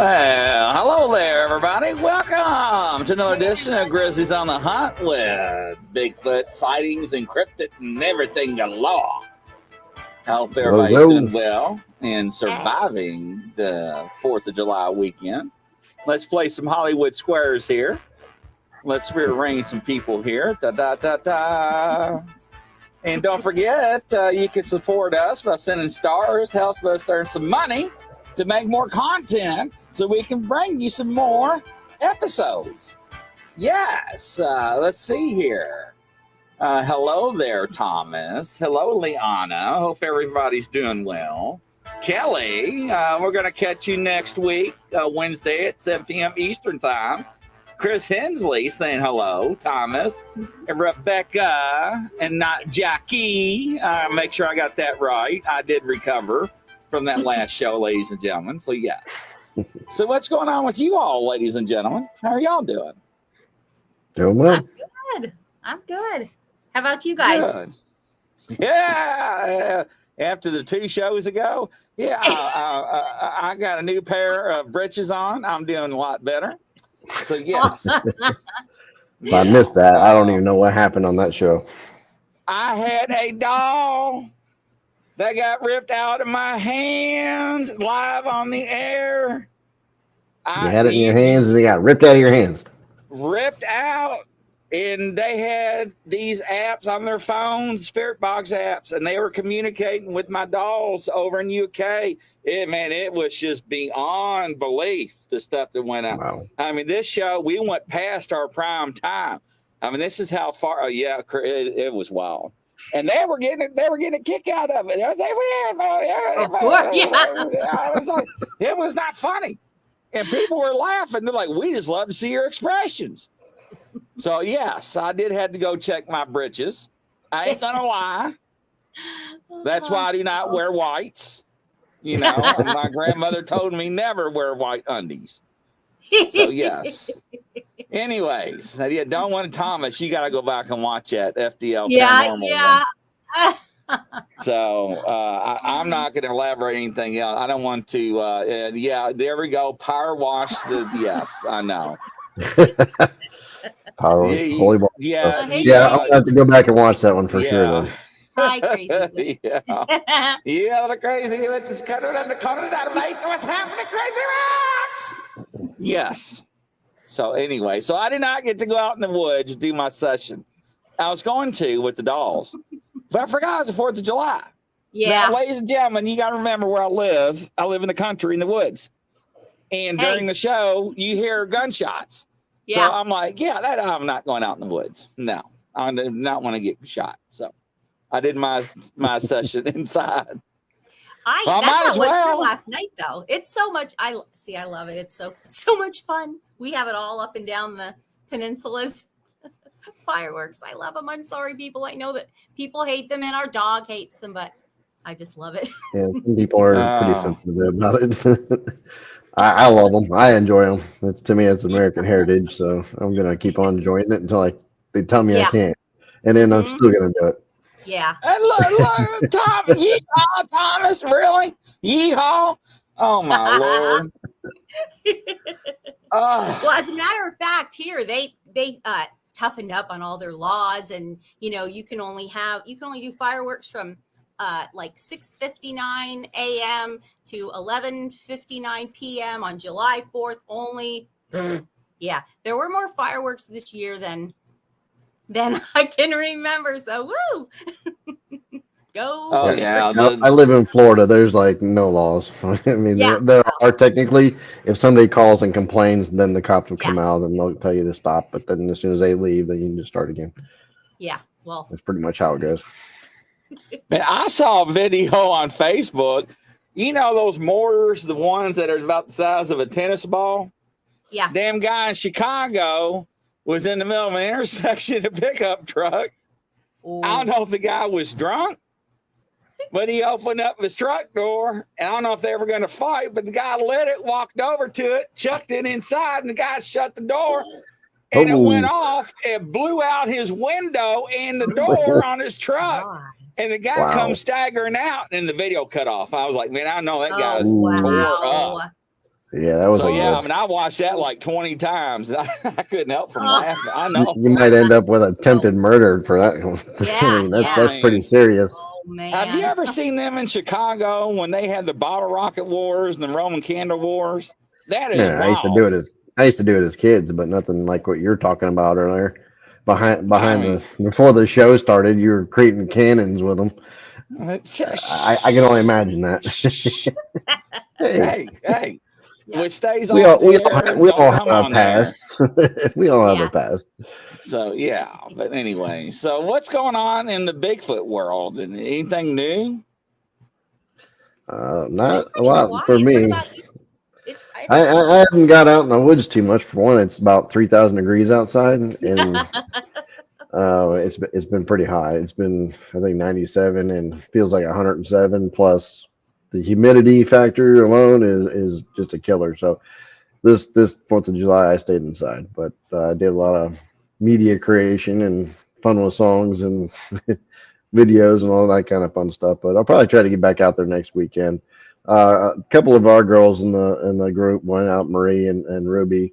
Well, hello there, everybody. Welcome to another edition of Grizzlies on the Hunt with Bigfoot sightings, encrypted, and everything galore. I hope everybody's doing well and surviving the 4th of July weekend. Let's play some Hollywood Squares here. Let's rearrange some people here. Da-da-da-da. And don't forget, you can support us by sending stars, helps us earn some money to make more content so we can bring you some more episodes. Yes, let's see here. Hello there, Thomas. Hello, Liana. Hope everybody's doing well. Kelly, we're going to catch you next week, Wednesday at 7 p.m. Eastern Time. Chris Hensley saying hello, Thomas, and Rebecca, and not Jackie. Make sure I got that right. I did recover from that last show, ladies and gentlemen. So, yeah. So, what's going on with you all, ladies and gentlemen? How are y'all doing? Doing well. I'm good. How about you guys? Good. Yeah. After the 2 shows ago, yeah, I got a new pair of britches on. I'm doing a lot better. So, yes. If I missed that, I don't even know what happened on that show. I had a doll that got ripped out of my hands live on the air. You had it in your hands and it got ripped out of your hands. Ripped out. And they had these apps on their phones, Spirit Box apps, and they were communicating with my dolls over in UK. It was just beyond belief, the stuff that went out. Wow. I mean, this show, we went past our prime time. I mean, this is how far. Oh, yeah, it was wild. And they were getting a kick out of it. I was like, it was not funny. And people were laughing. They're like, we just love to see your expressions. So, yes, I did have to go check my britches. I ain't going to lie. That's why I do not wear whites. You know, my grandmother told me never wear white undies. So, yes. Anyways, you don't want to, Thomas, you got to go back and watch that FDL Paranormal. Yeah. So, I'm not going to elaborate anything else. I don't want to. Yeah, there we go. Power wash yes, I know. Holy ball. Yeah, I'll have to go back and watch that one for sure. Hi, crazy. Yeah, the crazy. Let's just cut it out, mate. What's happening, crazy rats? Yes. So anyway, I did not get to go out in the woods to do my session. I was going to with the dolls, but I forgot it's the 4th of July. Yeah. Now, ladies and gentlemen, you got to remember where I live. I live in the country, in the woods, and during the show, you hear gunshots. Yeah. So I'm like, I'm not going out in the woods. No, I do not want to get shot. So I did my session inside. That's not what I did last night, though. It's so much. I love it. It's so much fun. We have it all up and down the peninsulas. Fireworks. I love them. I'm sorry, people. I know that people hate them and our dog hates them, but I just love it. Yeah, some people are pretty sensitive about it. I love them. I enjoy them. To me, it's American heritage, so I'm gonna keep on enjoying it until they tell me I can't, and then I'm still gonna do it. Yeah. And look, Thomas, really? Yeehaw! Oh my lord! Well, as a matter of fact, here they toughened up on all their laws, and you can only do fireworks from like 6:59 a.m. to 11:59 p.m. on July 4th only. Yeah, there were more fireworks this year than I can remember. So woo! Go. Oh yeah. I live in Florida. There's like no laws. I mean, there are technically. If somebody calls and complains, then the cops will come out and they'll tell you to stop. But then as soon as they leave, then you can just start again. Yeah. Well, that's pretty much how it goes. Man, I saw a video on Facebook. You know those mortars, the ones that are about the size of a tennis ball? Yeah. Damn guy in Chicago was in the middle of an intersection in a pickup truck. Ooh. I don't know if the guy was drunk, but he opened up his truck door, and I don't know if they were going to fight, but the guy lit it, walked over to it, chucked it inside, and the guy shut the door. And it went off and blew out his window and the door on his truck. And the guy comes staggering out, and the video cut off. I was like, man, I know that guy's tore up. Yeah, that was. So yeah, I mean, I watched that like 20 times, and I couldn't help from laughing. I know. You might end up with attempted murder for that one. Yeah, I mean, yeah. that's pretty serious. Oh man. Have you ever seen them in Chicago when they had the bottle rocket wars and the Roman candle wars? That is Yeah, wild. I used to do it as kids, but nothing like what you're talking about earlier. Behind I mean, before the show started, you were creating cannons with them. I can only imagine that. Hey, hey, Yeah. which stays off the air. we Don't all have come a on there. past. We all have a Yes. past. So yeah, but anyway, so what's going on in the Bigfoot world? And anything new? Not a Pretty lot for quiet. What me. about you? It's I haven't got out in the woods too much. For one, it's about 3,000 degrees outside, and it's been pretty hot. It's been, I think, 97 and feels like 107. Plus, the humidity factor alone is just a killer. So this 4th of July, I stayed inside, but I did a lot of media creation and fun with songs and videos and all that kind of fun stuff. But I'll probably try to get back out there next weekend. A couple of our girls in the group went out, Marie and Ruby.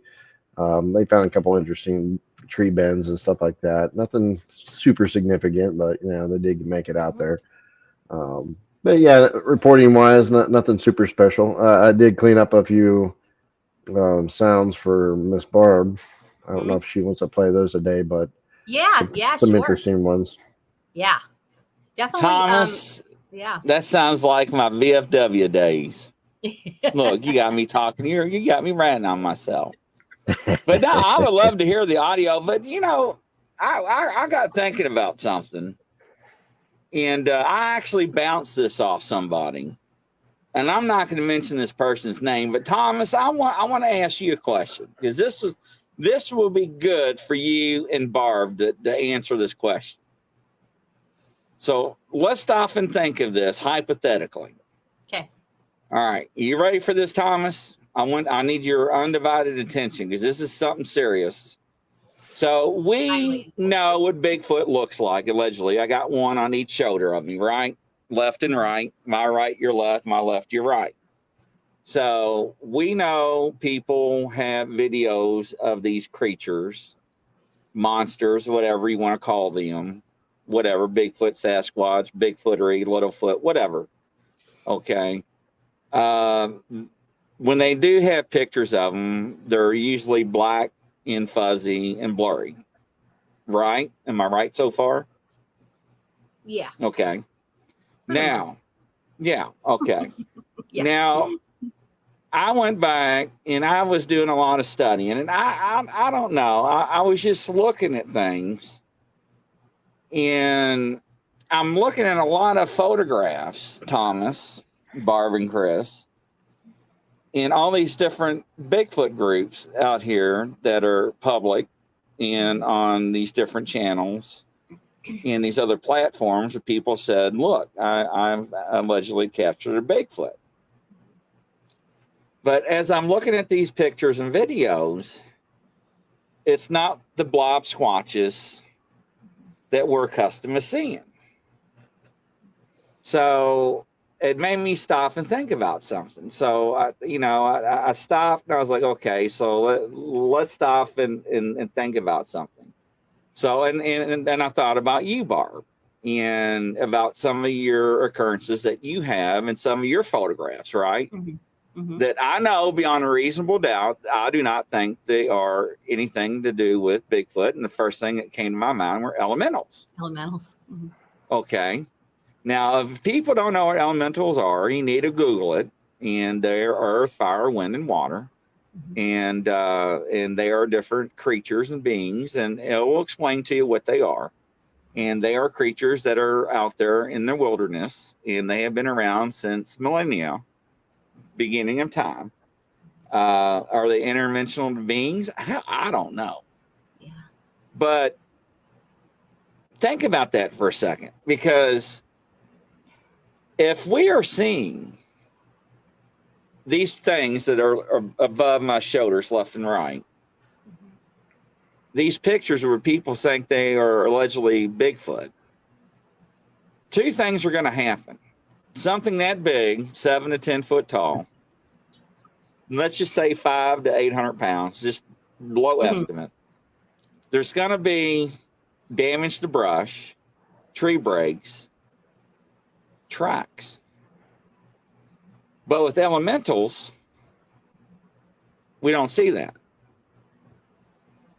They found a couple interesting tree bends and stuff like that. Nothing super significant, but they did make it out there. But yeah, reporting wise, nothing super special. I did clean up a few sounds for Miss Barb. I don't know if she wants to play those today, but yeah, some sure. interesting ones. Yeah, definitely. Thomas, Yeah. that sounds like my VFW days. Look, you got me talking here. You got me ranting on myself. But no, I would love to hear the audio. But I got thinking about something, and I actually bounced this off somebody, and I'm not going to mention this person's name. But Thomas, I want to ask you a question, because this will be good for you and Barb to answer this question. So let's stop and think of this hypothetically. Okay. All right, you ready for this, Thomas? I need your undivided attention, because this is something serious. So we know what Bigfoot looks like, allegedly. I got one on each shoulder of me, right? Left and right. My right, your left. My left, your right. So we know people have videos of these creatures, monsters, whatever you want to call them, whatever, Bigfoot, Sasquatch, Bigfootery, Littlefoot, whatever. Okay. When they do have pictures of them, they're usually black and fuzzy and blurry. Right? Am I right so far? Yeah. Okay. Now, yeah. Okay. Yeah. Now, I went back and I was doing a lot of studying, and I don't know. I was just looking at things, and I'm looking at a lot of photographs, Thomas, Barb, and Chris, and all these different Bigfoot groups out here that are public and on these different channels and these other platforms where people said, look, I've allegedly captured a Bigfoot. But as I'm looking at these pictures and videos, it's not the blob squatches that we're accustomed to seeing. So it made me stop and think about something. So I stopped and I was like, okay, so let's stop and think about something. So and then I thought about you, Barb, and about some of your occurrences that you have and some of your photographs, right? Mm-hmm. Mm-hmm. That I know beyond a reasonable doubt, I do not think they are anything to do with Bigfoot. And the first thing that came to my mind were elementals. Elementals. Mm-hmm. Okay. Now, if people don't know what elementals are, you need to Google it. And they're earth, fire, wind, and water. Mm-hmm. And they are different creatures and beings. And it will explain to you what they are. And they are creatures that are out there in the wilderness. And they have been around since millennia. Beginning of time. Are they interdimensional beings? I don't know. Yeah. But think about that for a second, because if we are seeing these things that are above my shoulders, left and right, these pictures where people think they are allegedly Bigfoot, two things are going to happen. Something that big, 7 to 10 foot tall, let's just say 500 to 800 pounds, just low estimate. There's going to be damage to brush, tree breaks, tracks. But with elementals, we don't see that.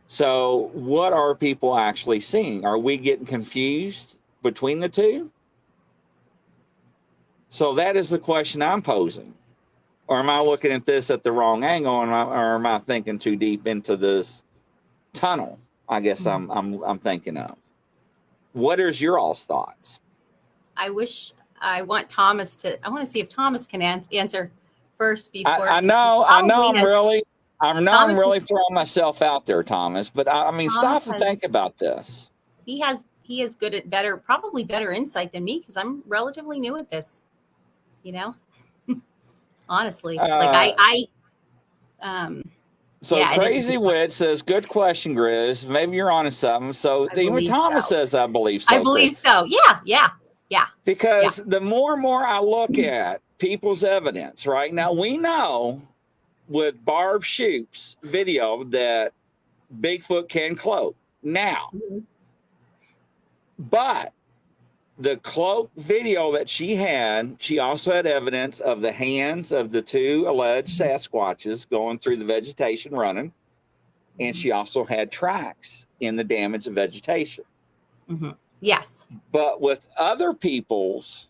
So what are people actually seeing? Are we getting confused between the two? So that is the question I'm posing. Or am I looking at this at the wrong angle, or am I thinking too deep into this tunnel? I guess I'm thinking of. What is your all's thoughts? I want to see if Thomas can answer first before. I'm really throwing myself out there, Thomas. But I mean, stop and think about this. He is good at probably better insight than me, because I'm relatively new at this. You know, honestly, Crazy Wit says, "Good question, Grizz. Maybe you're onto something." So even Thomas says, "I believe so." I believe so. Yeah. Because the more and more I look at people's evidence, right now, we know with Barb Shoop's video that Bigfoot can cloak now, but the cloak video that she also had evidence of the hands of the two alleged Sasquatches going through the vegetation running. And she also had tracks in the damaged vegetation. Yes. But with other people's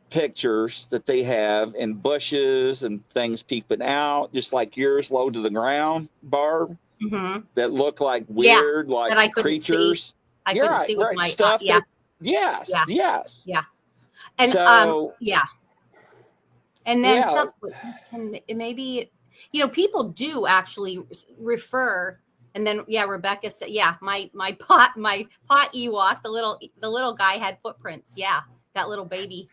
pictures that they have in bushes and things peeping out, just like yours low to the ground, Barb, that look like weird, like creatures. I couldn't see with my stuff. Yes. And so, and then maybe, people do actually refer. And then Rebecca said, my pot Ewok, the little guy had footprints. Yeah, that little baby.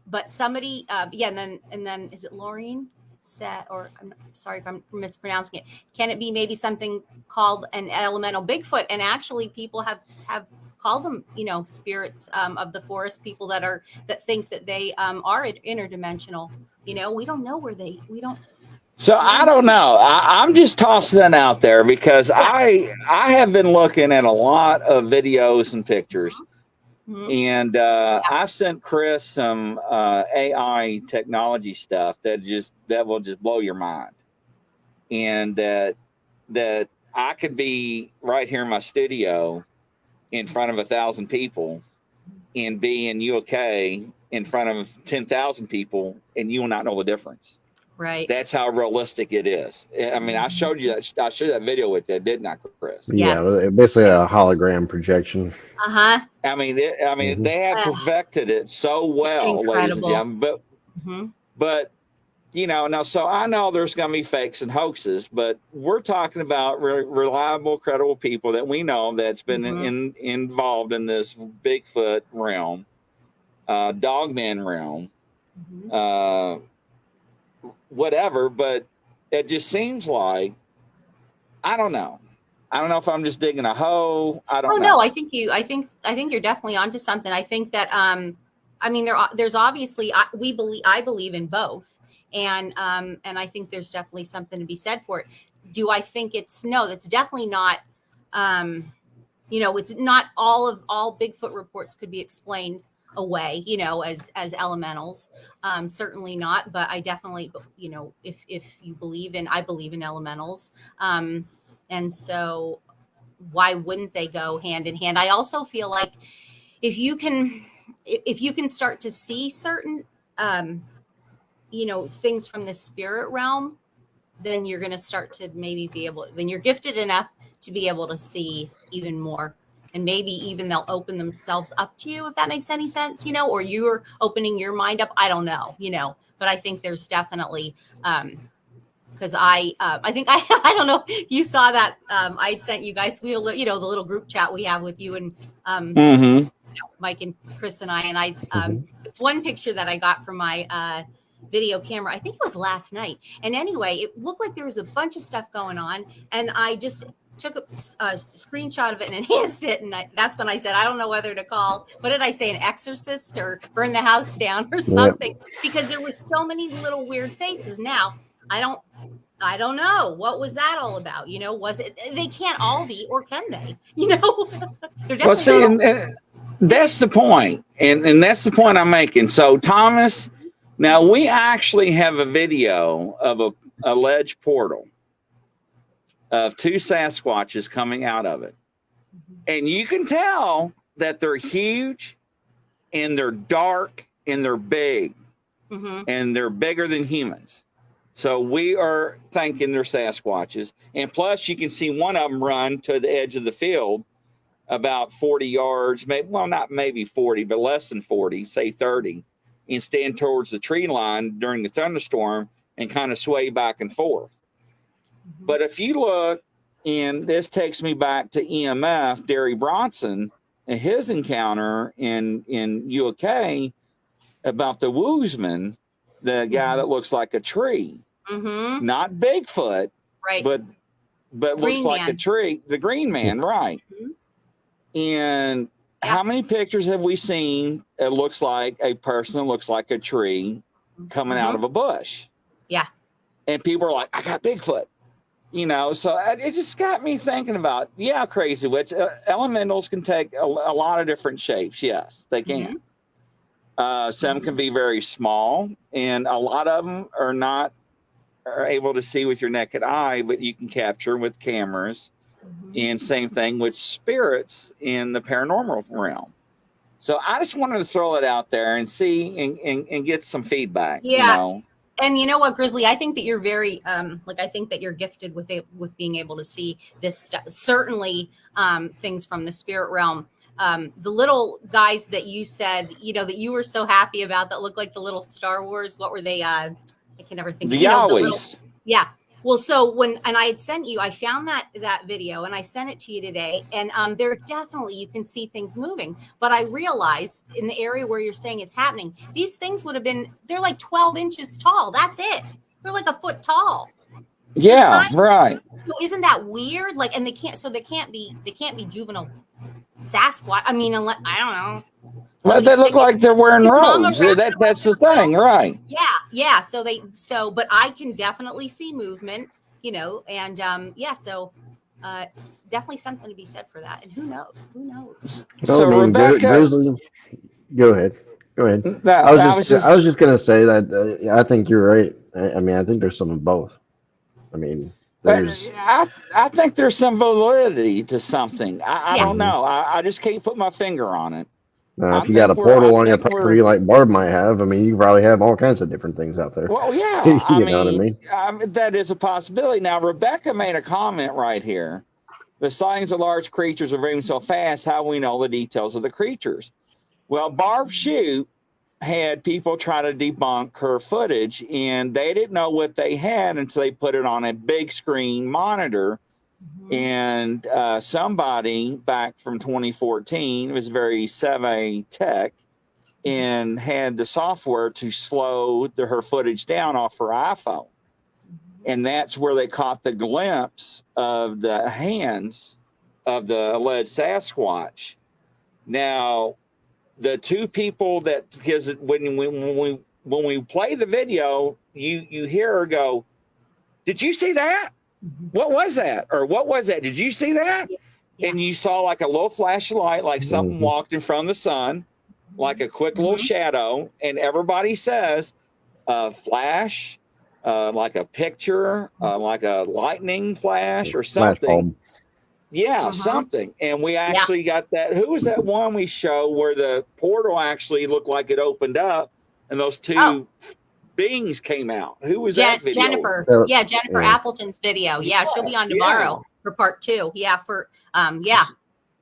But somebody, and then is it Laureen said, or I'm sorry if I'm mispronouncing it. Can it be maybe something called an elemental Bigfoot? And actually, people have called them, spirits of the forest. People that think that they are interdimensional. We don't know where we don't. So I don't know. I'm just tossing it out there because I have been looking at a lot of videos and pictures, and I've sent Chris some AI technology stuff that will just blow your mind, and that I could be right here in my studio in front of 1,000 people and be in UK in front of 10,000 people, and you will not know the difference. Right. That's how realistic it is. I mean, I showed you that. I showed that video with you, didn't I, Chris? Yes. Yeah, basically a hologram projection. I mean, they have perfected it so well, ladies and gentlemen. But now, so I know there's going to be fakes and hoaxes, but we're talking about reliable, credible people that we know that's been involved in this Bigfoot realm, Dogman realm. Whatever, but it just seems like I don't know if I'm just digging a hole. I don't know. No, I think you're definitely onto something. I think that there's obviously I believe in both, and I think there's definitely something to be said for it. Do I think that's definitely not it's not all Bigfoot reports could be explained away, as elementals. Certainly not, but I definitely, if you believe I believe in elementals. And so why wouldn't they go hand in hand? I also feel like if you can start to see certain, things from the spirit realm, then you're going to start to then you're gifted enough to be able to see even more. And maybe even they'll open themselves up to you, if that makes any sense, or you're opening your mind up. I don't know, but I think there's definitely, because I think I don't know. You saw that I'd sent you guys, the little group chat we have with you and Mike and Chris and I, it's one picture that I got from my video camera. I think it was last night. And anyway, it looked like there was a bunch of stuff going on, and I just took a screenshot of it and enhanced it, and that's when I said, I don't know whether to call, what did I say, an exorcist or burn the house down or something, because there was so many little weird faces. Now, I don't know, what was that all about? You know, was it, they can't all be, or can they? You know, they're definitely well, see, and that's the point, and that's the point I'm making. So, Thomas, now we actually have a video of a alleged portal of 2 Sasquatches coming out of it. And you can tell that they're huge and they're dark and they're big and they're bigger than humans. So we are thinking they're Sasquatches. And plus you can see one of them run to the edge of the field about 40 yards, maybe, well, not maybe 40, but less than 40, say 30, and stand towards the tree line during the thunderstorm and kind of sway back and forth. But if you look, and this takes me back to EMF, Derry Bronson, and his encounter in UK about the Woosman, the guy that looks like a tree, not Bigfoot, right? But looks like a tree, the Green Man, right? And how many pictures have we seen? It looks like a person that looks like a tree coming out of a bush. Yeah, and people are like, I got Bigfoot. You know, so it just got me thinking about, Crazy Witch. Elementals can take a lot of different shapes. Yes, they can. Some can be very small, and a lot of them are able to see with your naked eye, but you can capture with cameras. And same thing with spirits in the paranormal realm. So I just wanted to throw it out there and see and get some feedback. Yeah. You know? And you know what, Grizzly, I think that you're very, I think that you're gifted with being able to see this stuff. Certainly things from the spirit realm. The little guys that you said, you know, that you were so happy about that looked like the little Star Wars. What were they? I can never think. The you know, Yowies. Yeah. Well, so I had sent you, I found that video and I sent it to you today, and there definitely, you can see things moving, but I realized in the area where you're saying it's happening, these things would have been, they're like 12 inches tall. That's it. They're like a foot tall. Yeah, right. So isn't that weird? Like, and they can't be juvenile Sasquatch. I mean, unless, I don't know. Well, they look like they're wearing robes. That's the thing, right? Yeah. So, but I can definitely see movement, you know, and definitely something to be said for that. And who knows? So Rebecca, go ahead. No, I was just gonna say that I think you're right. I mean, I think there's some of both. I mean, I think there's some validity to something. I don't know. I just can't put my finger on it. If you got a portal on your property like Barb might have, I mean, you probably have all kinds of different things out there. Well, yeah. You know what I mean? That is a possibility. Now, Rebecca made a comment right here. The sightings of large creatures are moving so fast, how we know the details of the creatures? Well, Barb Shute had people try to debunk her footage, and they didn't know what they had until they put it on a big screen monitor. And somebody back from 2014 was very savvy tech and had the software to slow her footage down off her iPhone. And that's where they caught the glimpse of the hands of the alleged Sasquatch. Now, the two people because when we play the video, you hear her go, "Did you see that? What was that? Or what was that? Did you see that?" Yeah. And you saw like a little flash of light, like something walked in front of the sun, like a quick little shadow. And everybody says, flash, like a picture, like a lightning flash or something. Something. And we actually got that. Who was that one we show where the portal actually looked like it opened up and those two beings came out? Who was that video? Jennifer. Jennifer Appleton's video. Yeah, she'll be on tomorrow for part 2.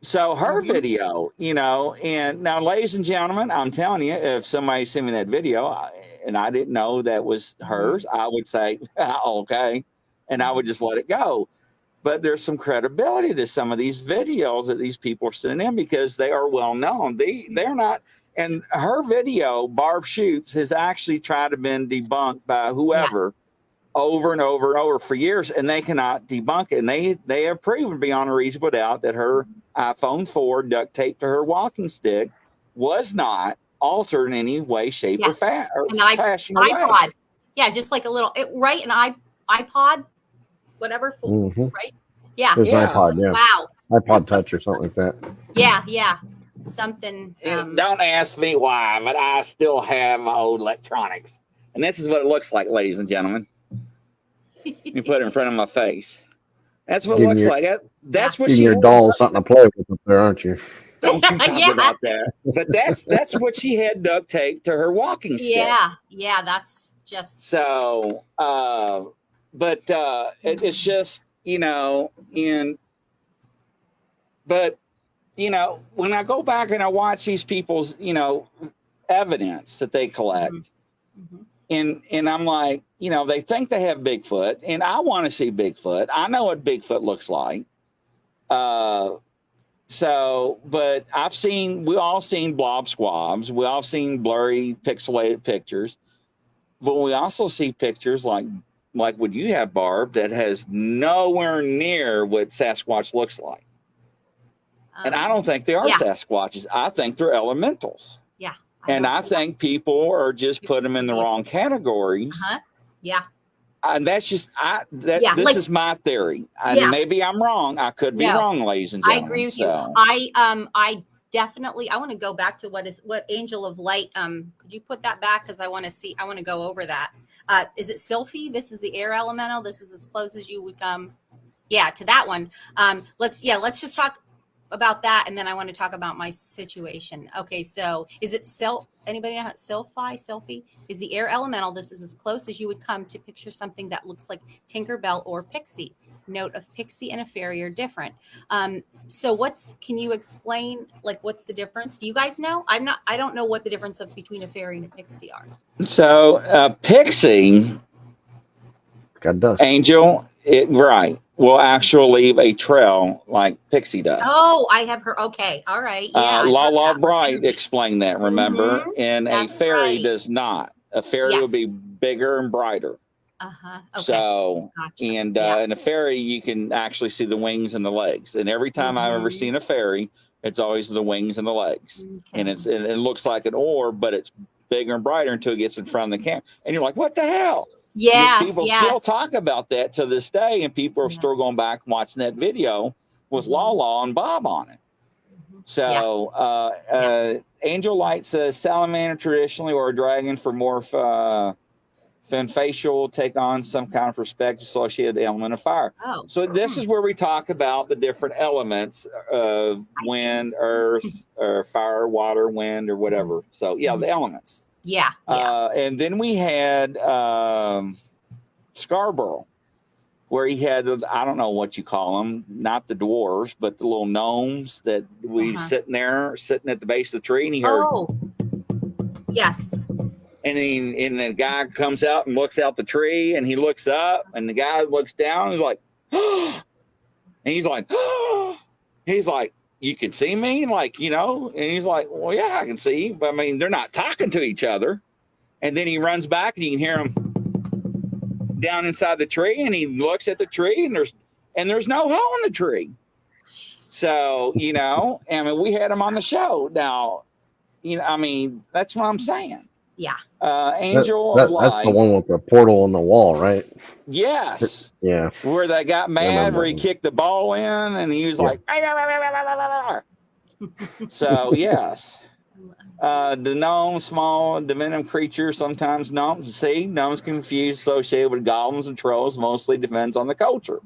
So her video, you know, and now, ladies and gentlemen, I'm telling you, if somebody sent me that video and I didn't know that was hers, I would say, okay, and I would just let it go. But there's some credibility to some of these videos that these people are sending in because they are well known. They're not. And her video, Barb Shoots, has actually tried to been debunked by whoever. over and over and over for years, and they cannot debunk it. And they have proven beyond a reasonable doubt that her iPhone 4 duct taped to her walking stick was not altered in any way, shape, or fashion or iPod. way. Yeah, just like a little right, an iPod, whatever, right? Yeah, There's an iPod. Yeah, wow, iPod Touch or something like that. Yeah, something. Don't ask me why, but I still have my old electronics, and this is what it looks like, ladies and gentlemen. You put it in front of my face. That's what it looks like. That's what your doll something to play with up there, aren't you? Don't you talk about that. But that's what she had duct taped to her walking stick. Yeah, that's just so. It's just but when I go back and I watch these people's evidence that they collect. And I'm like, they think they have Bigfoot, and I want to see Bigfoot. I know what Bigfoot looks like. But we all seen blob squabs. We all seen blurry, pixelated pictures. But we also see pictures like what you have, Barb, that has nowhere near what Sasquatch looks like. And I don't think they are Sasquatches. I think they're elementals. Yeah. I think people are just put them in the wrong categories. Yeah. And that's just this is my theory. And maybe I'm wrong. I could be wrong, ladies and gentlemen. I agree with you. I definitely want to go back to what Angel of Light. Could you put that back? Because I want to go over that. Is it Sylphie? This is the air elemental. This is as close as you would come. Yeah, to that one. Let's just talk about that, and then I want to talk about my situation. Okay, so is it anybody know Sylphie is the air elemental. This is as close as you would come to picture something that looks like Tinkerbell or Pixie. Note of Pixie and a fairy are different. So can you explain what's the difference? Do you guys know? I don't know what the difference between a fairy and a pixie are. So Pixie got dust. Angel, will actually leave a trail like Pixie does. Oh, I have her. Okay. All right. Yeah. La Bright explained that, remember? And a fairy does not. A fairy will be bigger and brighter. Okay. So, in a fairy, you can actually see the wings and the legs. And every time I've ever seen a fairy, it's always the wings and the legs. Okay. And it looks like an orb, but it's bigger and brighter until it gets in front of the camera. And you're like, what the hell? Yes, people still talk about that to this day, and people are still going back and watching that video with Lala and Bob on it. So, Angel Light says salamander traditionally, or a dragon for more facial, take on some kind of perspective associated with the element of fire. So this is where we talk about the different elements of wind, earth, or fire, water, wind, or whatever. So the elements. Yeah. And then we had Scarborough, where he had, I don't know what you call them, not the dwarves, but the little gnomes that we sitting at the base of the tree, and he heard. Oh, yes. And the guy comes out and looks out the tree, and he looks up, and the guy looks down, and he's like, and he's like, he's like, you can see me? And he's like, well, yeah, I can see. But I mean, they're not talking to each other. And then he runs back, and you can hear him down inside the tree, and he looks at the tree, and there's no hole in the tree. So, we had him on the show. Now, that's what I'm saying. Yeah. Angel of Light. That's the one with the portal on the wall, right? Yes. Yeah. Where they got mad, where he kicked the ball in, and he was like, so yes. The gnome, small divinum creature, sometimes gnomes. See, gnomes confused, associated with goblins and trolls, mostly depends on the culture.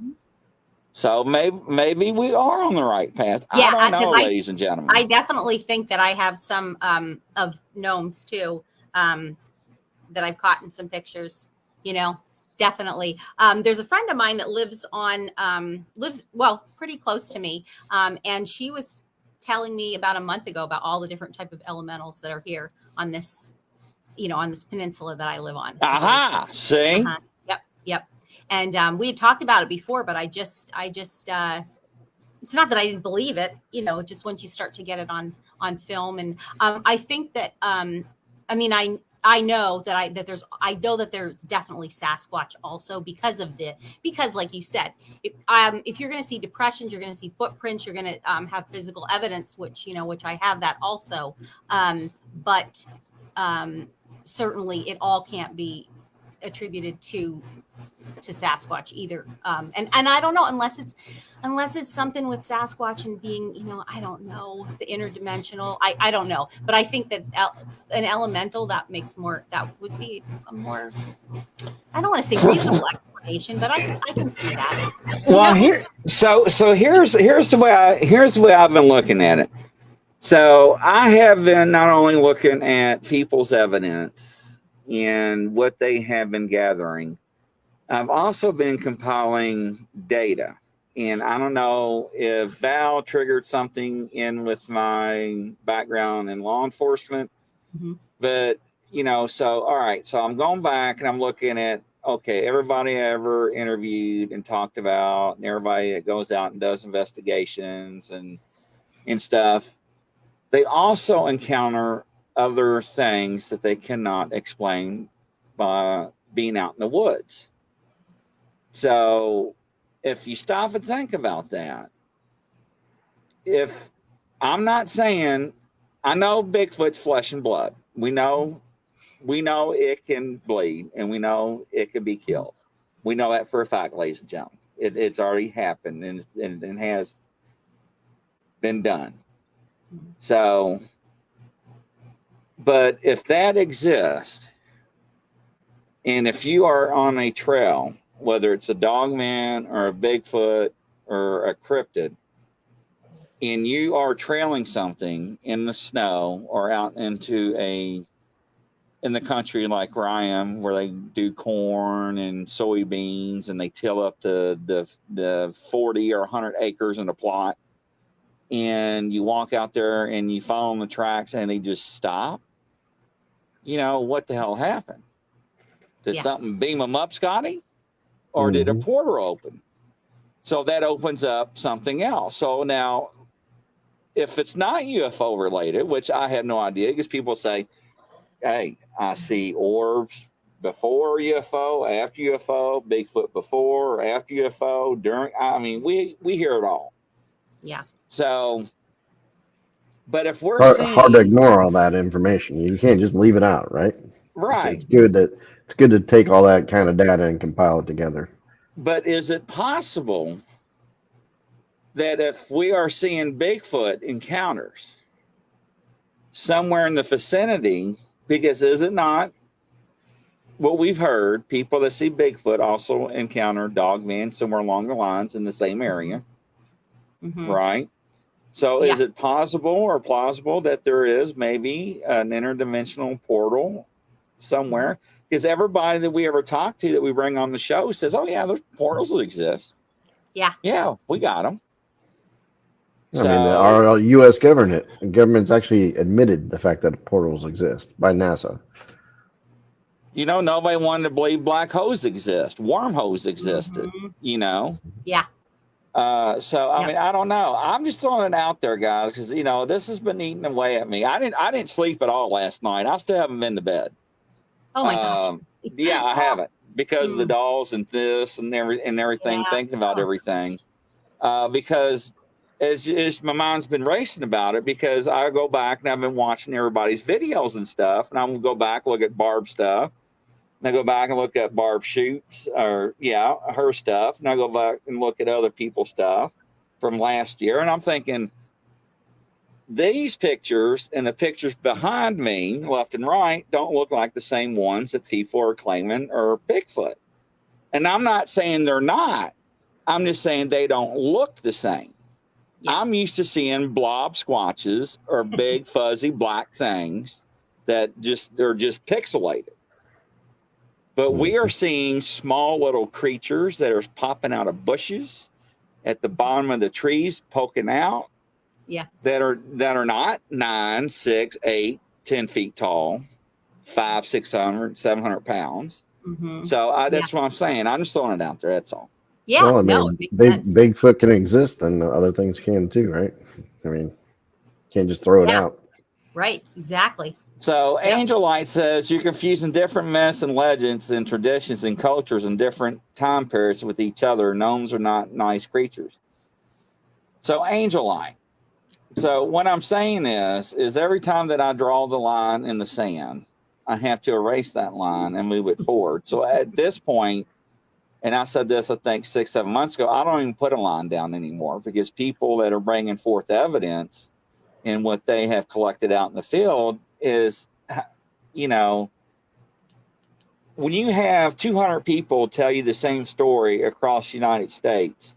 So maybe we are on the right path. Yeah, I don't know, ladies and gentlemen. I definitely think that I have some of gnomes too. That I've caught in some pictures, definitely. There's a friend of mine that lives pretty close to me. And she was telling me about a month ago about all the different type of elementals that are here on this, on this peninsula that I live on. See? Yep. And we had talked about it before, but I just it's not that I didn't believe it, just once you start to get it on film. And I think that, I know that there's definitely Sasquatch also because like you said, if you're going to see depressions, you're going to see footprints, you're going to have physical evidence, which I have that also. But certainly it all can't be attributed to Sasquatch either. And I don't know, unless it's something with Sasquatch and being, I don't know, the interdimensional. I don't know, but I think that an elemental that would be a more, I don't want to say reasonable explanation, but I can see that. Well, here's the way I've been looking at it. So I have been not only looking at people's evidence and what they have been gathering, I've also been compiling data. And I don't know if Val triggered something in with my background in law enforcement, but, so, all right. So I'm going back and I'm looking at, okay, everybody I ever interviewed and talked about, and everybody that goes out and does investigations and stuff, they also encounter other things that they cannot explain by being out in the woods. So if you stop and think about that, if I'm not saying, I know Bigfoot's flesh and blood. We know it can bleed, and we know it can be killed. We know that for a fact, ladies and gentlemen. It's already happened and has been done. So, but if that exists, and if you are on a trail, whether it's a dogman or a Bigfoot or a cryptid, and you are trailing something in the snow or out in the country like where I am, where they do corn and soybeans and they till up the 40 or 100 acres in a plot, and you walk out there and you follow the tracks and they just stop, what the hell happened? Did something beam them up, Scotty? Or did a portal open? So that opens up something else. So now, if it's not UFO related, which I have no idea, because people say, hey, I see orbs before UFO, after UFO, Bigfoot before or after UFO, during, we hear it all. Yeah. So, but if we're hard to ignore all that information. You can't just leave it out, right? Right. It's good to take all that kind of data and compile it together. But is it possible that if we are seeing Bigfoot encounters somewhere in the vicinity, because is it not what we've heard, people that see Bigfoot also encounter dogman somewhere along the lines in the same area, right? So is it possible or plausible that there is maybe an interdimensional portal somewhere? Because everybody that we ever talk to that we bring on the show says, oh, yeah, those portals will exist. Yeah. Yeah, we got them. Our U.S. government's actually admitted the fact that portals exist by NASA. Nobody wanted to believe black holes exist. Wormholes existed, Yeah. So, I don't know. I'm just throwing it out there, guys, because, this has been eating away at me. I didn't sleep at all last night. I still haven't been to bed. Oh, my gosh. Yeah, I haven't, because of the dolls and this and everything, thinking about everything. Because it's my mind's been racing about it, because I go back and I've been watching everybody's videos and stuff, and I'm going to go back, look at Barb's stuff. And I go back and look at Barb Shoots, her stuff. And I go back and look at other people's stuff from last year. And I'm thinking, these pictures and the pictures behind me, left and right, don't look like the same ones that people are claiming are Bigfoot. And I'm not saying they're not. I'm just saying they don't look the same. Yeah. I'm used to seeing blob squatches or big fuzzy black things that are just pixelated. But we are seeing small little creatures that are popping out of bushes at the bottom of the trees, poking out. Yeah. That are not 9, 6, 8, 10 feet tall, 500, 600, 700 pounds. So that's what I'm saying. I'm just throwing it out there. That's all. Yeah. Well, Bigfoot can exist, and other things can too, right? Can't just throw it out. Right. Exactly. So Angel Light says you're confusing different myths and legends and traditions and cultures in different time periods with each other. Gnomes are not nice creatures. So Angel Light. So what I'm saying is every time that I draw the line in the sand, I have to erase that line and move it forward. So at this point, and I said this, I think 6-7 months ago, I don't even put a line down anymore, because people that are bringing forth evidence and what they have collected out in the field is, you know, when you have 200 people tell you the same story across the United States,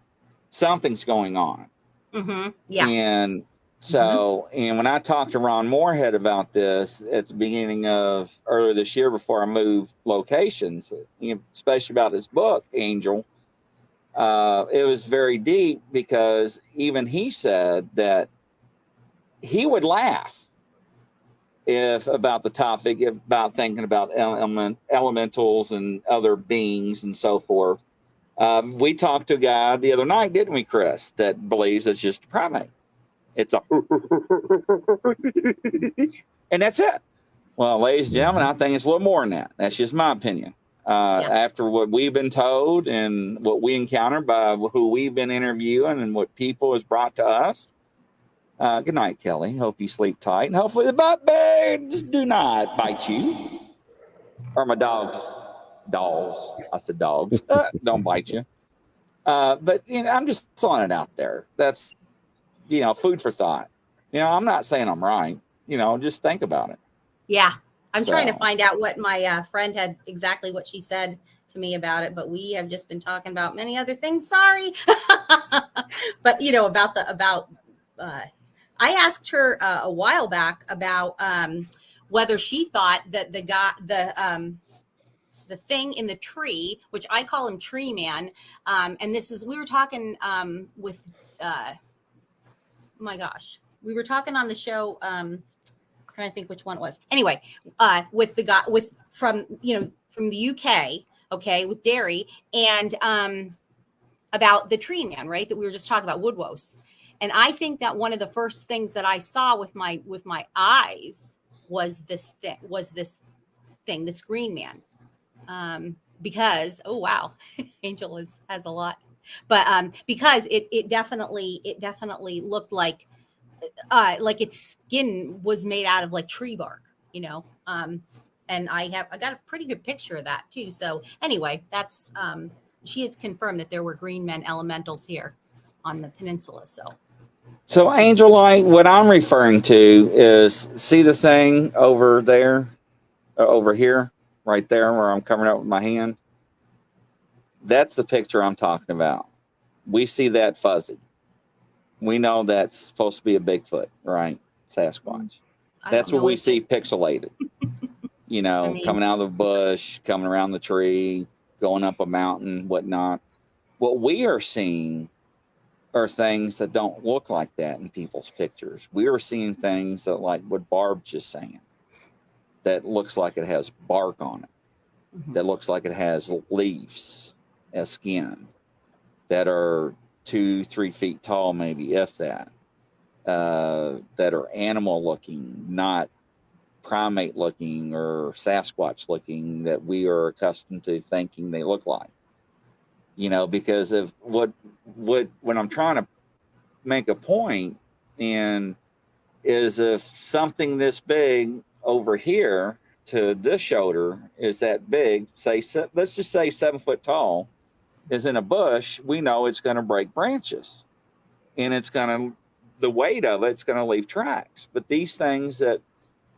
something's going on. Mm-hmm. Yeah. And so, and when I talked to Ron Moorhead about this at the beginning of earlier this year, before I moved locations, especially about his book, Angel, it was very deep, because even he said that he would laugh if about the topic, about thinking about elementals and other beings and so forth. We talked to a guy the other night, didn't we, Chris, that believes it's just a primate. It's a and that's it. Well, ladies and gentlemen, I think it's a little more than that. That's just my opinion. After what we've been told and what we encountered by who we've been interviewing and what people has brought to us. Good night, Kelly. Hope you sleep tight. And hopefully the butt bears do not bite you. Or my dogs. I said dogs. Don't bite you. But, you know, I'm just throwing it out there. That's, you know, food for thought. You know, I'm not saying I'm right. You know, just think about it. Yeah. I'm trying to find out what my friend had, exactly what she said to me about it, but we have just been talking about many other things. Sorry. But, you know, I asked her a while back about whether she thought that the thing in the tree, which I call him Tree Man, and this is, we were talking with, my gosh, we were talking on the show. Trying to think which one it was. Anyway, with the guy from the UK, okay, with Derry, and about the Tree Man, right? That we were just talking about, Woodwose. And I think that one of the first things that I saw with my eyes was this thing, this Green Man. Because, oh wow, Angel has a lot, but because it definitely looked like its skin was made out of like tree bark, you know. And I got a pretty good picture of that too. So anyway, that's she has confirmed that there were green men elementals here on the peninsula. So Angel Light, what I'm referring to is, see the thing over there, over here, right there where I'm covering up with my hand. That's the picture I'm talking about. We see that fuzzy. We know that's supposed to be a Bigfoot, right? Sasquatch. That's what we see pixelated. You know, coming out of the bush, coming around the tree, going up a mountain, whatnot. What we are seeing are things that don't look like that in people's pictures. We are seeing things that, like what Barb's just saying, that looks like it has bark on it, that looks like it has leaves as skin, that are 2-3 feet tall, maybe, if that, that are animal looking, not primate looking or Sasquatch looking, that we are accustomed to thinking they look like. You know, because of what when I'm trying to make a point, and is if something this big over here to this shoulder is that big, say, let's just say 7 foot tall, is in a bush, we know it's going to break branches, and it's going to, the weight of it's going to leave tracks. But these things that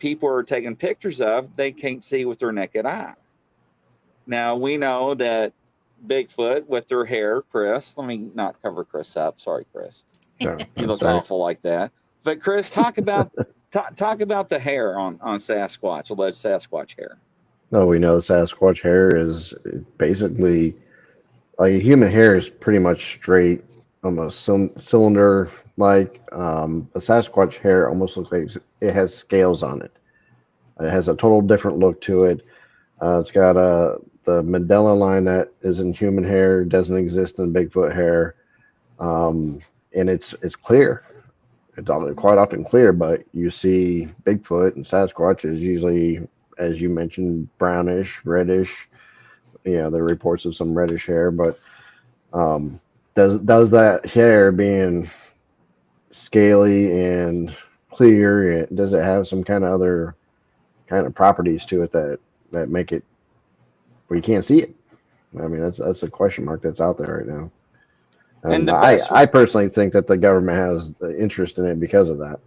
people are taking pictures of, they can't see with their naked eye. Now we know that Bigfoot with their hair, Chris, let me not cover Chris up. Sorry, Chris. No, you look sorry. awful like that. But Chris, talk about the hair on Sasquatch, alleged Sasquatch hair. No, we know Sasquatch hair is basically, like, human hair is pretty much straight, almost cylinder like. A Sasquatch hair almost looks like it has scales on it. It has a total different look to it. It's got the Mandela line that is in human hair, doesn't exist in Bigfoot hair, and it's clear. it's quite often clear, but you see Bigfoot and Sasquatch is usually, as you mentioned, brownish, reddish. There are reports of some reddish hair, but does that hair being scaly and clear, does it have some kind of other kind of properties to it that make it where you can't see it? I mean, that's a question mark that's out there right now. And I personally think that the government has the interest in it because of that.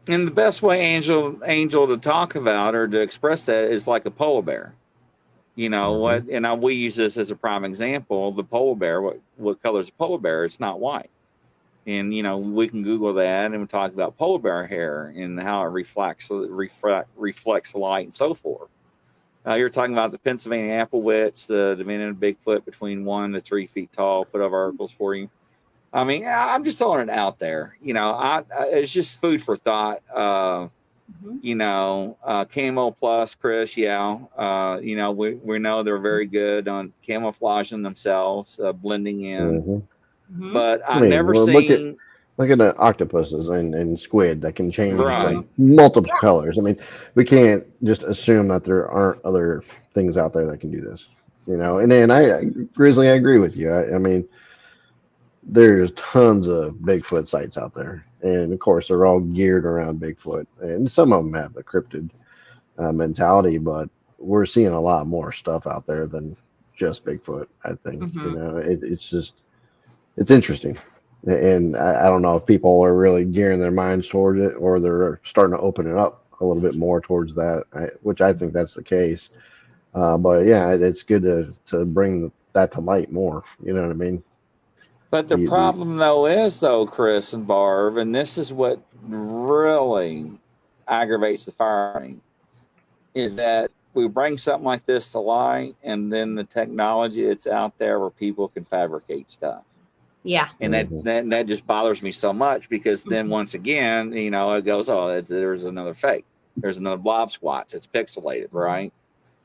And the best way, Angel, to talk about or to express that is like a polar bear. What? And we use this as a prime example. The polar bear. What color is a polar bear? It's not white. And we can Google that and talk about polar bear hair and how it reflects light and so forth. You're talking about the Pennsylvania applewhits, the diminutive Bigfoot between 1 to 3 feet tall. Put up articles for you. I mean, I'm just throwing it out there. It's just food for thought. Camo Plus, Chris. Yeah. We know they're very good on camouflaging themselves, blending in. But I've never seen. Look at the octopuses and squid that can change like multiple colors. I mean, we can't just assume that there aren't other things out there that can do this. And then Grizzly, I agree with you. I mean, there's tons of Bigfoot sites out there, and of course they're all geared around Bigfoot, and some of them have the cryptid mentality, but we're seeing a lot more stuff out there than just Bigfoot. I think it's interesting. And I don't know if people are really gearing their minds towards it, or they're starting to open it up a little bit more towards that, which I think that's the case. But yeah, it's good to bring that to light more. You know what I mean? But the problem, though, Chris and Barb, and this is what really aggravates the firing, is that we bring something like this to light, and then the technology that's out there where people can fabricate stuff. Yeah. And that just bothers me so much, because then once again, it goes, there's another fake. There's another blob squatch. It's pixelated, right?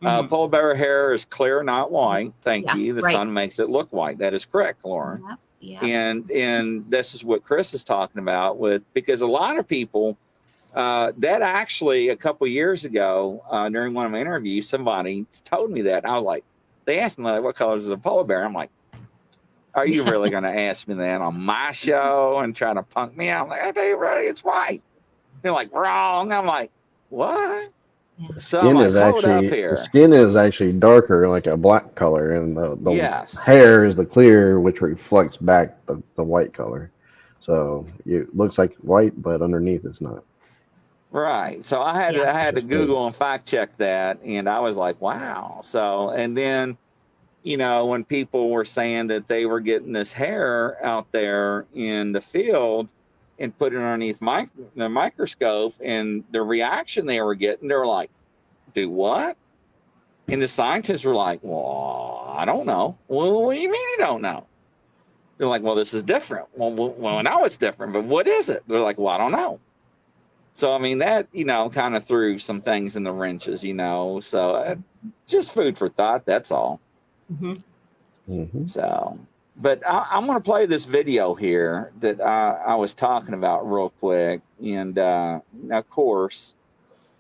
Polar bear hair is clear, not white. Thank you. The sun makes it look white. That is correct, Lauren. Yeah. And this is what Chris is talking about because a lot of people, that actually a couple of years ago, during one of my interviews, somebody told me that. I was like, they asked me, what color is a polar bear? I'm like, are you really going to ask me that on my show and try to punk me out? I'm like, I tell you, really, it's white. They're like, wrong. I'm like, what? Yeah. So I'm like, hold up here. The skin is actually darker, like a black color, and the hair is the clear, which reflects back the white color. So it looks like white, but underneath it's not. Right. So I had to Google and fact check that, and I was like, wow. So, and then, when people were saying that they were getting this hair out there in the field and put it underneath the microscope, and the reaction they were getting, they were like, do what? And the scientists were like, well, I don't know. Well, what do you mean you don't know? They're like, well, this is different. Well, now it's different, but what is it? They're like, well, I don't know. So, I mean, that, kind of threw some things in the wrenches, so just food for thought. That's all. So, but I'm going to play this video here that I was talking about real quick. And of course,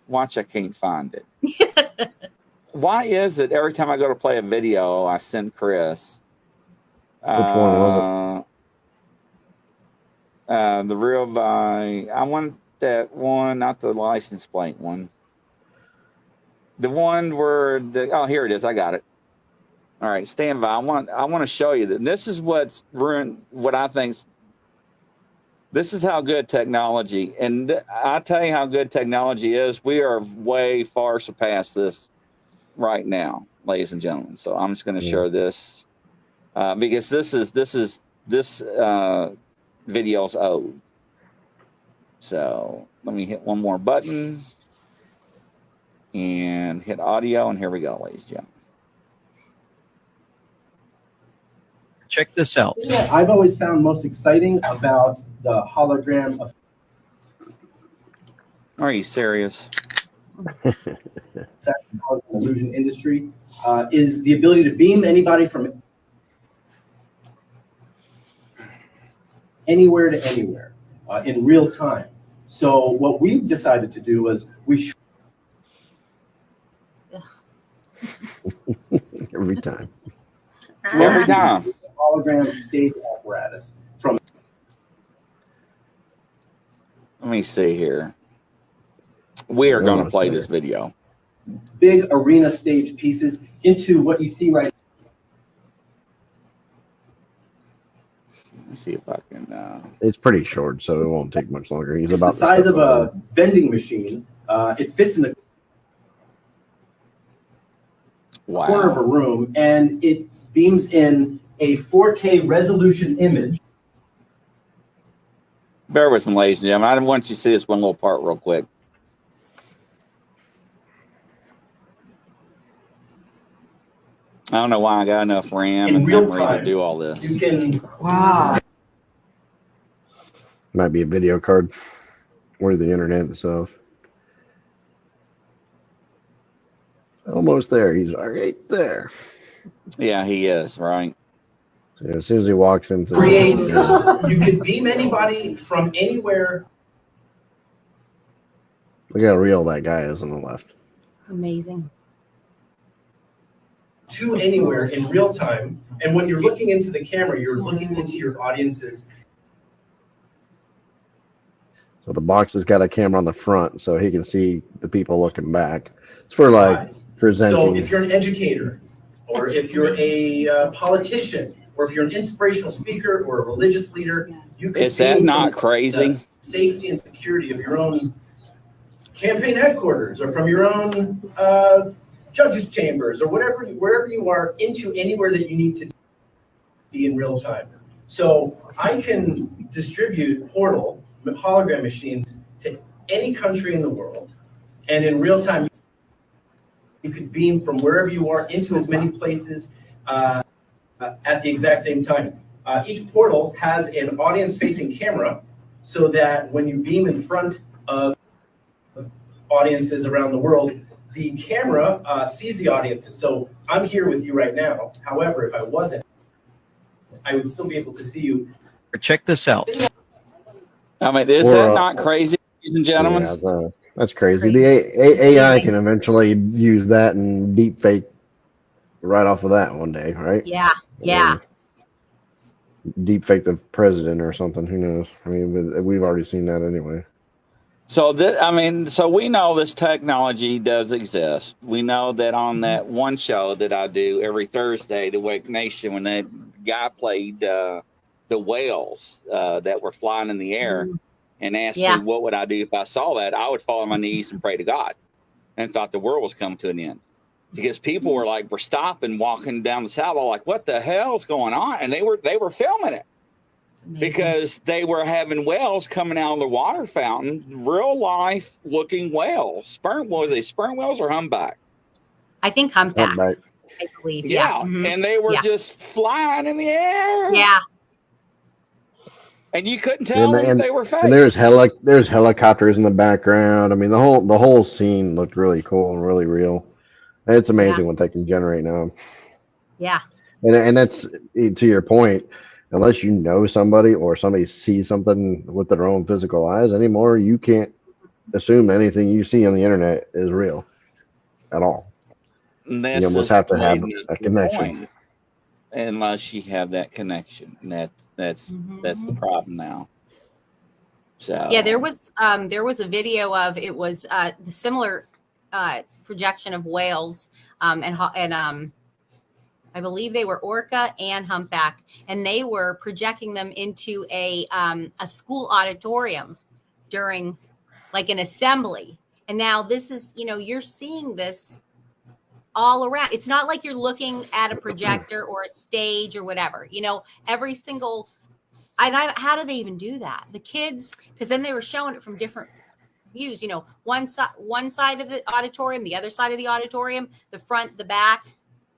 watch, I can't find it. Why is it every time I go to play a video, I send Chris? Which one was it? The real by. I want that one, not the license plate one. The one where here it is. I got it. All right, stand by. I want to show you that this is what's ruined. What I think. This is how good technology, and I tell you how good technology is. We are way far surpassed this right now, ladies and gentlemen. So I'm just going to share this because this video's old. So let me hit one more button and hit audio, and here we go, ladies and gentlemen. Check this out. What I've always found most exciting about the hologram of. Are you serious? Illusion industry is the ability to beam anybody from anywhere to anywhere. in real time. So what we decided to do was Every time. Every time. hologram stage apparatus from. Let me see here. We are going to play this video. Big arena stage pieces into what you see right. Let me see if I can. It's pretty short, so it won't take much longer. He's It's about the size of a vending machine. It fits in the corner of a room, and it beams in a 4K resolution image. Bear with me, ladies and gentlemen. I want you to see this one little part real quick. I don't know why I got enough RAM and memory to do all this. You can. Wow. might be a video card or the internet itself. Almost there. He's right there. Yeah, he is, right? Yeah, as soon as he walks into Create. You can beam anybody from anywhere. Look how real that guy is on the left. Amazing. To anywhere in real time. And when you're looking into the camera, you're looking into your audience's. So the box has got a camera on the front so he can see the people looking back. It's for like eyes. presenting. So if you're an educator, or That's if just you're amazing. a politician, or if you're an inspirational speaker or a religious leader, you can. Is that beam not from crazy? the safety and security of your own campaign headquarters, or from your own judges' chambers, or wherever you are, into anywhere that you need to be in real time. So I can distribute portal hologram machines to any country in the world, and in real time, you could beam from wherever you are into as many places at the exact same time. Each portal has an audience-facing camera, so that when you beam in front of audiences around the world, the camera sees the audiences. So I'm here with you right now. However, if I wasn't, I would still be able to see you. Check this out. I mean, is that not crazy, ladies and gentlemen? Yeah, that's crazy. The AI can eventually use that and deep fake right off of that one day, right? Yeah. Yeah. Deep fake the president or something. Who knows? I mean, we've already seen that anyway. So so we know this technology does exist. We know that on that one show that I do every Thursday, the Wake Nation, when that guy played the whales that were flying in the air and asked me what would I do if I saw that, I would fall on my knees and pray to God and thought the world was coming to an end. Because people were stopping, walking down the sidewalk, like, what the hell's going on? And they were filming it. Because they were having whales coming out of the water fountain, real life looking whales. Sperm whales or humpback? I think humpback. I believe. Yeah. And they were just flying in the air. Yeah. And you couldn't tell them they were fake. And there's helicopters in the background. I mean, the whole scene looked really cool and really real. And it's amazing what they can generate now. Yeah. And that's, to your point, unless you know somebody or somebody sees something with their own physical eyes anymore, you can't assume anything you see on the internet is real at all. You almost have to have a connection. Unless you have that connection. And that's the problem now. So yeah, there was a video of it was the similar projection of whales and I believe they were orca and humpback, and they were projecting them into a school auditorium during like an assembly. And now this is, you're seeing this all around. It's not like you're looking at a projector or a stage or whatever, every single, how do they even do that? The kids, because then they were showing it from different views, one side of the auditorium, the other side of the auditorium, the front, the back,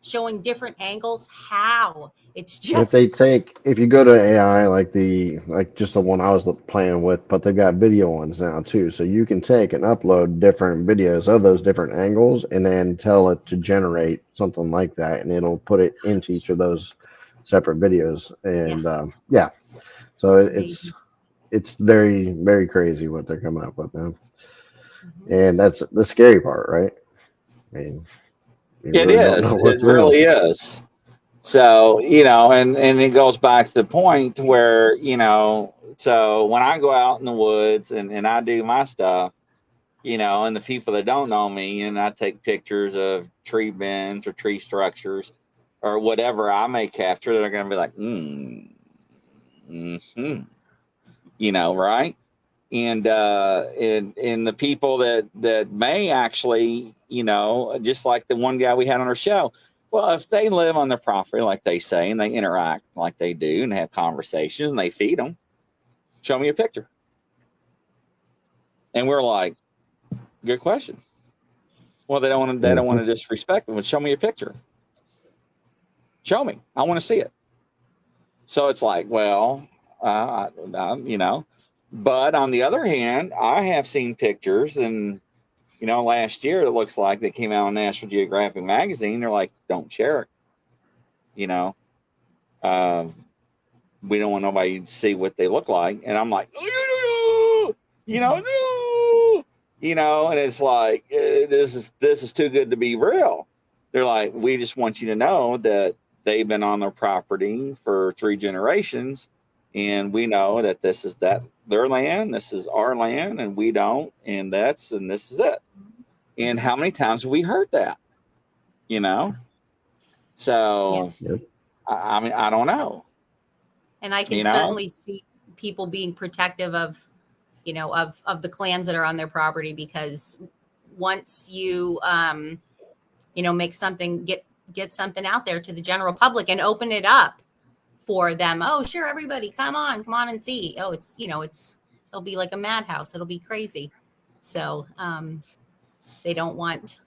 showing different angles. How it's just if you go to AI like just the one I was playing with, but they've got video ones now too, so you can take and upload different videos of those different angles and then tell it to generate something like that, and it'll put it into each of those separate videos. And so it's very, very crazy what they're coming up with now. Mhm. And that's the scary part, right? I mean, you It really don't is. know It what's real. really is. So, and it goes back to the point where, so when I go out in the woods and I do my stuff, and the people that don't know me, and I take pictures of tree bends or tree structures or whatever I may capture, they're going to be like, right? And the people that may actually, just like the one guy we had on our show, well, if they live on their property like they say and they interact like they do and have conversations and they feed them, show me a picture. And we're like, good question. Well, they don't want to disrespect them. But show me a picture. Show me. I want to see it. So it's like, well, But on the other hand, I have seen pictures, and last year it looks like they came out on National Geographic magazine. They're like, don't share it. We don't want nobody to see what they look like. And I'm like, no. And it's like, this is too good to be real. They're like, we just want you to know that they've been on their property for 3 generations, and we know that this is their land, this is our land, and we don't, and this is it. And how many times have we heard that? So Yep. I mean, I don't know. And I can certainly see people being protective of, of the clans that are on their property, because once you, make something, get something out there to the general public and open it up for them. Oh, sure, everybody, come on and see. Oh, it'll be like a madhouse. It'll be crazy. So they don't want.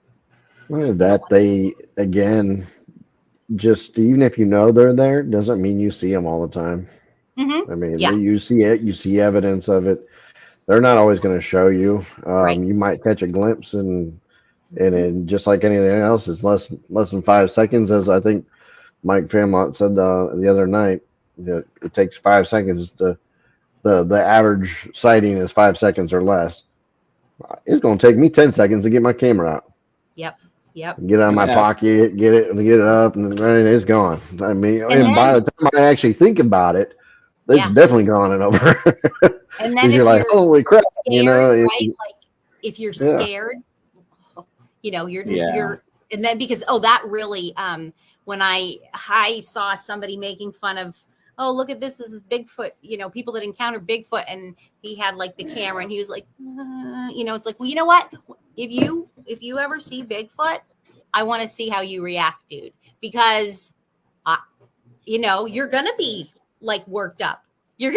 They again, just even if you know they're there, doesn't mean you see them all the time. Mm-hmm. I mean, Yeah. you see it, you see evidence of it. They're not always going to show you. Right. You might catch a glimpse, and then just like anything else, it's less than 5 seconds. As I think Mike Famlott said the other night, that it takes 5 seconds to the average sighting is 5 seconds or less. It's going to take me 10 seconds to get my camera out. Yep. Get it out of my pocket, get it up, and then it's gone. I mean, and by the time I actually think about it, it's definitely gone and over. And then you're like, holy crap, scared, right? Like if you're scared, you're, and then because that really, when I saw somebody making fun of, oh, look at this is Bigfoot, people that encounter Bigfoot, and he had like the camera and he was like, it's like, well, you know what? If you ever see Bigfoot, I want to see how you react, dude, because, you're going to be like worked up. You're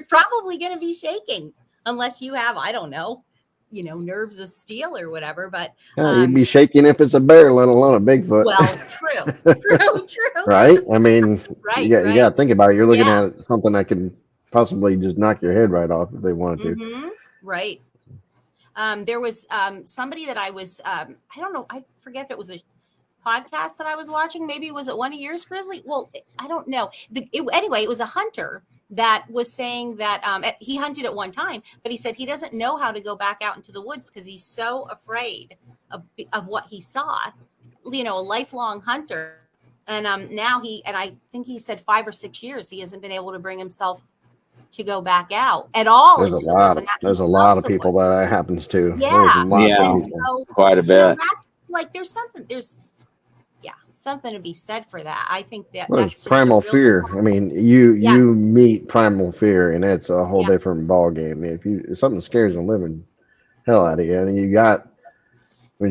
probably going to be shaking unless you have, I don't know, nerves of steel or whatever, but you'd be shaking if it's a bear, let alone a Bigfoot. Well, true. Right? I mean, right, you got to think about it. You're looking at something that can possibly just knock your head right off if they wanted to. Right. There was somebody that I was, I don't know, I forget if it was a podcast that I was watching. Maybe was it one of yours, Grizzly? Well, I don't know. Anyway, it was a hunter that was saying that he hunted at one time, but he said he doesn't know how to go back out into the woods because he's so afraid of what he saw. A lifelong hunter, and now I think he said 5 or 6 years he hasn't been able to bring himself to go back out at all. There's a lot of people that happens to. Yeah, there's lots of people. So, quite a bit. That's like there's something to be said for that. I think that's just primal fear. I mean, you meet primal fear, and it's a whole different ball game. If something scares the living hell out of you, and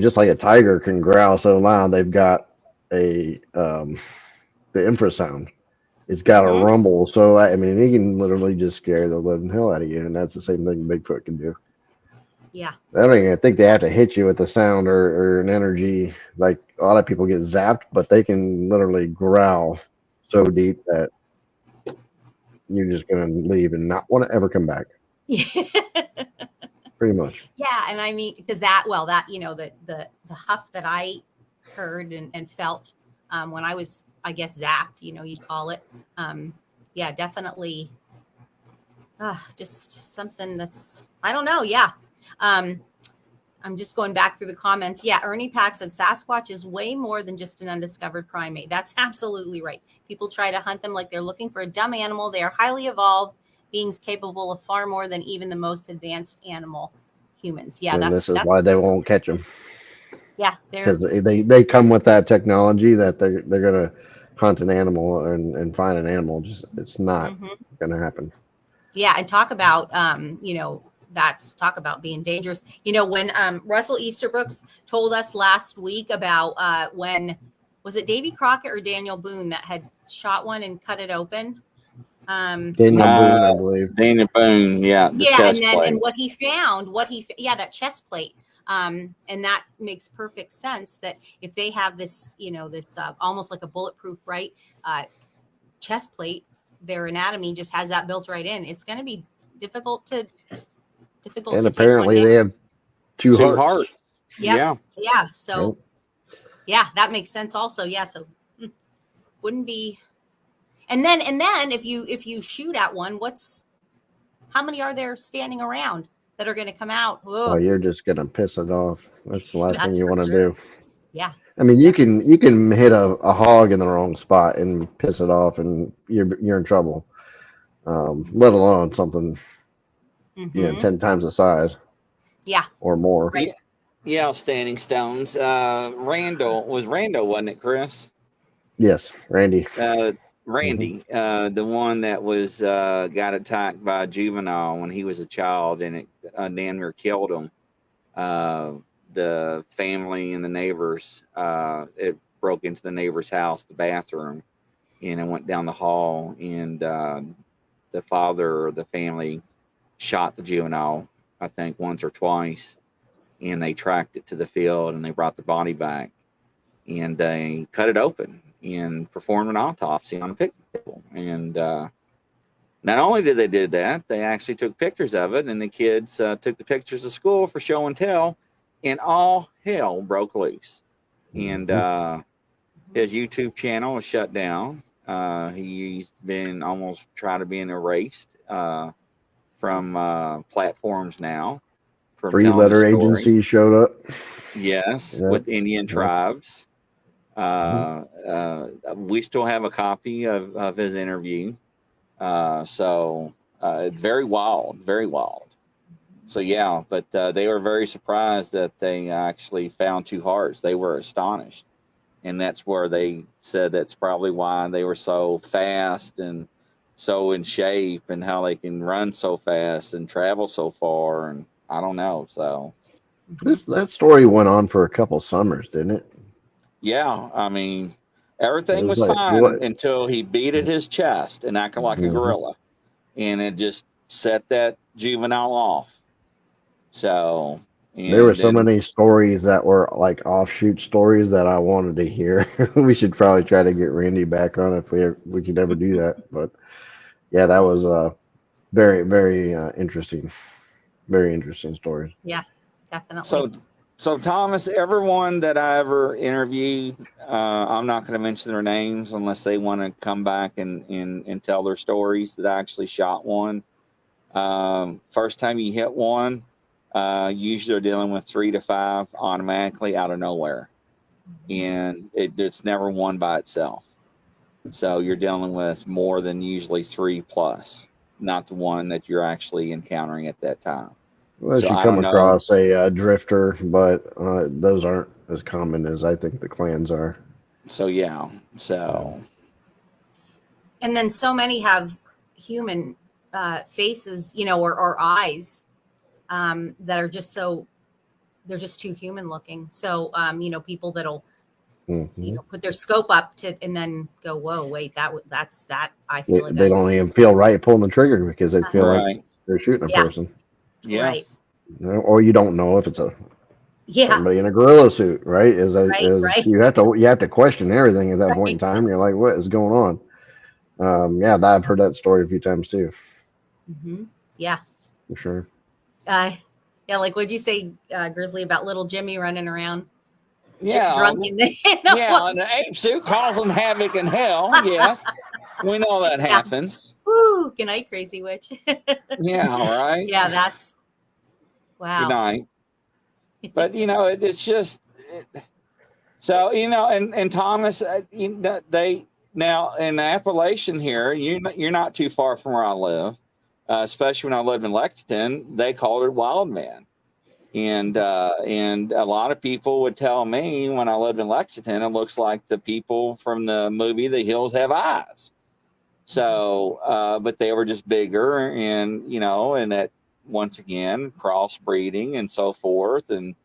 just like a tiger can growl so loud, they've got the infrasound. It's got a rumble, so I mean, he can literally just scare the living hell out of you, and that's the same thing Bigfoot can do. Yeah. I don't even think they have to hit you with a sound or an energy. Like a lot of people get zapped, but they can literally growl so deep that you're just going to leave and not want to ever come back. Pretty much. Yeah. And I mean, because the huff that I heard and felt when I was, I guess, zapped, you'd call it. Definitely. just something that's, I don't know. Yeah. I'm just going back through the comments. Yeah, Ernie Pack said Sasquatch is way more than just an undiscovered primate. That's absolutely right. People try to hunt them like they're looking for a dumb animal. They are highly evolved beings capable of far more than even the most advanced animal, humans. Yeah, and this is why they won't catch them. Yeah, because they come with that technology that they're gonna hunt an animal and find an animal. Just it's not gonna happen. Yeah, and talk about talk about being dangerous. When Russell Easterbrooks told us last week about when was it Davy Crockett or Daniel Boone that had shot one and cut it open? Daniel Boone, I believe. Daniel Boone, yeah. And what he found, that chest plate. And that makes perfect sense that if they have this, this almost like a bulletproof, right, chest plate, their anatomy just has that built right in. It's going to be difficult to and apparently they have two hearts. Yeah. So that makes sense also. Yeah. So wouldn't be. And then if you shoot at one, how many are there standing around that are going to come out? Oh, you're just going to piss it off. That's the last thing you want to do. Yeah. I mean, you can hit a hog in the wrong spot and piss it off, and you're in trouble. Let alone something 10 times the size. Yeah. Or more. Right. Yeah, standing stones. Randall, wasn't it, Chris? Yes, Randy. Randy, the one that was got attacked by a juvenile when he was a child, and it damn near killed him. The family and the neighbors, it broke into the neighbor's house, the bathroom, and it went down the hall, and the father of the family shot the juvenile, I think once or twice, and they tracked it to the field, and they brought the body back, and they cut it open and performed an autopsy on a picnic table. And not only did they do that, they actually took pictures of it, and the kids took the pictures to school for show and tell, and all hell broke loose. And his YouTube channel was shut down. He's been almost trying to be erased from platforms now. Three-letter agency showed up. Yes, with Indian tribes. We still have a copy of his interview. So very wild, very wild. So yeah, but they were very surprised that they actually found two hearts. They were astonished. And that's where they said that's probably why they were so fast and so in shape, and how they can run so fast and travel so far. And I don't know. So that story went on for a couple summers, didn't it? Yeah, I mean, everything was fine until he beat at his chest and acted like a gorilla, and it just set that juvenile off. So there were so many stories that were like offshoot stories that I wanted to hear. We should probably try to get Randy back on if we could ever do that. But yeah, that was very, very interesting. Very interesting stories. Yeah, definitely. So Thomas, everyone that I ever interviewed, I'm not going to mention their names unless they want to come back and tell their stories that I actually shot one. First time you hit one, usually they're dealing with 3 to 5 automatically out of nowhere. And it's never one by itself. So you're dealing with more than usually 3 plus, not the one that you're actually encountering at that time. Well, you come across a drifter, but those aren't as common as I think the clans are. So yeah, and then so many have human faces, or eyes that are just they're just too human looking. So people that'll put their scope up and then go, whoa, wait, that's that. I feel they don't even feel right pulling the trigger because they feel like they're shooting a person. Yeah. Right. Or you don't know if it's somebody in a gorilla suit, right? Right. You have to question everything at that point in time. You're like, what is going on? Yeah, I've heard that story a few times too. Yeah, for sure. Yeah, like what'd you say, Grizzly, about little Jimmy running around? Yeah, drunk in the in an ape suit causing havoc in hell. Yes, we know that happens. Woo, good night, crazy witch. Yeah, all right. Yeah, that's wow. Good night. But it's just so and Thomas, they now in the Appalachian here, you're not too far from where I live, especially when I lived in Lexington. They called it wild man. And a lot of people would tell me when I lived in Lexington, it looks like the people from the movie The Hills Have Eyes. So, but they were just bigger, and and that once again crossbreeding and so forth, and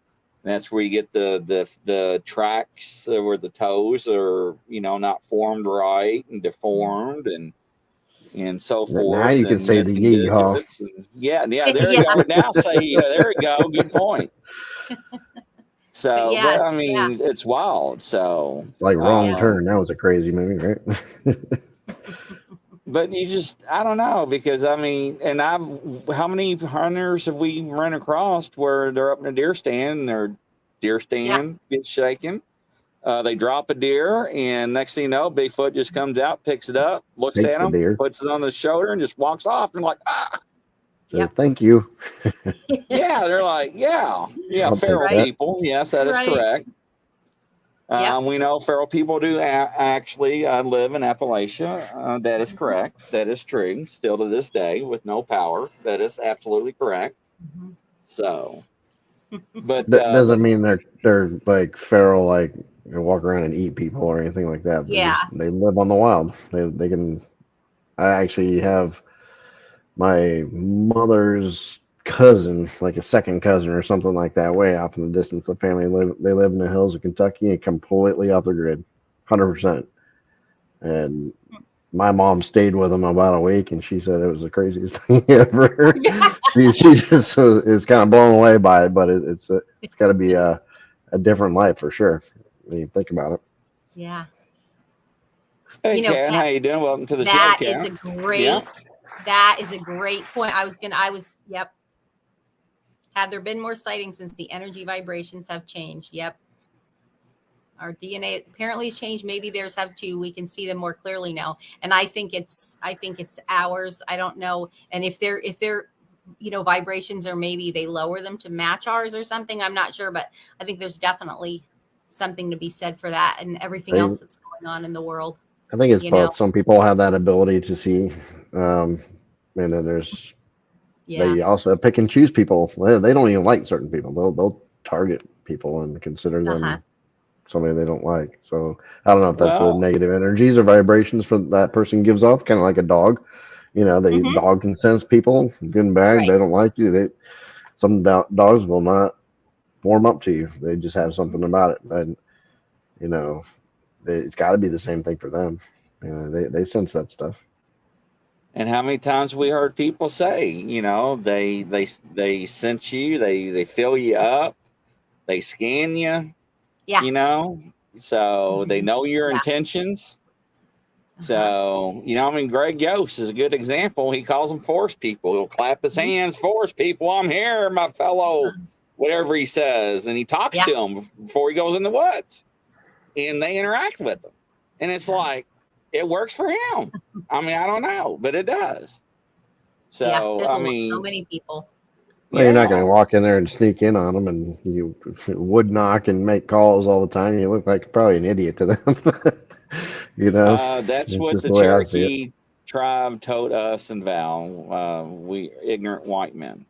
that's where you get the tracks where the toes are not formed right and deformed and so forth. Now you can and say the missing yeehaw. digits. Yeah, there you go. Now say there you go. Good point. So, but I mean, it's wild. So, like Wrong Turn. That was a crazy movie, right? But I don't know, because I mean, and how many hunters have we run across where they're up in a deer stand and their deer stand gets shaken? They drop a deer, and next thing you know, Bigfoot just comes out, picks it up, looks at them, puts it on the shoulder, and just walks off. And like, Yep. Thank you. Yeah, they're like, yeah, feral people. Yes, that is correct. We know feral people do actually live in Appalachia. That is correct. That is true. Still to this day, with no power. That is absolutely correct. Mm-hmm. So, but that doesn't mean they're like feral, like walk around and eat people or anything like that. They live on the wild. They can. I actually have my mother's cousin, like a second cousin or something like that, way off in the distance. The family live in the hills of Kentucky and completely off the grid, 100%. And my mom stayed with them about a week, and she said it was the craziest thing ever. she just is kind of blown away by it, but it's got to be a different life for sure when you think about it. Yeah. Hey, Kat, how you doing? Welcome to the show, Kat. That is a great point. Yep. Have there been more sightings since the energy vibrations have changed? Yep. Our DNA apparently has changed. Maybe theirs have too. We can see them more clearly now. And I think it's ours. I don't know. And if they're vibrations, or maybe they lower them to match ours or something, I'm not sure, but I think there's definitely something to be said for that and everything else that's going on in the world. I think it's both. Some people have that ability to see, and then there's they also pick and choose people. They don't even like certain people. They'll target people and consider them somebody they don't like. So I don't know if that's the negative energies or vibrations for that person gives off, kind of like a dog. The dog can sense people, good and bad. They don't like you. Some dogs will not warm up to you. They just have something about it. And it's got to be the same thing for them. They sense that stuff. And how many times we heard people say, they sense you, they fill you up, they scan you, so they know your intentions. So, Greg Yost is a good example. He calls them forest people. He'll clap his hands, forest people, I'm here, my fellow, whatever he says. And he talks to them before he goes in the woods. And they interact with them. And it's like, it works for him. I mean, I don't know, but it does. So, there's so many people. Well, you're not going to walk in there and sneak in on them, and you would knock and make calls all the time. You look like probably an idiot to them. That's what the Cherokee tribe told us and Val. We ignorant white men.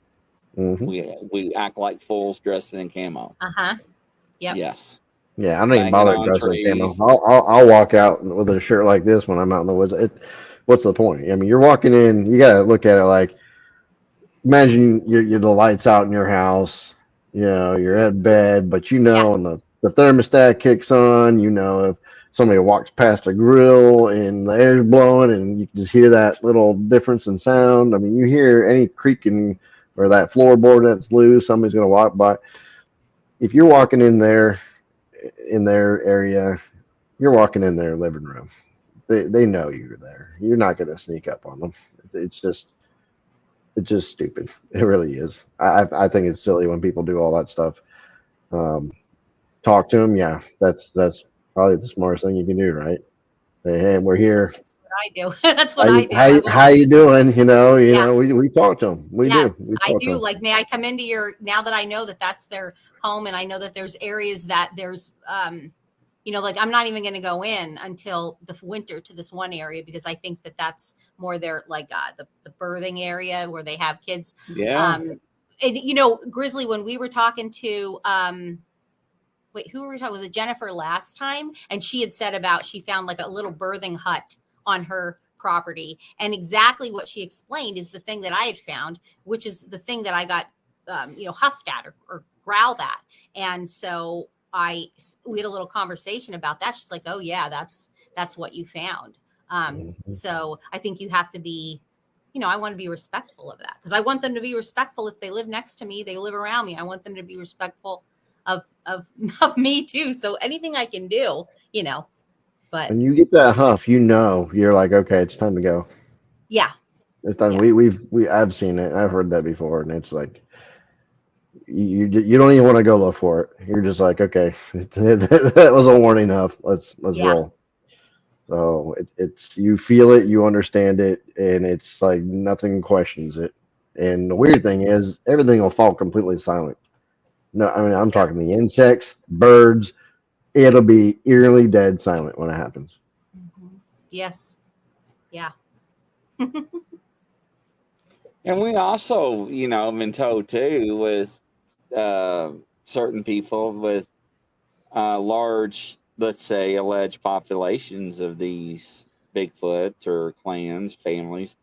Mm-hmm. We act like fools dressed in camo. Yep. Yes. Yeah, I'm not even bothered dressing in camo. I'll walk out with a shirt like this when I'm out in the woods. What's the point? I mean, you're walking in. You got to look at it like, imagine you're the lights out in your house. You're at bed, but and the thermostat kicks on. If somebody walks past a grill and the air's blowing, and you can just hear that little difference in sound. I mean, you hear any creaking or that floorboard that's loose, somebody's going to walk by. If you're walking in their area, you're walking in their living room. They know you're there. You're not going to sneak up on them. It's just stupid. It really is. I think it's silly when people do all that stuff. Talk to them. Yeah, that's probably the smartest thing you can do, right? Say, hey, we're here. I do. That's what I do. How you doing? You know, we talk to them. We do. I do. Like, may I come into your, now that I know that that's their home, and I know that there's areas that there's, like I'm not even going to go in until the winter to this one area, because I think that that's more their, like, the birthing area where they have kids. Yeah. And, Grizzly, when we were talking to, who were we talking? Was it Jennifer last time? And she had said about, she found like a little birthing hut on her property. And exactly what she explained is the thing that I had found, which is the thing that I got, huffed at or growled at. And so we had a little conversation about that. She's like, oh yeah, that's what you found. So I think you have to be, I want to be respectful of that, because I want them to be respectful. If they live next to me, they live around me, I want them to be respectful of me too. So anything I can do, but when you get that huff, you're like, okay, it's time to go. Yeah. It's time. Yeah. I've seen it. I've heard that before. And it's like, you don't even want to go look for it. You're just like, okay, that was a warning huff. Let's roll. So it's, you feel it, you understand it, and it's like nothing questions it. And the weird thing is, everything will fall completely silent. No, I mean, I'm talking the insects, birds. It'll be eerily dead silent when it happens. Mm-hmm. Yes. Yeah. And we also, been told too, with certain people with large, let's say, alleged populations of these Bigfoots or clans, families,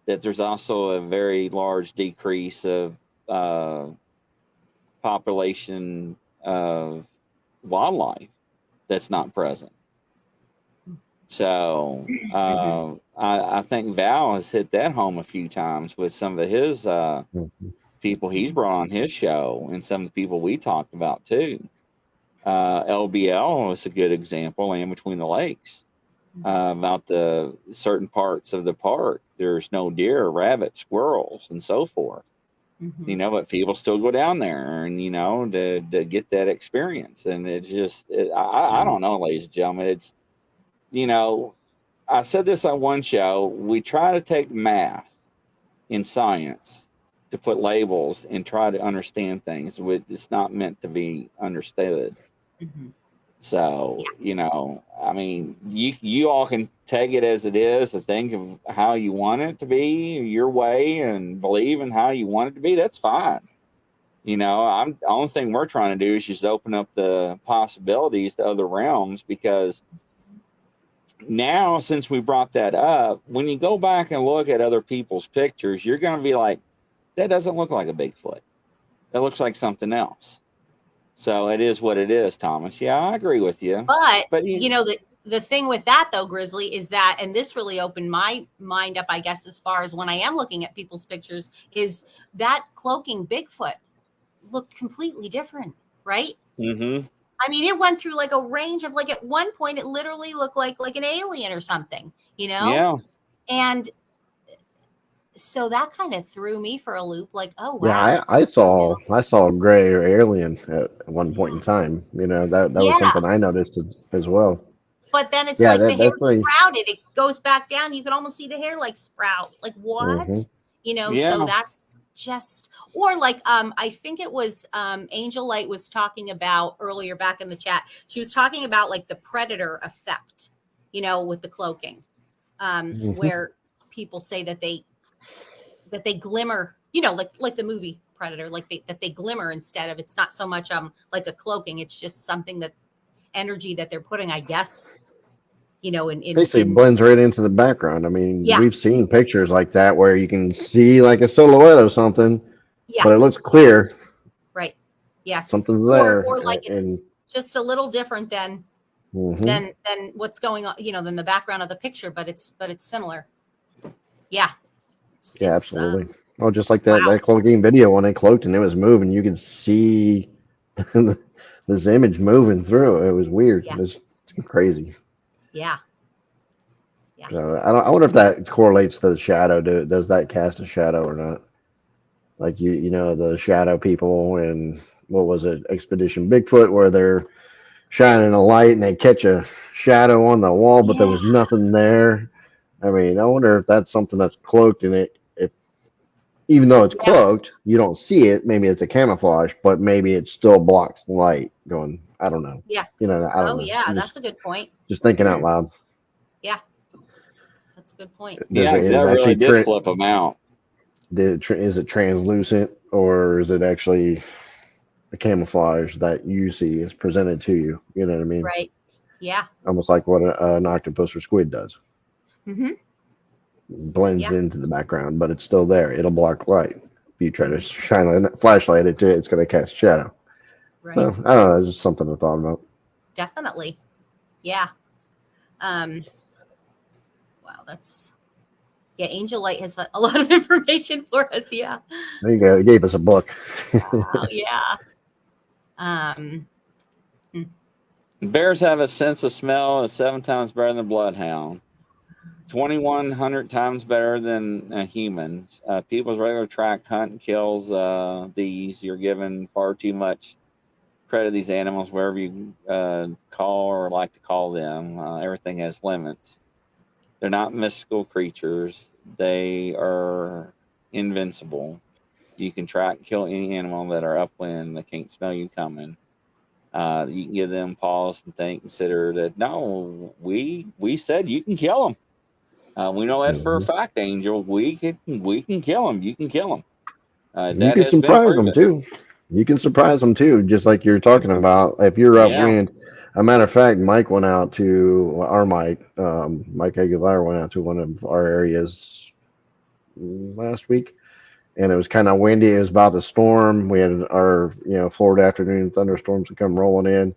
that there's also a very large decrease of population of wildlife that's not present. So I think Val has hit that home a few times with some of his people he's brought on his show, and some of the people we talked about too. LBL is a good example, and Between the Lakes, about the certain parts of the park, there's no deer, rabbits, squirrels, and so forth. Mm-hmm. But people still go down there and, to get that experience. And it's just, I don't know, ladies and gentlemen, it's, I said this on one show, we try to take math and science to put labels and try to understand things. It's not meant to be understood. Mm-hmm. So, I mean, you all can take it as it is, to think of how you want it to be, your way, and believe in how you want it to be. That's fine. The only thing we're trying to do is just open up the possibilities to other realms, because now, since we brought that up, when you go back and look at other people's pictures, you're going to be like, that doesn't look like a Bigfoot. That looks like something else. So it is what it is, Thomas. Yeah, I agree with you. But the thing with that, though, Grizzly, is that, and this really opened my mind up, I guess, as far as when I am looking at people's pictures, is that cloaking Bigfoot looked completely different, right? Mm-hmm. I mean, it went through like a range of, like, at one point, it literally looked like an alien or something, Yeah. And so that kind of threw me for a loop, like, oh wow. Yeah, I saw a gray or alien at one point in time. That was something I noticed as well. But then it's like the hair sprouted. It goes back down. You can almost see the hair like sprout. Like, what? Mm-hmm. So that's just, or like, I think it was Angel Light was talking about earlier back in the chat. She was talking about like the predator effect, with the cloaking, where people say that they glimmer, like the movie Predator, that they glimmer instead of, it's not so much like a cloaking, it's just something, that energy that they're putting, I guess, basically blends right into the background. I mean, we've seen pictures like that where you can see like a silhouette of something, but it looks clear. Right. Yes. Something's there. Or like it's just a little different than what's going on, than the background of the picture, but it's similar. Yeah. Yeah, absolutely. Just like that cloaking video, when it cloaked and it was moving, you could see this image moving through. It was weird. Yeah. It was crazy. Yeah. So I wonder if that correlates to the shadow. Does that cast a shadow or not? Like the shadow people, and what was it, Expedition Bigfoot, where they're shining a light and they catch a shadow on the wall, but there was nothing there. I mean, I wonder if that's something that's cloaked in it. If even though it's cloaked, you don't see it. Maybe it's a camouflage, but maybe it still blocks light. Going, I don't know. Yeah. You know, I don't know. Yeah, I'm that's a good point. just thinking out loud. Yeah, that's a good point. Yeah, because that really did flip them out. Is it translucent or is it actually a camouflage that you see is presented to you? You know what I mean? Right. Yeah. Almost like what an octopus or squid does. Mm-hmm. Blends into the background, but it's still there. It'll block light. If you try to shine a flashlight into it, it's going to cast shadow. Right. So, I don't know. It's just something I thought about. Definitely. Yeah. Wow, that's Angel Light has a lot of information for us. Yeah. There you go. He gave us a book. Yeah. Bears have a sense of smell that's 7 times better than a bloodhound, 2,100 times better than humans. People's regular track hunt and kills these. You're given far too much credit to these animals, wherever you call or like to call them. Everything has limits. They're not mystical creatures. They are invincible. You can track and kill any animal that are upwind. They can't smell you coming. You can give them pause and think, consider that, no, we said you can kill them. We know that for a fact, Angel. We can kill them. You can kill them. You can surprise them too. You can surprise them too, just like you're talking about. If you're upwind, a matter of fact, Mike went out to Mike Aguilar went out to one of our areas last week, and it was kind of windy. It was about to storm. We had our Florida afternoon thunderstorms that come rolling in,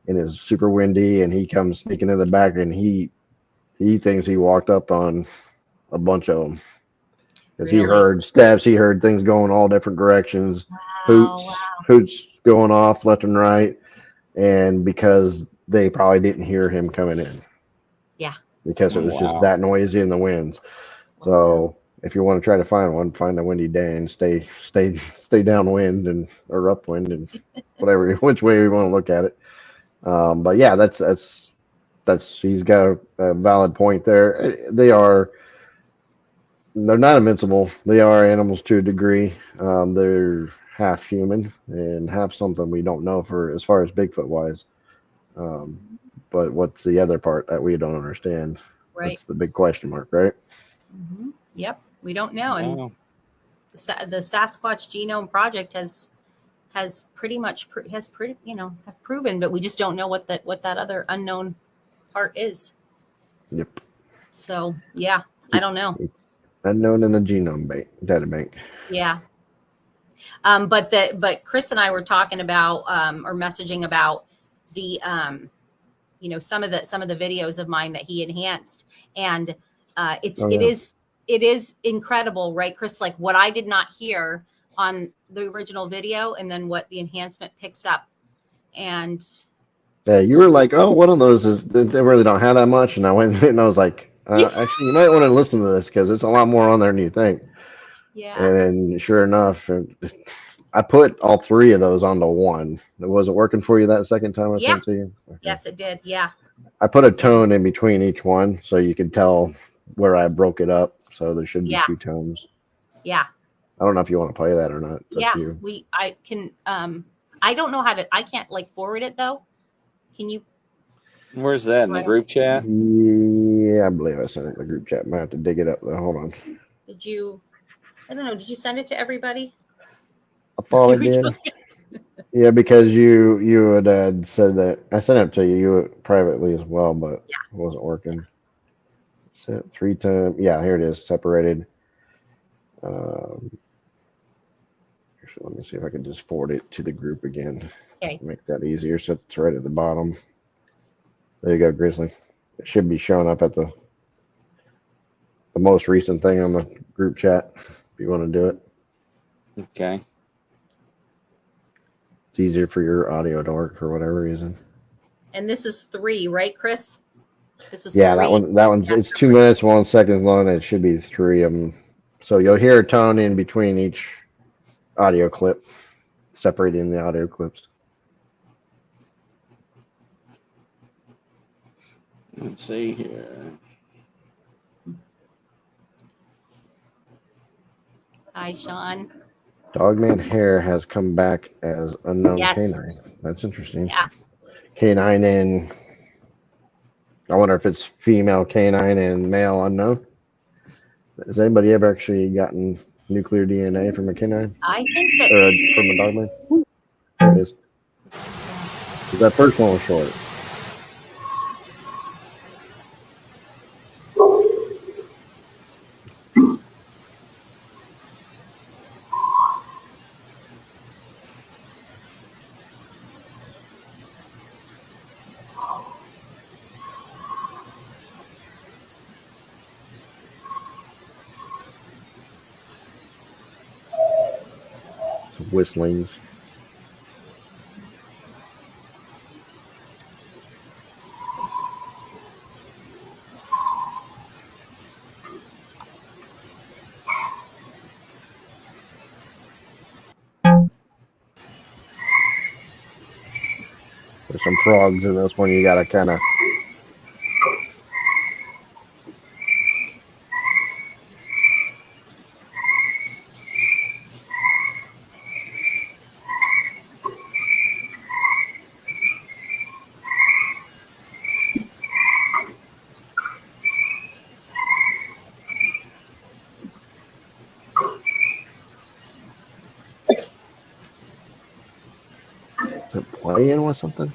and it's super windy. And he comes sneaking in the back, and he thinks he walked up on a bunch of them. Because he heard steps, he heard things going all different directions, hoots going off left and right, and because they probably didn't hear him coming in. Yeah. Because it was just that noisy in the winds. So if you want to try to find one, find a windy day and stay downwind or upwind and whatever which way you want to look at it. But yeah, that's he's got a valid point there. They're not invincible. They are animals to a degree. They're half human and half something we don't know for as far as Bigfoot wise. But what's the other part that we don't understand? Right. That's the big question mark, right? Mm-hmm. Yep, we don't know. And the Sasquatch Genome Project has proven, but we just don't know what that other unknown part is. Yep. So yeah, I don't know. Unknown in the genome data bank. Yeah. But Chris and I were talking about or messaging about the some of the videos of mine that he enhanced, and it is incredible, right, Chris? Like what I did not hear on the original video, and then what the enhancement picks up. And yeah, you were like, oh, one of those is they really don't have that much, and I went and I was like, actually, you might want to listen to this because it's a lot more on there than you think. Yeah. And then sure enough, I put all 3 of those onto one. It wasn't working for you that second time I sent to you? Okay. Yes, it did. Yeah. I put a tone in between each one so you can tell where I broke it up. So there should be 2 tones. Yeah. I don't know if you want to play that or not. I can. I don't know how to. I can't forward it though. Can you? Where's that in the group chat? Yeah, I believe I sent it in the group chat. Might have to dig it up though. Hold on. Did you? I don't know. Did you send it to everybody? I thought I did. Yeah, because you had said that I sent it to you privately as well, but it wasn't working. Sent 3 times. Yeah, here it is, separated. Let me see if I can just forward it to the group again. Okay. Make that easier. So it's right at the bottom. There you go, Grizzly. It should be showing up at the most recent thing on the group chat if you want to do it. Okay. It's easier for your audio to work for whatever reason. And this is 3, right, Chris? This is 3. That one's it's 2 minutes, 1 second long, and it should be 3 of them. So you'll hear a tone in between each audio clip, separating the audio clips. Let's see here. Hi, Sean. Dogman hair has come back as unknown Yes. canine. That's interesting. Yeah. Canine and I wonder if it's female canine and male unknown. Has anybody ever actually gotten nuclear DNA from a canine I think that. or from a Dogman? There it is. 'Cause that first one was short. Whistlings. There's some frogs in this one. You gotta kind of. Playing with something?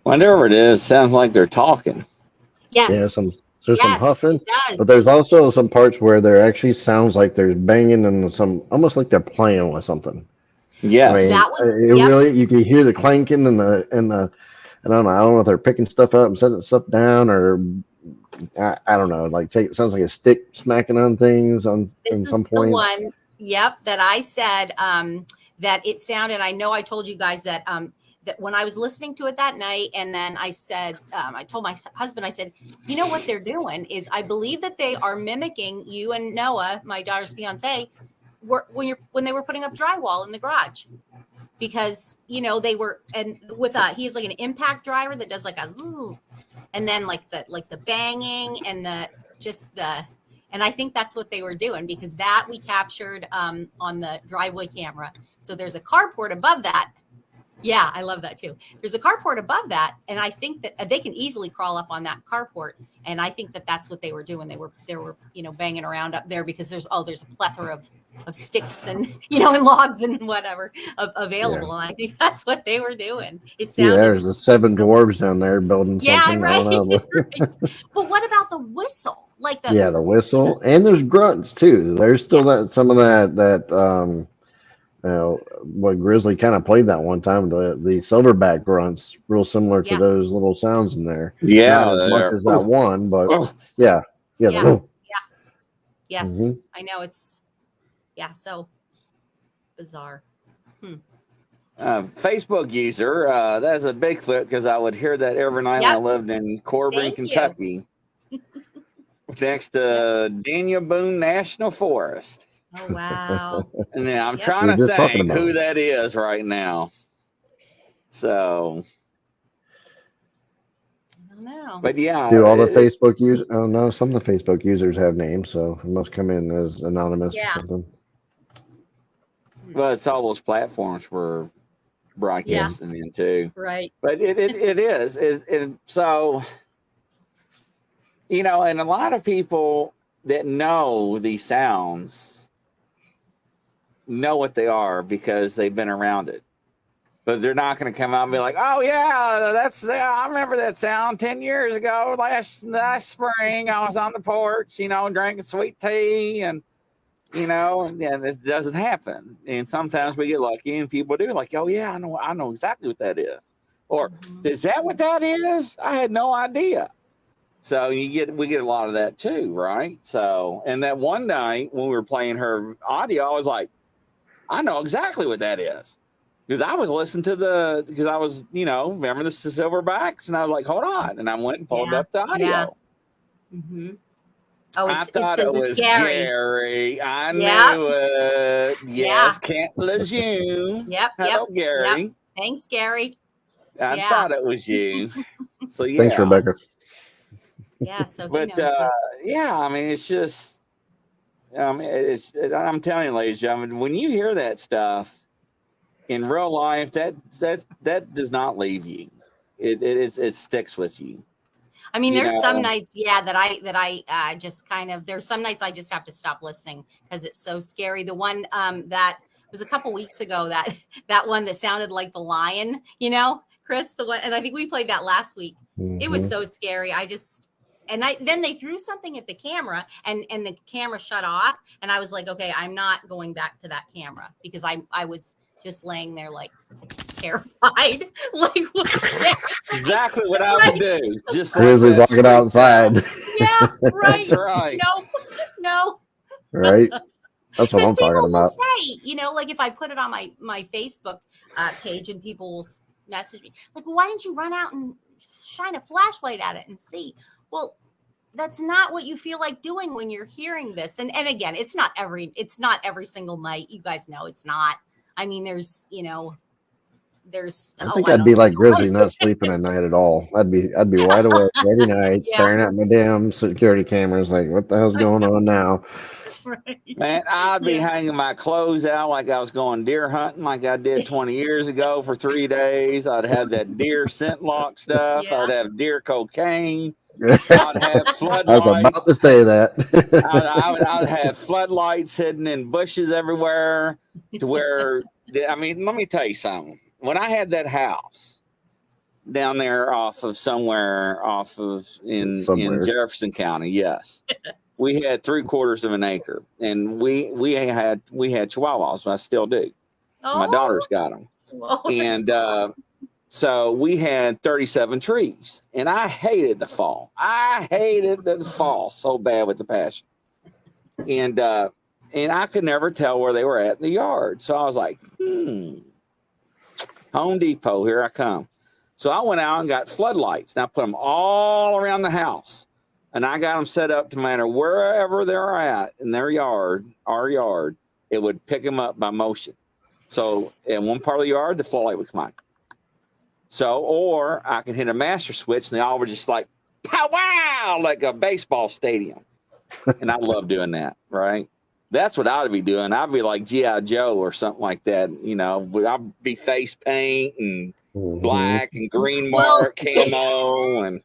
Whatever it is, sounds like they're talking. Yes. Yeah, there's some Yes, huffing, it does. but there's also some parts where there actually sounds like there's banging and some almost like they're playing with something. Yes. I mean, That was- it yep. really you can hear the clanking and the I don't know if they're picking stuff up and setting stuff down or I don't know. Like it sounds like a stick smacking on things in This some is the points. one, yep, that I said that it sounded. I know I told you guys that that when I was listening to it that night, and then I said, I told my husband, I said, you know what they're doing is I believe that they are mimicking you and Noah, my daughter's fiance, when they were putting up drywall in the garage. Because they were, and with he's like an impact driver that does like a zzz, and then like the banging and and I think that's what they were doing, because that we captured on the driveway camera. So there's a carport above that. Yeah, I love that too. There's a carport above that, and I think that they can easily crawl up on that carport. And I think that that's what they were doing. They were banging around up there because there's a plethora of sticks and and logs and whatever available. Yeah. And I think that's what they were doing. It Yeah, sounded there's the 7 dwarves down there building something. right. I don't know. Right. But what about the whistle? Like the whistle, and there's grunts too. There's still some of that what Grizzly kind of played that one time. The silverback grunts, real similar to those little sounds in there. Yeah, not as much as that one, but yeah. Yes, Mhm. I know it's so bizarre. Facebook user, that's a Bigfoot because I would hear that every night when I lived in Corbin, Kentucky, next to Daniel Boone National Forest. Oh, wow. And then I'm trying to think who that is right now. So I don't know. But yeah. Do all the Facebook users? Oh no, some of the Facebook users have names, so it must come in as anonymous or something. But it's all those platforms we're broadcasting into. Right. But it is. So, and a lot of people that know these sounds know what they are because they've been around it. But they're not going to come out and be like, oh, yeah, I remember that sound 10 years ago. Last spring, I was on the porch, drinking sweet tea and it doesn't happen. And sometimes we get lucky and people do like, oh, yeah, I know exactly what that is. Or is that what that is? I had no idea. So we get a lot of that too, right? So, and that one night when we were playing her audio, I was like, I know exactly what that is. Because I was listening to because I was, remember the Silverbacks? And I was like, hold on. And I went and pulled up the audio. Yeah. Mm-hmm. Oh, I thought it was Gary. I knew it. Yes, can't lose you. Yep. Hello, Gary. Yep. Thanks, Gary. I thought it was you. So yeah. Thanks, Rebecca. Yeah. So, but I mean, it's just, I'm telling you, ladies and gentlemen, when you hear that stuff in real life, that does not leave you. It sticks with you. I mean, there's some nights, that I just kind of, there's some nights I just have to stop listening because it's so scary. The one that was a couple weeks ago, that one that sounded like the lion, Chris, the one, and I think we played that last week. Mm-hmm. It was so scary. Then they threw something at the camera and the camera shut off. And I was like, okay, I'm not going back to that camera because I was just laying there like terrified. Like exactly what I would do. Just Grizzly walking outside. Yeah, right. That's right. No. Right. That's what I'm talking about. Say, like if I put it on my Facebook page and people will message me, like, well, why didn't you run out and shine a flashlight at it and see? Well, that's not what you feel like doing when you're hearing this. And again, it's not every single night. You guys know it's not. I mean, there's. I think I'd be like Grizzly, not sleeping at night at all. I'd be wide awake every night, staring at my damn security cameras, like, what the hell's going on now? Right. Man, I'd be hanging my clothes out like I was going deer hunting, like I did 20 years ago for 3 days. I'd have that deer scent lock stuff. Yeah. I'd have deer cocaine. I'd have floodlights. I was about to say that. I'd have floodlights hidden in bushes everywhere. To where, I mean, let me tell you something. When I had that house down there in Jefferson County, yes, we had 3/4 of an acre, and we had Chihuahuas. I still do. My daughter's got them, and so we had 37 trees, and I hated the fall. I hated the fall so bad with the passion, and I could never tell where they were at in the yard. So I was like, Home Depot, here I come. So I went out and got floodlights, and I put them all around the house. And I got them set up to matter wherever they're at in their yard, our yard, it would pick them up by motion. So in one part of the yard, the floodlight would come on. So, or I can hit a master switch, and they all were just like, pow, wow, like a baseball stadium. And I love doing that, right? That's what I'd be doing. I'd be like G.I. Joe or something like that. I'd be face paint and black and green mark camo and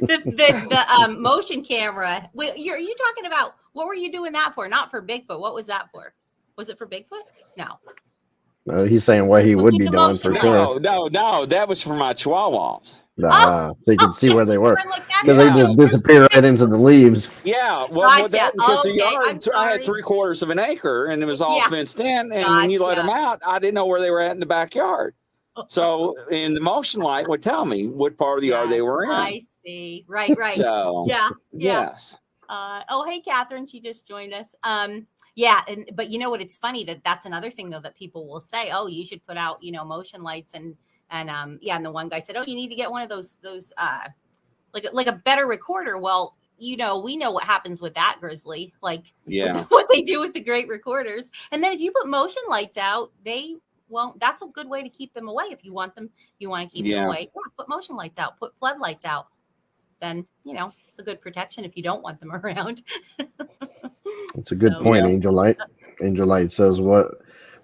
the motion camera. Are you talking about, what were you doing that for? Not for Bigfoot. What was that for? Was it for Bigfoot? No. He's saying what he would be doing for sure. No. That was for my Chihuahuas. So you could see where they were. Because they just disappear right into the leaves. Yeah. Well, because the yard, I had 3/4 of an acre, and it was all fenced in. And when you let them out, I didn't know where they were at in the backyard. So, and the motion light would tell me what part of the yard they were in. I see. Right. So, yes. Hey, Catherine, she just joined us. But you know what? It's funny that's another thing though that people will say. Oh, you should put out motion lights and the one guy said, oh, you need to get one of those like a better recorder. Well, we know what happens with that, Grizzly. Like what they do with the great recorders. And then if you put motion lights out, that's a good way to keep them away. If you want to keep them away, put motion lights out, put floodlights out. Then, it's a good protection if you don't want them around. It's a good point, Angel Light. Angel Light says what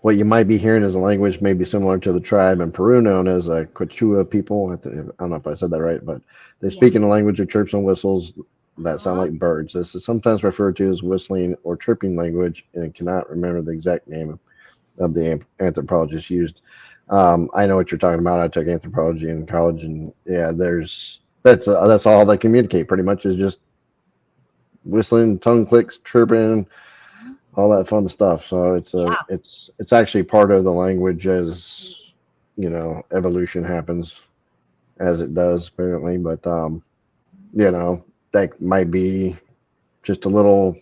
you might be hearing is a language maybe similar to the tribe in Peru known as Quechua people. I don't know if I said that right, but they speak in a language of chirps and whistles that sound like birds. This is sometimes referred to as whistling or chirping language, and cannot remember the exact name of the anthropologist used. I know what you're talking about. I took anthropology in college, and that's all they communicate pretty much, is just whistling, tongue clicks, chirping, all that fun stuff. So it's actually part of the language as evolution happens as it does apparently. But that might be just a little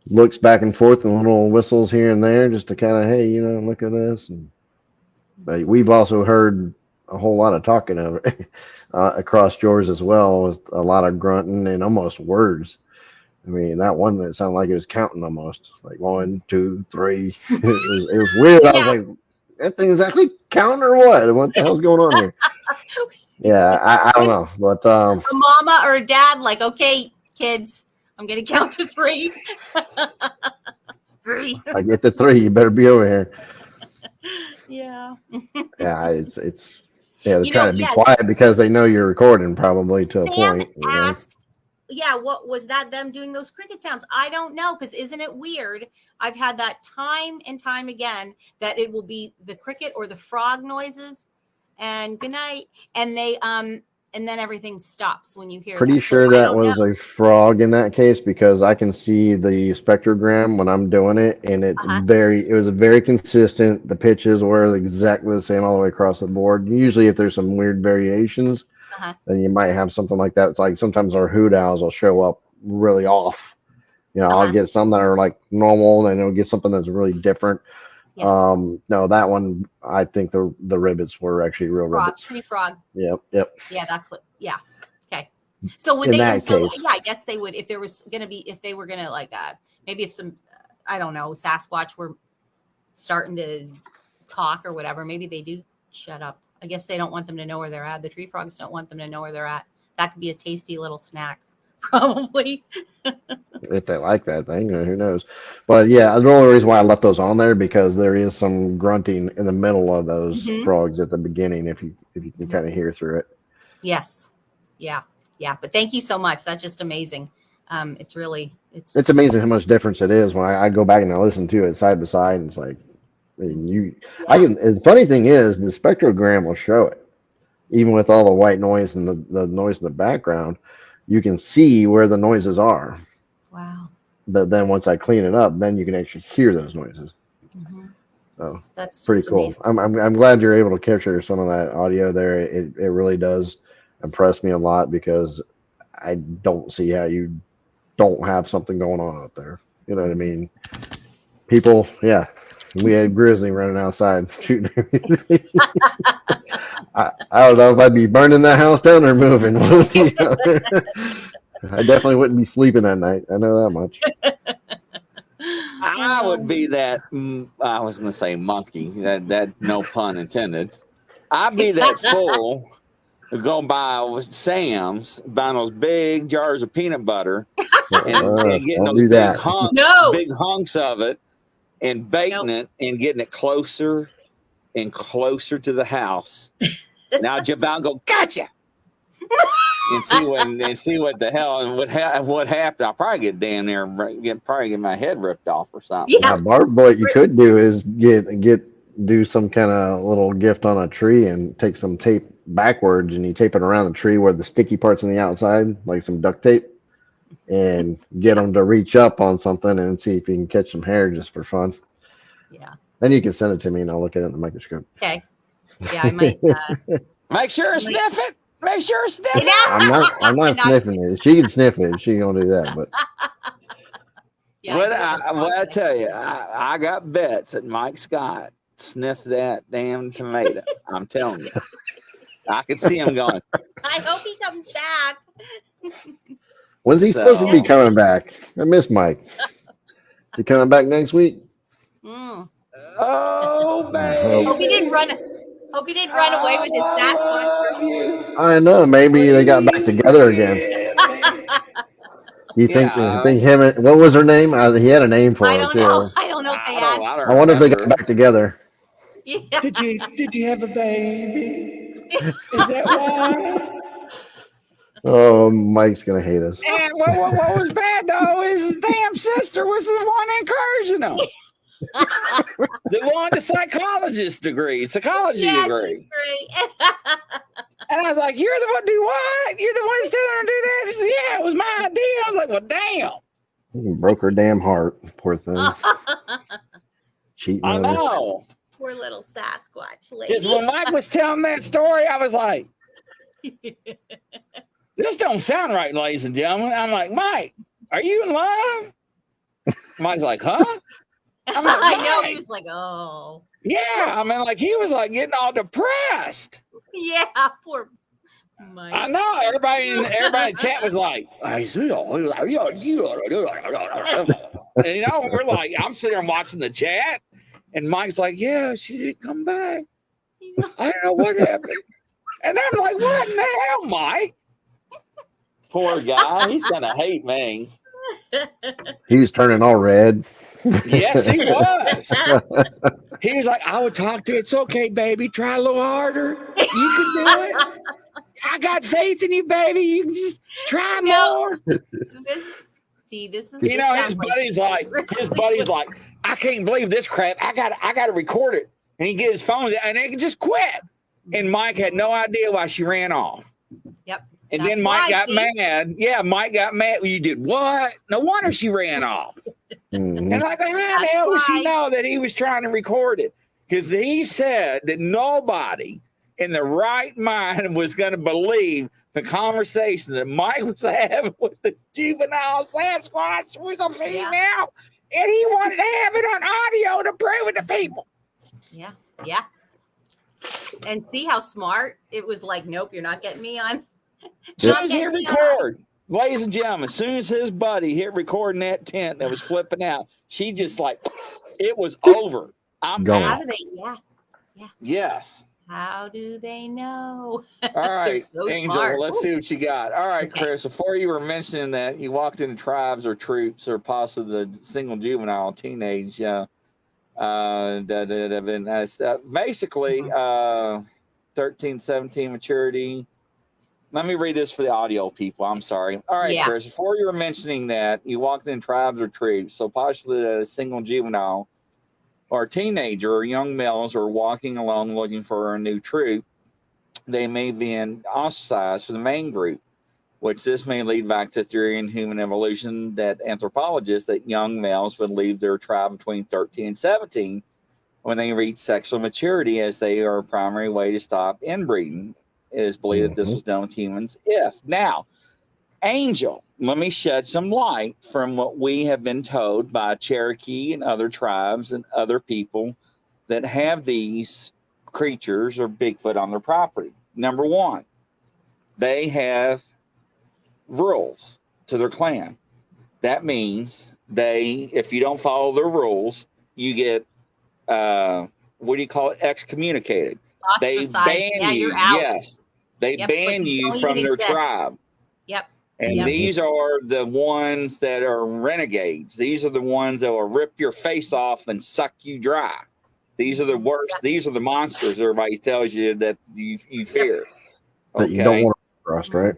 looks back and forth and little whistles here and there just to kind of, hey, look at this. But we've also heard a whole lot of talking of across yours as well, with a lot of grunting and almost words. I mean, that one that sounded like it was counting almost, like 1, 2, 3. It was weird. I was like, that thing is actually counting or what? What the hell's going on here? Yeah, I don't know, but a mama or a dad, like, okay, kids, I'm gonna count to 3. 3. I get to 3. You better be over here. Yeah. Yeah, it's they're trying to be quiet because they know you're recording, probably to a point. Asked, what was that? Them doing those cricket sounds? I don't know, because isn't it weird? I've had that time and time again that it will be the cricket or the frog noises, and good night, and they and then everything stops when you hear. Pretty sure that was a frog in that case, because I can see the spectrogram when I'm doing it, and it was very consistent. The pitches were exactly the same all the way across the board. Usually, if there's some weird variations, then you might have something like that. It's like sometimes our hoot owls will show up really off. I'll get some that are like normal, and I'll get something that's really different. Yeah. No, that one, I think the ribbits were actually real ribbits. Tree frog. Yep. Yeah, that's what. Yeah. Okay. So would they? I guess they would, if there was going to be, if they were going to like, maybe if some, I don't know, Sasquatch were starting to talk or whatever, maybe they do shut up. I guess they don't want them to know where they're at. The tree frogs don't want them to know where they're at. That could be a tasty little snack, probably. If they like that thing, who knows? But yeah, the only reason why I left those on there, because there is some grunting in the middle of those frogs at the beginning, if you can kind of hear through it. Yes. Yeah. But thank you so much. That's just amazing. It's amazing how much difference it is when I go back and I listen to it side by side, and it's like, the funny thing is the spectrogram will show it, even with all the white noise and the noise in the background. You can see where the noises are. Wow. But then once I clean it up, then you can actually hear those noises. So that's pretty cool. I'm glad you're able to capture some of that audio there. It really does impress me a lot, because I don't see how you don't have something going on out there. You know what I mean? People, yeah. We had Grizzly running outside shooting everything. I don't know if I'd be burning that house down or moving. I definitely wouldn't be sleeping that night. I know that much. I would be that. I was going to say monkey. That no pun intended. I'd be that fool going by Sam's, buying those big jars of peanut butter and getting those big hunks of it, and baking it and getting it closer and closer to the house. Now Javon go, gotcha. and see what the hell and what happened. I'll probably get damn near get my head ripped off or something. Yeah, Barb, what you could do is do some kind of little gift on a tree and take some tape backwards, and you tape it around the tree where the sticky part's on the outside, like some duct tape, and get them to reach up on something and see if you can catch some hair just for fun. Yeah. Then you can send it to me and I'll look at it in the microscope. Okay. Yeah, I might. Make sure to sniff it. Make sure to sniff it. I'm not sniffing it. She can sniff it. She gonna do that, but. Yeah, what I tell you, I got bets that Mike Scott sniffed that damn tomato. I'm telling you. I could see him going. I hope he comes back. When's he supposed to be coming back? I miss Mike. Is he coming back next week? Oh, man. Hope he didn't run away with his Sasquatch. I know. Maybe they got back together again. You think him? What was her name? He had a name for her too. I don't know if they had. I wonder if they got back together. Yeah. Did you have a baby? Is that why? Oh, Mike's gonna hate us. And what was bad though is his damn sister was the one encouraging him. They wanted a psychology degree. She's great. And I was like, "You're the one do what? You're the one who's telling her to do that?" She said, "Yeah, it was my idea." I was like, "Well, damn." He broke her damn heart, poor thing. Cheating. I know. Poor little Sasquatch Because lady. when Mike was telling that story, I was like, this don't sound right, ladies and gentlemen. I'm like, Mike, are you in love? Mike's like, huh? I'm like, I know, Mike. he was like, oh. Yeah, I mean, like he was like getting all depressed. Yeah, poor Mike. I know. Everybody in the chat was like, I see. And we're like, I'm sitting there watching the chat, and Mike's like, yeah, she didn't come back. I don't know what happened. And I'm like, what in the hell, Mike? Poor guy. He's gonna hate me. He was turning all red. Yes, he was. He was like, I would talk to you. It's okay, baby. Try a little harder. You can do it. I got faith in you, baby. You can just try more. This is You know, his buddy's like, I can't believe this crap. I got to record it. And he get his phone and it just quit. And Mike had no idea why she ran off. Yep. And then Mike got mad. Yeah, Mike got mad. Well, you did what? No wonder she ran off. Mhm. And like, how the hell would she know that he was trying to record it? Because he said that nobody in the right mind was going to believe the conversation that Mike was having with the juvenile Sasquatch was a female, and he wanted to have it on audio to prove it to people. Yeah, yeah. And see how smart it was. Like, nope, you're not getting me on. As soon as he record, ladies and gentlemen, as soon as his buddy hit recording that tent that was flipping out, she just like, it was over. I'm Gone. How out. do they? Yeah. Yes. How do they know? All right, so Angel, smart. let's see what you got. All right, Okay. Chris, before you were mentioning that you walked into tribes or troops or possibly the single juvenile teenage, basically 13, 17 maturity. Let me read this for the audio people. I'm sorry. All right, Yeah. Chris, before you were mentioning that you walked in tribes or troops, so possibly a single juvenile or teenager or young males are walking along looking for a new troop, they may be ostracized from the main group, which this may lead back to theory in human evolution that anthropologists that young males would leave their tribe between 13 and 17 when they reach sexual maturity, as they are a primary way to stop inbreeding. It is believed that this was done with humans. Now, Angel, let me shed some light from what we have been told by Cherokee and other tribes and other people that have these creatures or Bigfoot on their property. Number one, they have rules to their clan. That means if you don't follow their rules, you get, what do you call it? Excommunicated. They ban you. You're out. Yes. They ban you from their tribe. Yep. And these are the ones that are renegades. These are the ones that will rip your face off and suck you dry. These are the worst. Yep. These are the monsters everybody tells you that you fear. That you don't want to trust, right?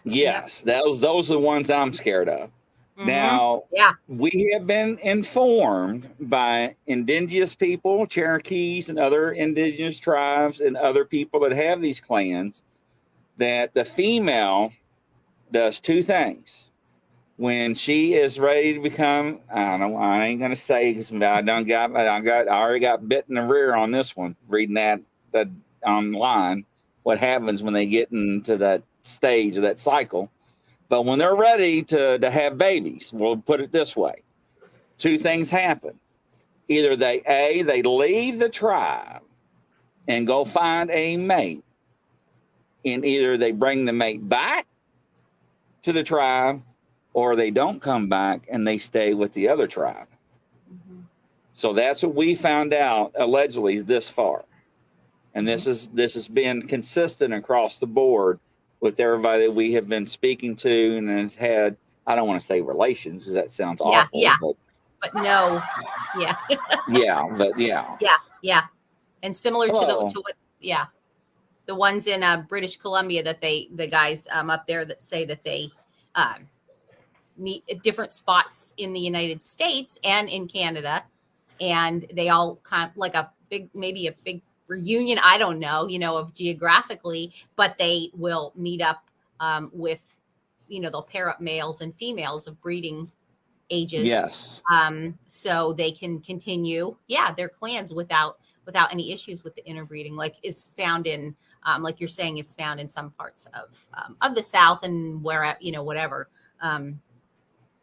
Yes. Yep. Those are the ones I'm scared of. Mm-hmm. Now, we have been informed by indigenous people, Cherokees and other indigenous tribes and other people that have these clans, that the female does two things. When she is ready to become, I ain't gonna say because I already got bit in the rear on this one, reading that online, what happens when they get into that stage of that cycle. But when they're ready to have babies, we'll put it this way. Two things happen. Either they leave the tribe and go find a mate, and either they bring the mate back to the tribe, or they don't come back and they stay with the other tribe. Mm-hmm. So that's what we found out allegedly this far. And this has been consistent across the board with everybody that we have been speaking to and has had, I don't want to say relations because that sounds awful. Yeah. But no. Yeah. Yeah. And similar to what the ones in British Columbia that the guys up there that say that they meet at different spots in the United States and in Canada, and they all kind of like maybe a big reunion, I don't know, of geographically, but they will meet up with, they'll pair up males and females of breeding ages. Yes. So they can continue, their clans without without any issues with the interbreeding, like is found in, like you're saying, is found in some parts of the South and where, whatever,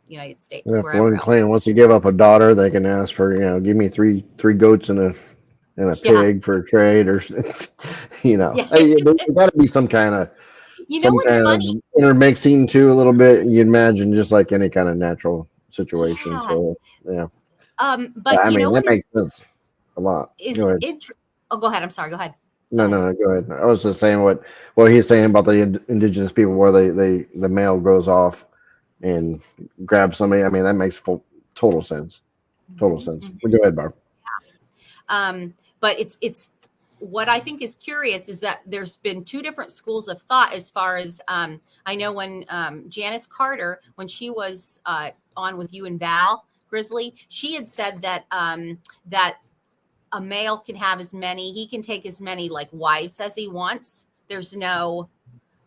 United States, If wherever one else. clan wants to give up a daughter, they can ask for, give me three goats and a pig for a trade, or Yeah. there's got to be some kind of What's funny? of intermixing too a little bit. You imagine just like any kind of natural situation. Yeah. So yeah. But I mean what that makes sense a lot. Go ahead. Go ahead. I'm sorry. Go ahead. No, go ahead. I was just saying what he's saying about the indigenous people, where the male goes off and grabs somebody. I mean, that makes total sense. Total sense. But go ahead, Barb. But it's what I think is curious is that there's been two different schools of thought as far as I know when Janice Carter, when she was on with you and Val Grizzly, she had said that that a male can have he can take as many like wives as he wants. There's no,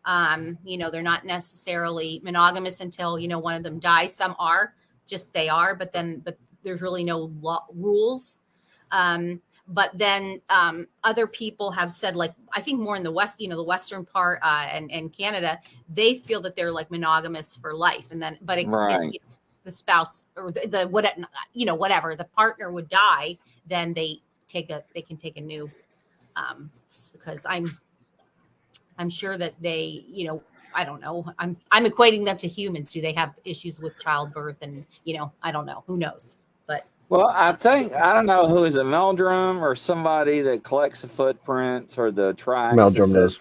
they're not necessarily monogamous until, one of them dies. Some are they are, but there's really no rules. But then other people have said, like, I think more in the West, the Western part and Canada, they feel that they're like monogamous for life. And then, but if the spouse or the whatever, the partner would die, then they can take a new, because I'm sure that they, I don't know. I'm equating them to humans. Do they have issues with childbirth? And, I don't know. Who knows? But. Well, I don't know who is it, Meldrum or somebody that collects the footprints or the tracks. Meldrum does.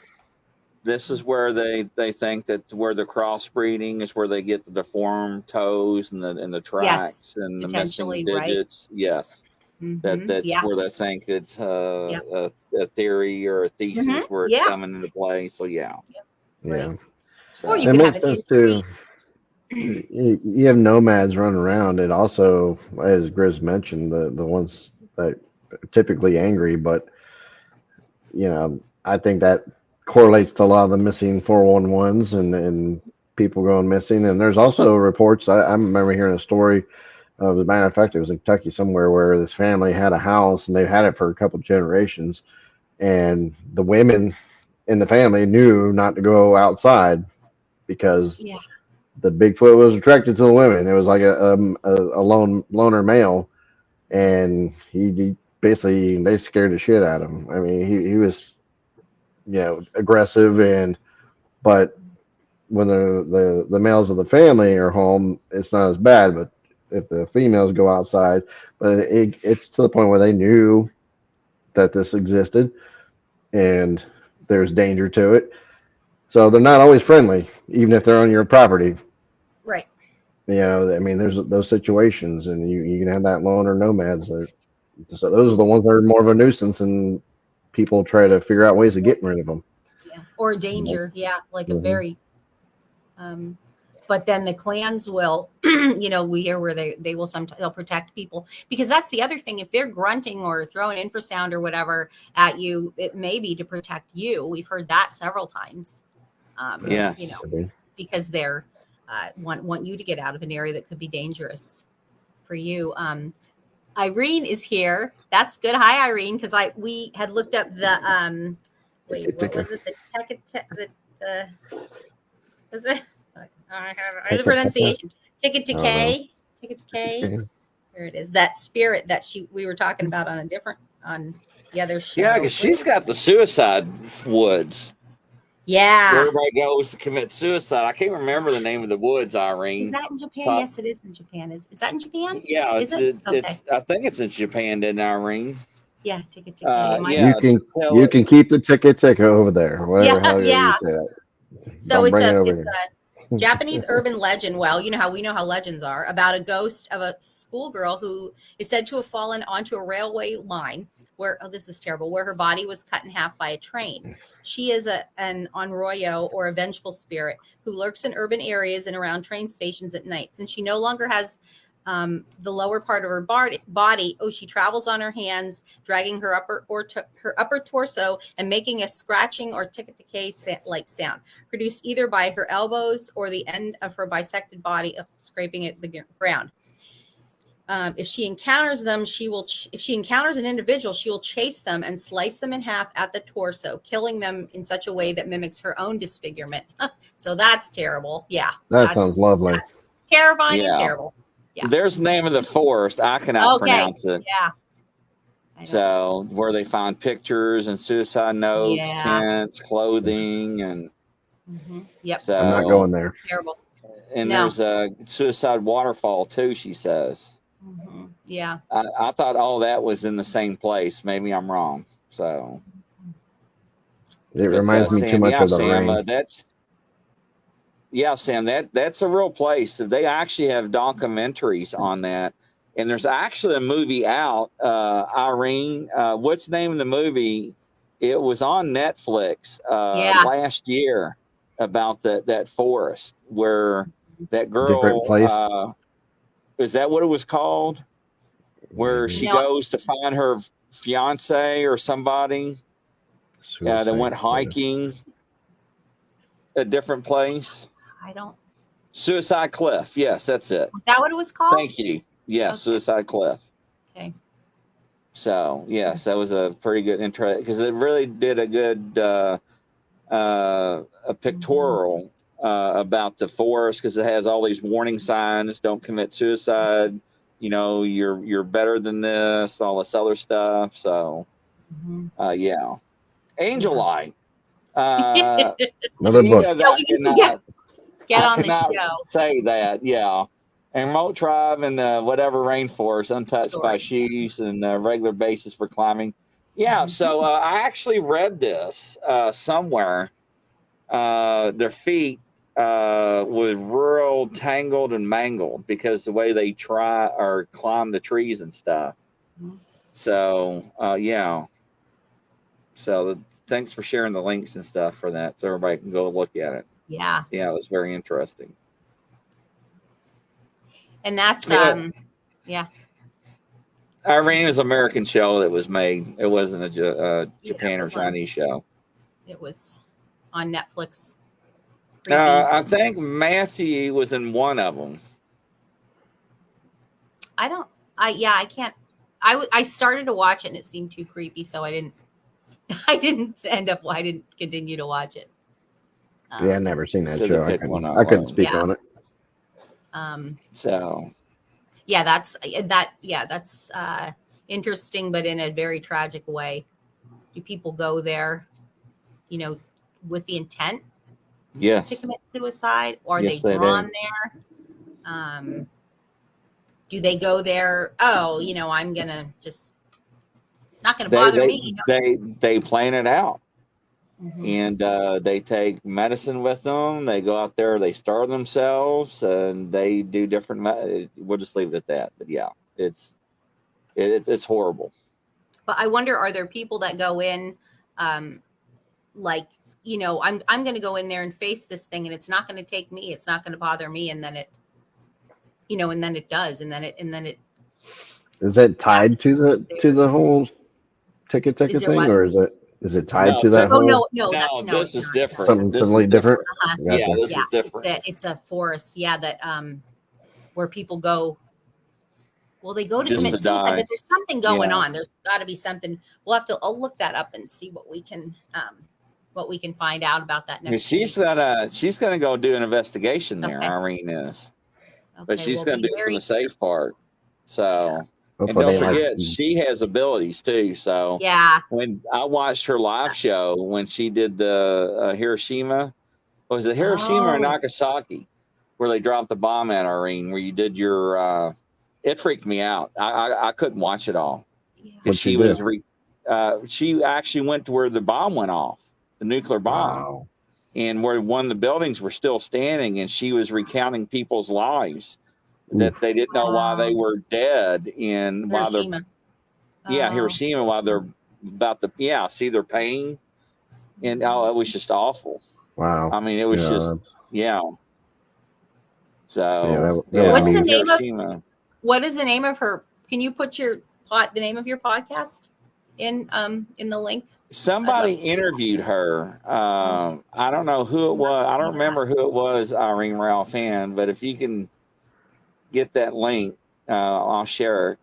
This is where they think that where the crossbreeding is where they get the deformed toes and the tracks and the missing digits. Right? Yes. Mm-hmm. That's where they think it's a theory or a thesis where it's coming into play. So yeah. Right. So, or you it could makes have sense too. You have nomads running around. It also, as Grizz mentioned, the ones that are typically angry, but I think that correlates to a lot of the missing 411s and people going missing. And there's also reports. I remember hearing a story. As a matter of fact, it was in Kentucky somewhere where this family had a house and they had it for a couple of generations, and the women in the family knew not to go outside because the Bigfoot was attracted to the women. It was like a loner male, and he basically, they scared the shit out of him. I mean, he was aggressive, but when the males of the family are home, it's not as bad. But if the females go outside, but it's to the point where they knew that this existed and there's danger to it. So they're not always friendly, even if they're on your property. Right. I mean, there's those situations, and you can have that loner nomads. So those are the ones that are more of a nuisance, and people try to figure out ways of getting rid of them. Yeah. Or danger. Yeah. Like a very, but then the clans will, we hear where they will sometimes they'll protect people, because that's the other thing. If they're grunting or throwing infrasound or whatever at you, it may be to protect you. We've heard that several times. Because they're want you to get out of an area that could be dangerous for you. Irene is here. That's good. Hi, Irene. Because we had looked up the what was it? Was it? I have the pronunciation. Ticket to K. Here it is. That spirit that we were talking about on the other show. Yeah, because she's got the suicide woods. Yeah. Where everybody goes to commit suicide. I can't remember the name of the woods, Irene. Is that in Japan? Yes, it is in Japan. Is that in Japan? Yeah, it's I think it's in Japan, didn't Irene? Yeah, ticket to K. You can keep the ticket over there. Whatever the hell you say that. So it's a Japanese urban legend. Well, you know how legends are, about a ghost of a schoolgirl who is said to have fallen onto a railway line where, this is terrible, where her body was cut in half by a train. She is an onryo, or a vengeful spirit, who lurks in urban areas and around train stations at night. Since she no longer has the lower part of her body, she travels on her hands, dragging her upper torso and making a scratching or tick-a-tick like sound, produced either by her elbows or the end of her bisected body scraping at the ground. If she encounters them, if she encounters an individual, she will chase them and slice them in half at the torso, killing them in such a way that mimics her own disfigurement. So that's terrible. Yeah. That sounds lovely. That's terrifying and terrible. Yeah. There's the name of the forest. I cannot pronounce it. Yeah. So where they find pictures and suicide notes, tents, clothing, and Yep. So, I'm not going there. Terrible. And there's a suicide waterfall too, she says. Yeah. I thought all that was in the same place. Maybe I'm wrong. So it reminds me too much of the Sam, rain. Sam, that's a real place. They actually have documentaries on that. And there's actually a movie out, Irene. What's the name of the movie? It was on Netflix last year about that forest where that girl. Is that what it was called? Where she goes to find her fiance or somebody that went hiking a different place. Suicide Cliff. Yes, that's it. Was that what it was called? Thank you. Yes, Suicide Cliff. Okay. So, yes, that was a pretty good intro because it really did a good a pictorial about the forest because it has all these warning signs: don't commit suicide. You know, you're better than this. All this other stuff. So, Angel Eye. Another book. We need to get on the show. Say that, And remote tribe and whatever rainforest, untouched by shoes and regular basis for climbing. Yeah, so I actually read this somewhere. Their feet was real tangled and mangled because the way they try or climb the trees and stuff. So, So thanks for sharing the links and stuff for that so everybody can go look at it. Yeah. Yeah, it was very interesting. And that's Irene was an American show that was made. It wasn't a Japan or Chinese show. It was on Netflix. I think Matthew was in one of them. I can't. I started to watch it and it seemed too creepy, so I didn't continue to watch it. I've never seen that show. I couldn't speak on it. That's interesting, but in a very tragic way. Do people go there, with the intent to commit suicide, or are they drawn there? Do they go there? Oh, I'm gonna just. It's not gonna bother me. They plan it out. And they take medicine with them. They go out there, they starve themselves, and they do different. We'll just leave it at that. But yeah, it's horrible. But I wonder, are there people that go in, I'm going to go in there and face this thing, and it's not going to take me. It's not going to bother me, and then it, and then it does, and then it. Is that tied to the whole ticket thing, or is it tied to that? No, this is different. Something totally different. Yeah, this is different. It's a forest. Yeah, that where people go. Well, they go to commit suicide, but there's something going on. There's got to be something. I'll look that up and see what we can find out about that next. She's gonna go do an investigation there. Irene is, but she's gonna do it from the safe part. So. And don't forget, she has abilities too. So when I watched her live show when she did the Hiroshima, was it Hiroshima or Nagasaki, where they dropped the bomb at Irene, where you did your, it freaked me out. I couldn't watch it all. Yeah. She actually went to where the bomb went off, the nuclear bomb, and where one of the buildings were still standing, and she was recounting people's lives. That they didn't know why they were dead and Hiroshima. Hiroshima, while they're about to see their pain, and it was just awful. Wow. I mean, it was just So what's the name of? What is the name of her? Can you put the name of your podcast in the link? Somebody interviewed her. I don't know who it was. I don't remember who it was. Irene Ralph Hand, but if you can get that link, I'll share it.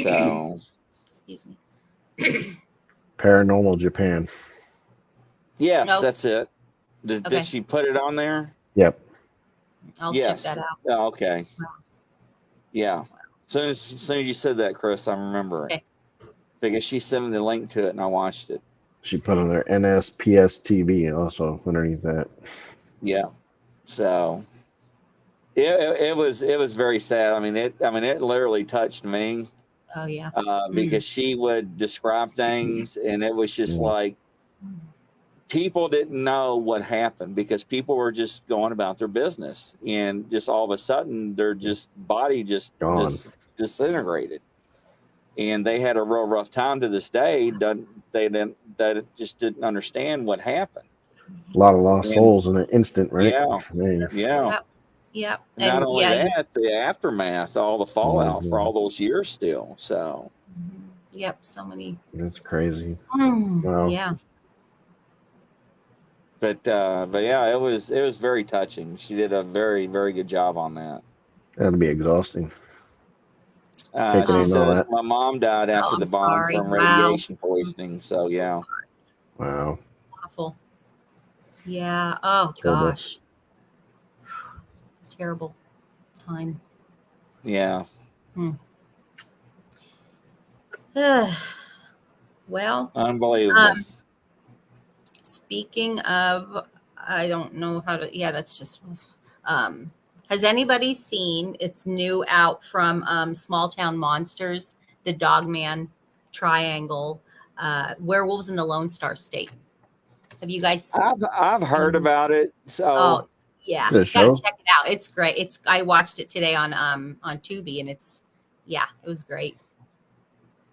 So, Excuse me. Paranormal Japan. yes, Nope. that's it. Okay. Did she put it on there? Yep. I'll Yes. check that out. Oh, okay. Yeah. As soon as you said that, Chris, I remember it. Okay. Because she sent me the link to it and I watched it. She put on there NSPS TV also underneath that. Yeah. So it was very sad. I mean it literally touched me. Oh yeah. Because she would describe things and it was just like people didn't know what happened because people were just going about their business and just all of a sudden their just body just disintegrated. And they had a real rough time to this day. They just didn't understand what happened. A lot of lost souls in an instant, right? Yeah. Man. Yeah. Yep. Not And only that, the aftermath, all the fallout for all those years still. So. Yep. So many. That's crazy. Wow. Yeah. But yeah, it was very touching. She did a very, very good job on that. That'd be exhausting. She says my mom died after the bomb from radiation poisoning. So yeah. Wow. Awful. Yeah. Oh Terrible. gosh. Terrible time. Yeah. Well. Unbelievable. Speaking of, I don't know how to. Yeah, that's just. Has anybody seen? It's new out from Small Town Monsters, the Dogman Triangle, Werewolves in the Lone Star State. Have you guys? I've heard about it. So yeah, gotta check it out. It's great. I watched it today on Tubi, and it was great.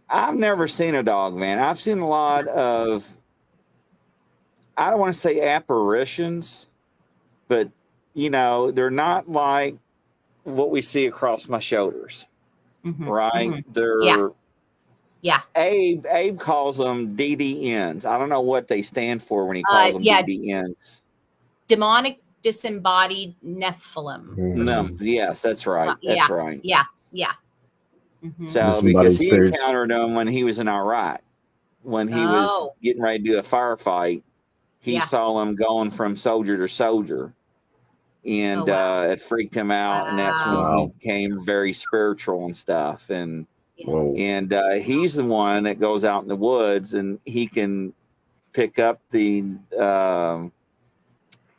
I've never seen a Dogman. I've seen a lot of. I don't want to say apparitions, but they're not like what we see across my shoulders, right? They're Abe calls them DDNs. I don't know what they stand for when he calls them DDNs. Demonic disembodied Nephilim. No, yes, that's right. That's right. Yeah. So because he encountered them when he was in Iraq, when he was getting ready to do a firefight, he saw them going from soldier to soldier. And it freaked him out, and that's when he became very spiritual and stuff. And he's the one that goes out in the woods, and he can pick up the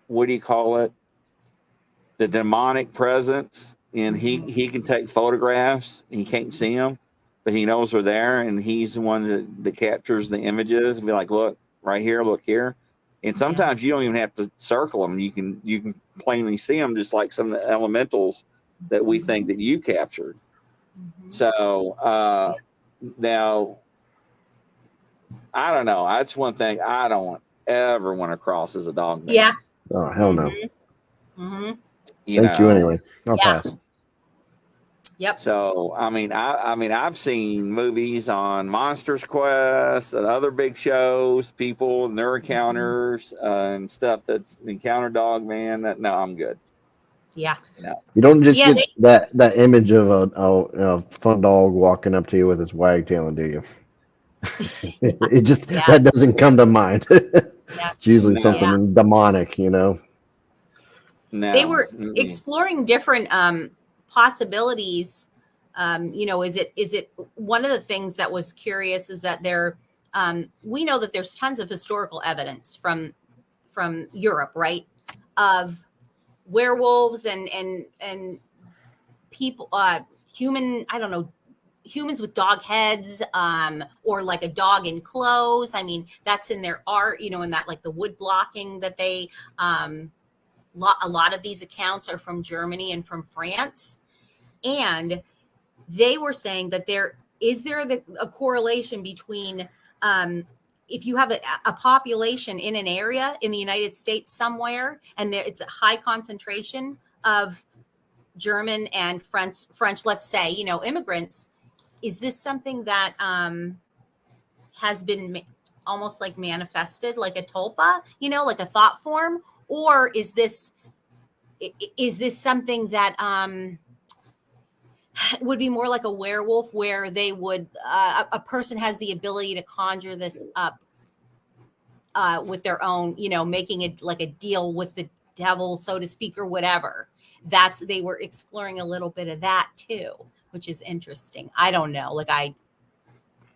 what do you call it? The demonic presence, and he can take photographs. He can't see them, but he knows they're there, and he's the one that captures the images and be like, "Look right here, look here." And sometimes you don't even have to circle them. You can plainly see them, just like some of the elementals that we think that you captured. So now, I don't know. That's one thing I don't ever want to cross as a dog man. Yeah. Oh, hell no. Mm-hmm. Thank you anyway. I'll pass. Yep. So I've seen movies on Monsters Quest and other big shows, people and their encounters and stuff that's encounter dog man. No, I'm good. Yeah. You don't just get that image of a fun dog walking up to you with its wagtail, do you? It just that doesn't come to mind. It's usually something demonic, No. They were exploring different possibilities. Is it one of the things that was curious is that we know that there's tons of historical evidence from Europe, right, of werewolves and people, humans with dog heads, or like a dog in clothes. I mean, that's in their art, in that like the wood blocking that they. A lot of these accounts are from Germany and from France, and they were saying that there is a correlation between if you have a population in an area in the United States somewhere, and it's a high concentration of German and French, let's say, immigrants. Is this something that has been almost like manifested, like a tulpa, like a thought form? Or is this something that would be more like a werewolf, where they would a person has the ability to conjure this up with their own, making it like a deal with the devil, so to speak, or whatever. They were exploring a little bit of that too, which is interesting. I don't know.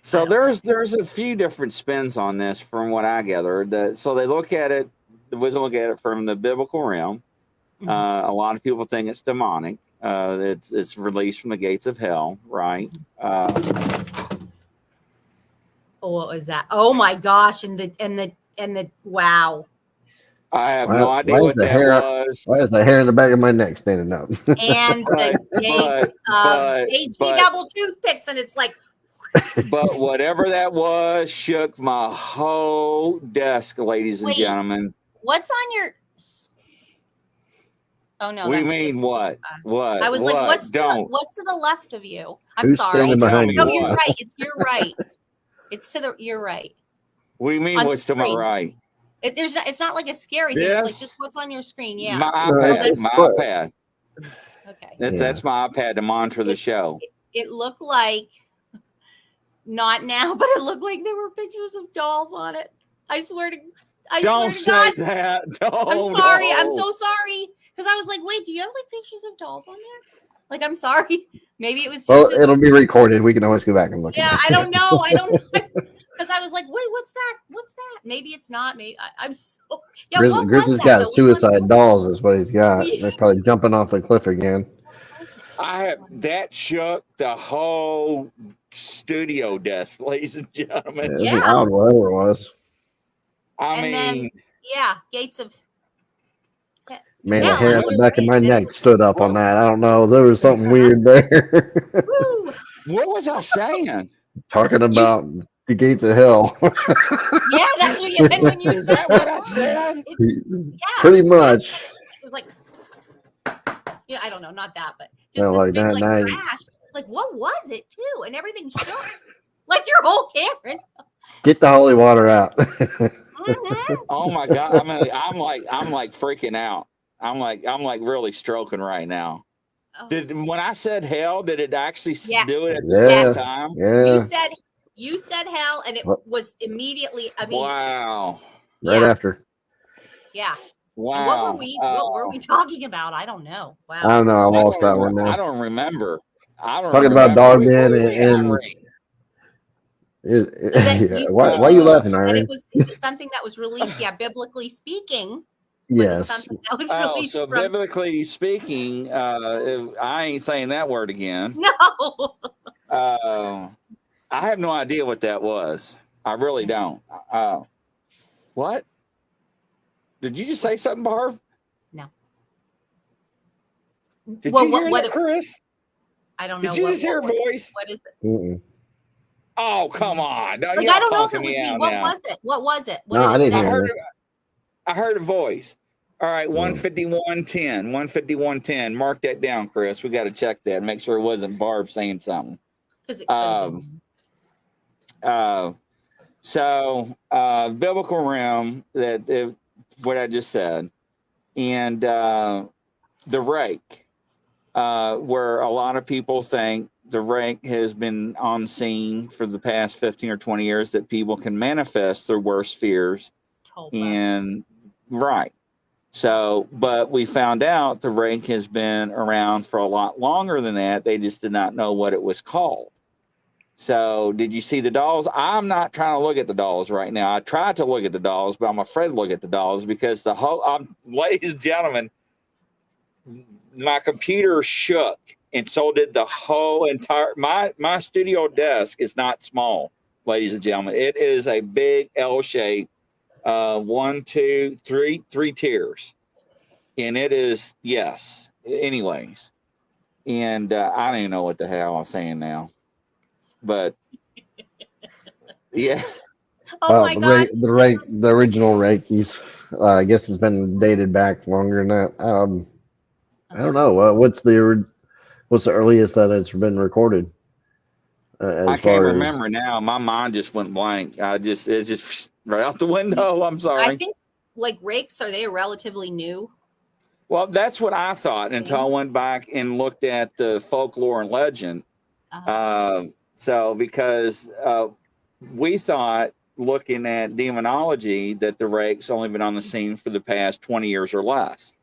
So there's a few different spins on this from what I gathered. So we look at it from the biblical realm. Mm-hmm. A lot of people think it's demonic. It's released from the gates of hell, right? What was that? Oh my gosh! And the wow! I have no idea what that was. Why is the hair in the back of my neck standing up? And the gates of HG double toothpicks, and it's like. But whatever that was shook my whole desk, ladies and gentlemen. What's on your? Oh no! We mean what? What? I was what? like, what's to the left of you? I'm sorry. Behind no, you? you're right. You're right. You're right. What do you mean? What's to my right? It's not like a scary thing. It's like just what's on your screen. Yeah. My iPad. My iPad. Okay. That's my iPad to monitor the show. It looked like, not now, but it looked like there were pictures of dolls on it. I swear to Don't say God. that. I'm sorry. I'm so sorry. Because I was like, wait, do you have like pictures of dolls on there? Like, I'm sorry. Maybe it was just. Well, it'll be recorded. We can always go back and look. Yeah, I don't know. Because I was like, wait, what's that? What's that? Maybe it's not. Maybe I'm so. Yeah, Grizzly's got suicide dolls, is what he's got. Yeah. They're probably jumping off the cliff again. That shook the whole studio desk, ladies and gentlemen. Yeah, it was odd, whatever it was. I mean, gates of. Man, the hair on the back of my neck stood up on that. I don't know. There was something weird there. What was I saying? Talking about the gates of hell. Yeah, that's what you meant when you. Is that what I said? Pretty much. It was like, I don't know, not that, but just this big crash. Like, what was it too? And everything shook, like your whole camera. Get the holy water out. Oh my God! I'm like freaking out. I'm like really stroking right now. Oh. When I said hell, did it actually do it at the same time? Yeah. You said hell, and it was immediately. I mean, wow. Right after. Yeah. Wow. And what were we talking about? I don't know. Wow. I don't know. I lost that one now. I don't remember. Talking about dog man and why are you laughing, Irene? Is it something that was released? Yeah, biblically speaking. Yes. So biblically speaking, I ain't saying that word again. No. I have no idea what that was. I really don't. What? Did you just say something, Barb? No. Did you hear that, Chris? I don't know. Did you just hear a voice? What is it? Mm-mm. Oh, come on. No, I don't know if it was me. What was it? What was it? No, I didn't hear it. I heard a voice. All right, 151.10. 151.10. Mark that down, Chris. We got to check that and make sure it wasn't Barb saying something. Because it could So, biblical realm, what I just said, and the rake, where a lot of people think the rake has been on scene for the past 15 or 20 years, that people can manifest their worst fears. And right. So, but we found out the rake has been around for a lot longer than that. They just did not know what it was called. So, did you see the dolls? I'm not trying to look at the dolls right now. I tried to look at the dolls, but I'm afraid to look at the dolls because ladies and gentlemen, my computer shook, and so did the whole entire. My studio desk is not small, ladies and gentlemen. It is a big L shape. 1, 2, 3 tiers, and it is anyways, and I don't even know what the hell I'm saying now, but yeah. Oh my God. The original Reikis, I guess it's been dated back longer than that. I don't know. What's the earliest that it's been recorded? I can't remember now. My mind just went blank. It's just right out the window. I'm sorry. I think like rakes, are they relatively new? Well, that's what I thought until I went back and looked at the folklore and legend. So because we thought, looking at demonology, that the rake's only been on the scene for the past 20 years or less,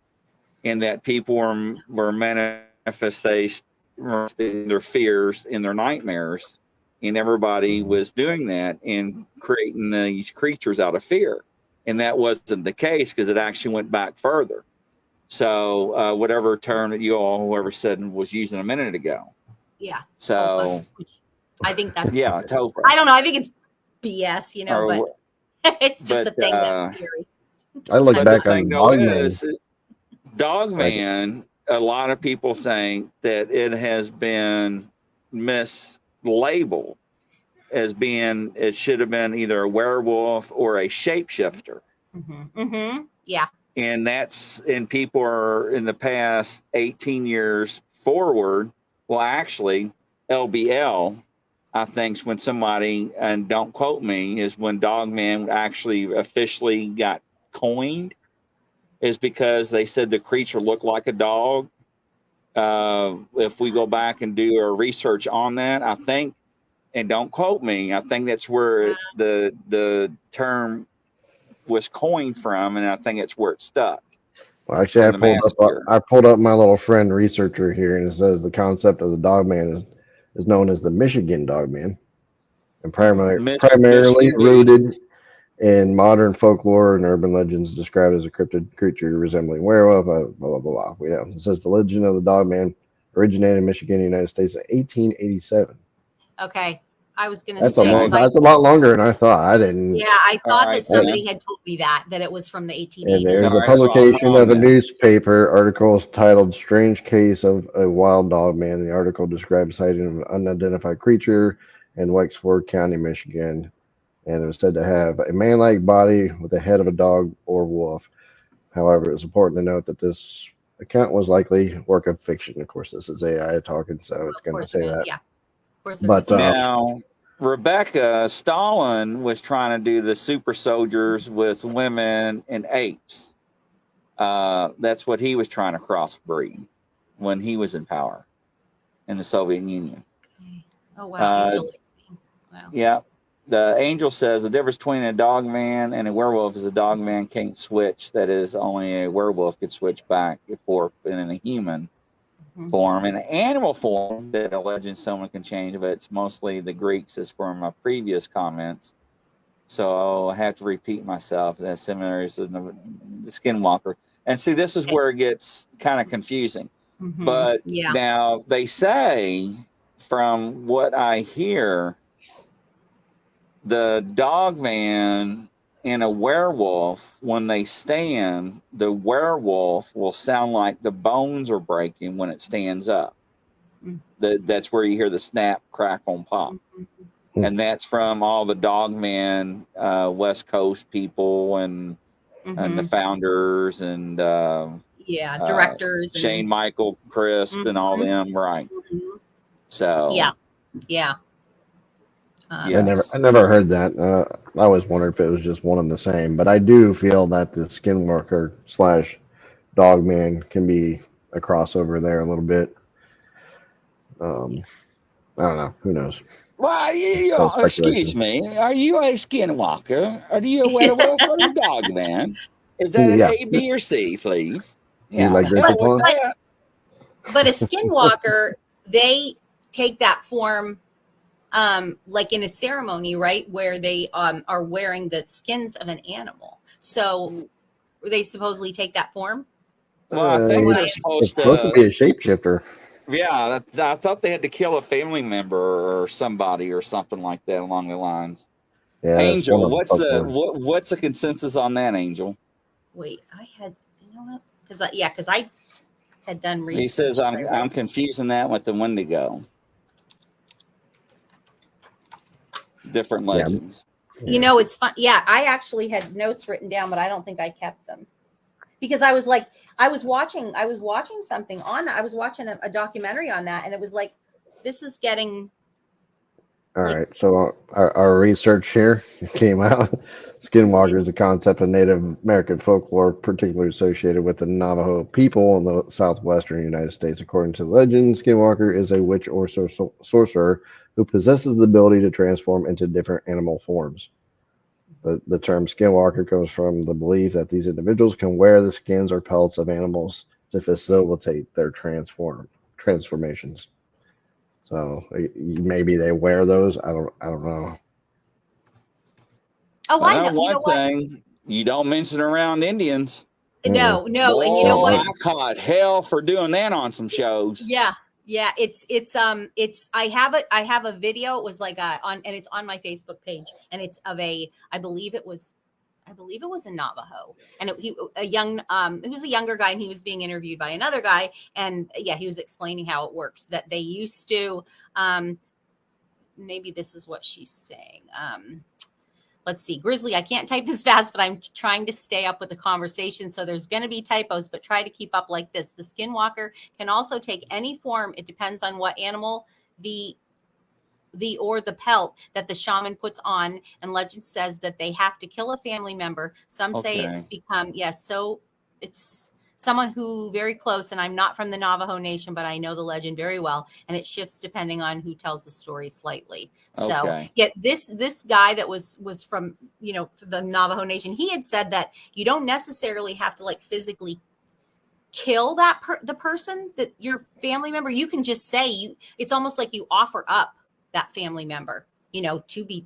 and that people were manifesting their fears in their nightmares, and everybody was doing that and creating these creatures out of fear. And that wasn't the case, because it actually went back further. So whatever term that whoever said was using a minute ago. Yeah. So I think that's Topher. I don't know. I think it's BS, but it's just a thing that's theory. I look back on Dogman. A lot of people think that it has been mislabeled as being, it should have been either a werewolf or a shapeshifter. Yeah. And people are in the past 18 years forward. Well, actually, LBL, I think, when somebody, and don't quote me, is when Dogman actually officially got coined, is because they said the creature looked like a dog. If we go back and do our research on that, I think, and don't quote me, I think that's where the term was coined from, and I think it's where it stuck. Well, actually, I pulled up my little friend researcher here, and it says the concept of the Dogman is known as the Michigan Dogman, and primarily rooted in modern folklore and urban legends, described as a cryptid creature resembling werewolf. Blah blah blah. We know. It says the legend of the Dogman originated in Michigan, United States, in 1887. Okay. I was going to That's say that's a lot longer than I thought. I didn't. Yeah, I thought that somebody had told me that it was from the 1880s. And there's a publication of a newspaper article titled "Strange Case of a Wild Dog Man." The article describes sighting of an unidentified creature in Wexford County, Michigan, and it was said to have a man-like body with the head of a dog or wolf. However, it's important to note that this account was likely work of fiction. Of course, this is AI talking, so it's going to say that. Yeah. But now, Rebecca, Stalin was trying to do the super soldiers with women and apes. That's what he was trying to crossbreed when he was in power in the Soviet Union. Okay. Oh, wow. Wow. Yeah. The angel says the difference between a dog man and a werewolf is a dog man can't switch. That is, only a werewolf could switch back and forth in a human form. In an animal form, that a legend someone can change, but it's mostly the Greeks, as for my previous comments. So I have to repeat myself. That seminaries of the skinwalker. And see, this is where it gets kind of confusing. But now they say, from what I hear, the dog man and a werewolf, when they stand, the werewolf will sound like the bones are breaking when it stands up. That's where you hear the snap, crackle, pop. And that's from all the Dogman West Coast people and the founders and directors, Shane Michael Crisp and all them, right? So yeah. I never heard that. I always wondered if it was just one and the same, but I do feel that the Skinwalker / Dogman can be a crossover there a little bit. I don't know. Who knows? Well, excuse me. Are you a Skinwalker? Are you a werewolf or a Dogman? Is that an A, B, or C, please? Yeah. You like but a Skinwalker, they take that form like in a ceremony, right, where they are wearing the skins of an animal. So they supposedly take that form? Well, I think they're supposed to be a shapeshifter. Yeah, I thought they had to kill a family member or somebody or something like that along the lines. Yeah, Angel, what's the consensus on that, Angel? Wait, I had, you know what? Because I had done research. He says I'm confusing that with the Wendigo. Different legends. You know, it's fun. Yeah, I actually had notes written down, but I don't think I kept them because I was watching something on that. I was watching a documentary on that, and it was like, this is getting All Like, right. So our research here came out. Skinwalker is a concept of Native American folklore, particularly associated with the Navajo people in the southwestern United States. According to the legend, Skinwalker is a witch or sorcerer who possesses the ability to transform into different animal forms. The term Skinwalker comes from the belief that these individuals can wear the skins or pelts of animals to facilitate their transformations. So maybe they wear those. I don't know. oh, I I know know. You know one what? thing: you don't mention around Indians. No, no, and you know Boy, what? I caught hell for doing that on some shows. Yeah, yeah. It's. I have a video. It was like on, and it's on my Facebook page, and it's of a. I believe it was a Navajo, and he was a younger guy, and he was being interviewed by another guy, and yeah, he was explaining how it works. That they used to, maybe this is what she's saying. Let's see, Grizzly, I can't type this fast, but I'm trying to stay up with the conversation. So there's going to be typos, but try to keep up like this. The skinwalker can also take any form. It depends on what animal the pelt that the shaman puts on. And legend says that they have to kill a family member. Some say it's become, yes. So it's someone who very close, and I'm not from the Navajo Nation, but I know the legend very well, and it shifts depending on who tells the story slightly. So yeah, this guy that was from, the Navajo Nation, he had said that you don't necessarily have to like physically kill the person, that your family member. You can just say it's almost like you offer up that family member, to be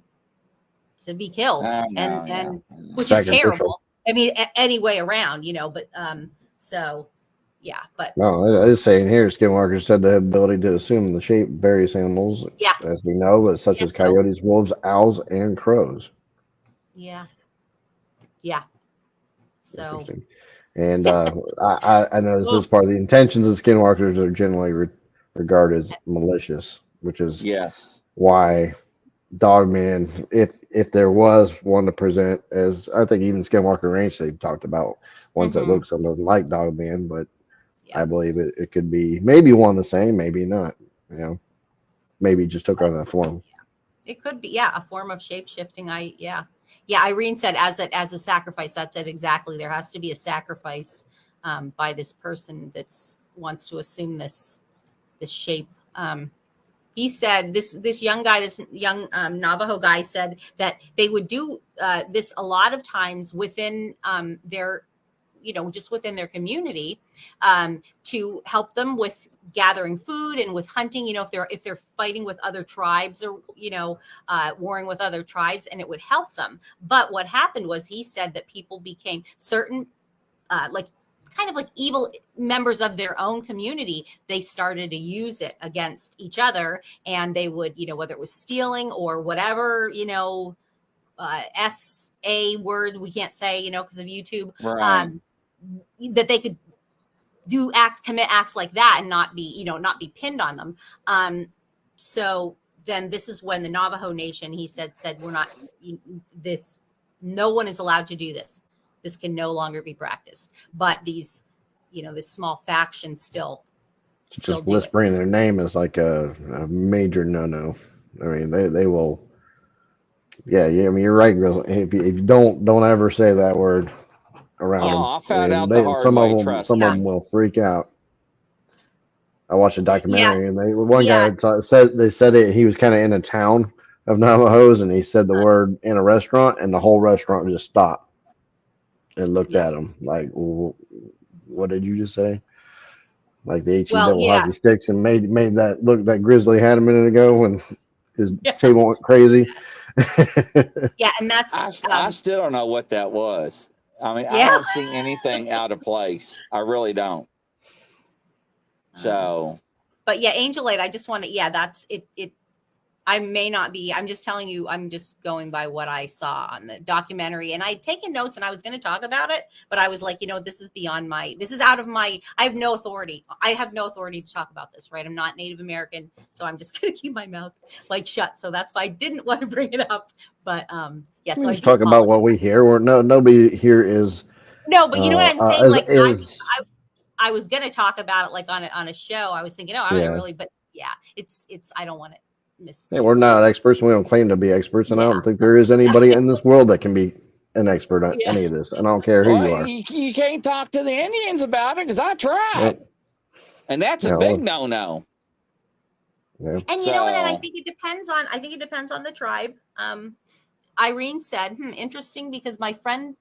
killed, and which is terrible. I mean, any way around, but so, yeah, but no, I was saying here, Skinwalker said they have the ability to assume the shape of various animals, as we know, but such as coyotes, wolves, owls, and crows. Yeah. So, and I know this is part of the intentions of Skinwalkers are generally regarded as malicious, which is why Dogman, if there was one to present as, I think even Skinwalker Ranch, they've talked about ones that look something like Dogman, but I believe it could be maybe one the same, maybe not. Maybe just took on that form. It could be, a form of shape shifting. Irene said as a sacrifice. That's it exactly. There has to be a sacrifice by this person that's wants to assume this shape. He said this young Navajo guy said that they would do this a lot of times within their, just within their community, to help them with gathering food and with hunting. If they're fighting with other tribes or warring with other tribes, and it would help them. But what happened was, he said that people became certain kind of like evil members of their own community. They started to use it against each other, and they would, whether it was stealing or whatever, SA word we can't say, because of YouTube, that they could commit acts like that and not be pinned on them. So then this is when the Navajo Nation, he said, we're not this. No one is allowed to do this. This can no longer be practiced. But these, this small faction still just whispering their name is like a major no-no. I mean, they will. Yeah. I mean, you're right, Grizzly. If you don't ever say that word around them. I found out the hard some way. Of them will freak out. I watched a documentary, and one guy said it. He was kind of in a town of Navajos, and he said the word in a restaurant, and the whole restaurant just stopped and looked at him like, "What did you just say?" Like they ate double hockey sticks and made that look that Grizzly had a minute ago when his table went crazy. And that's I still don't know what that was. I mean, I don't see anything out of place. I really don't. So, but Angel Aid, I just want to, that's it. I may not be, I'm just telling you, I'm just going by what I saw on the documentary, and I'd taken notes and I was going to talk about it, but I was like, this is this is out of I have no authority. I have no authority to talk about this, right? I'm not Native American, so I'm just going to keep my mouth shut. So that's why I didn't want to bring it up. But so I talk about what we hear. Nobody here is. No, but you know what I'm saying? I was going to talk about it on a show. I was thinking, I'm not really, but it's I don't want it. Yeah, we're not experts. We don't claim to be experts, and I don't think there is anybody in this world that can be an expert on any of this. I don't care who you are. You can't talk to the Indians about it because I tried, and that's a big no-no. Yeah. And you know what? And I think it depends on the tribe. Irene said, interesting, because my friend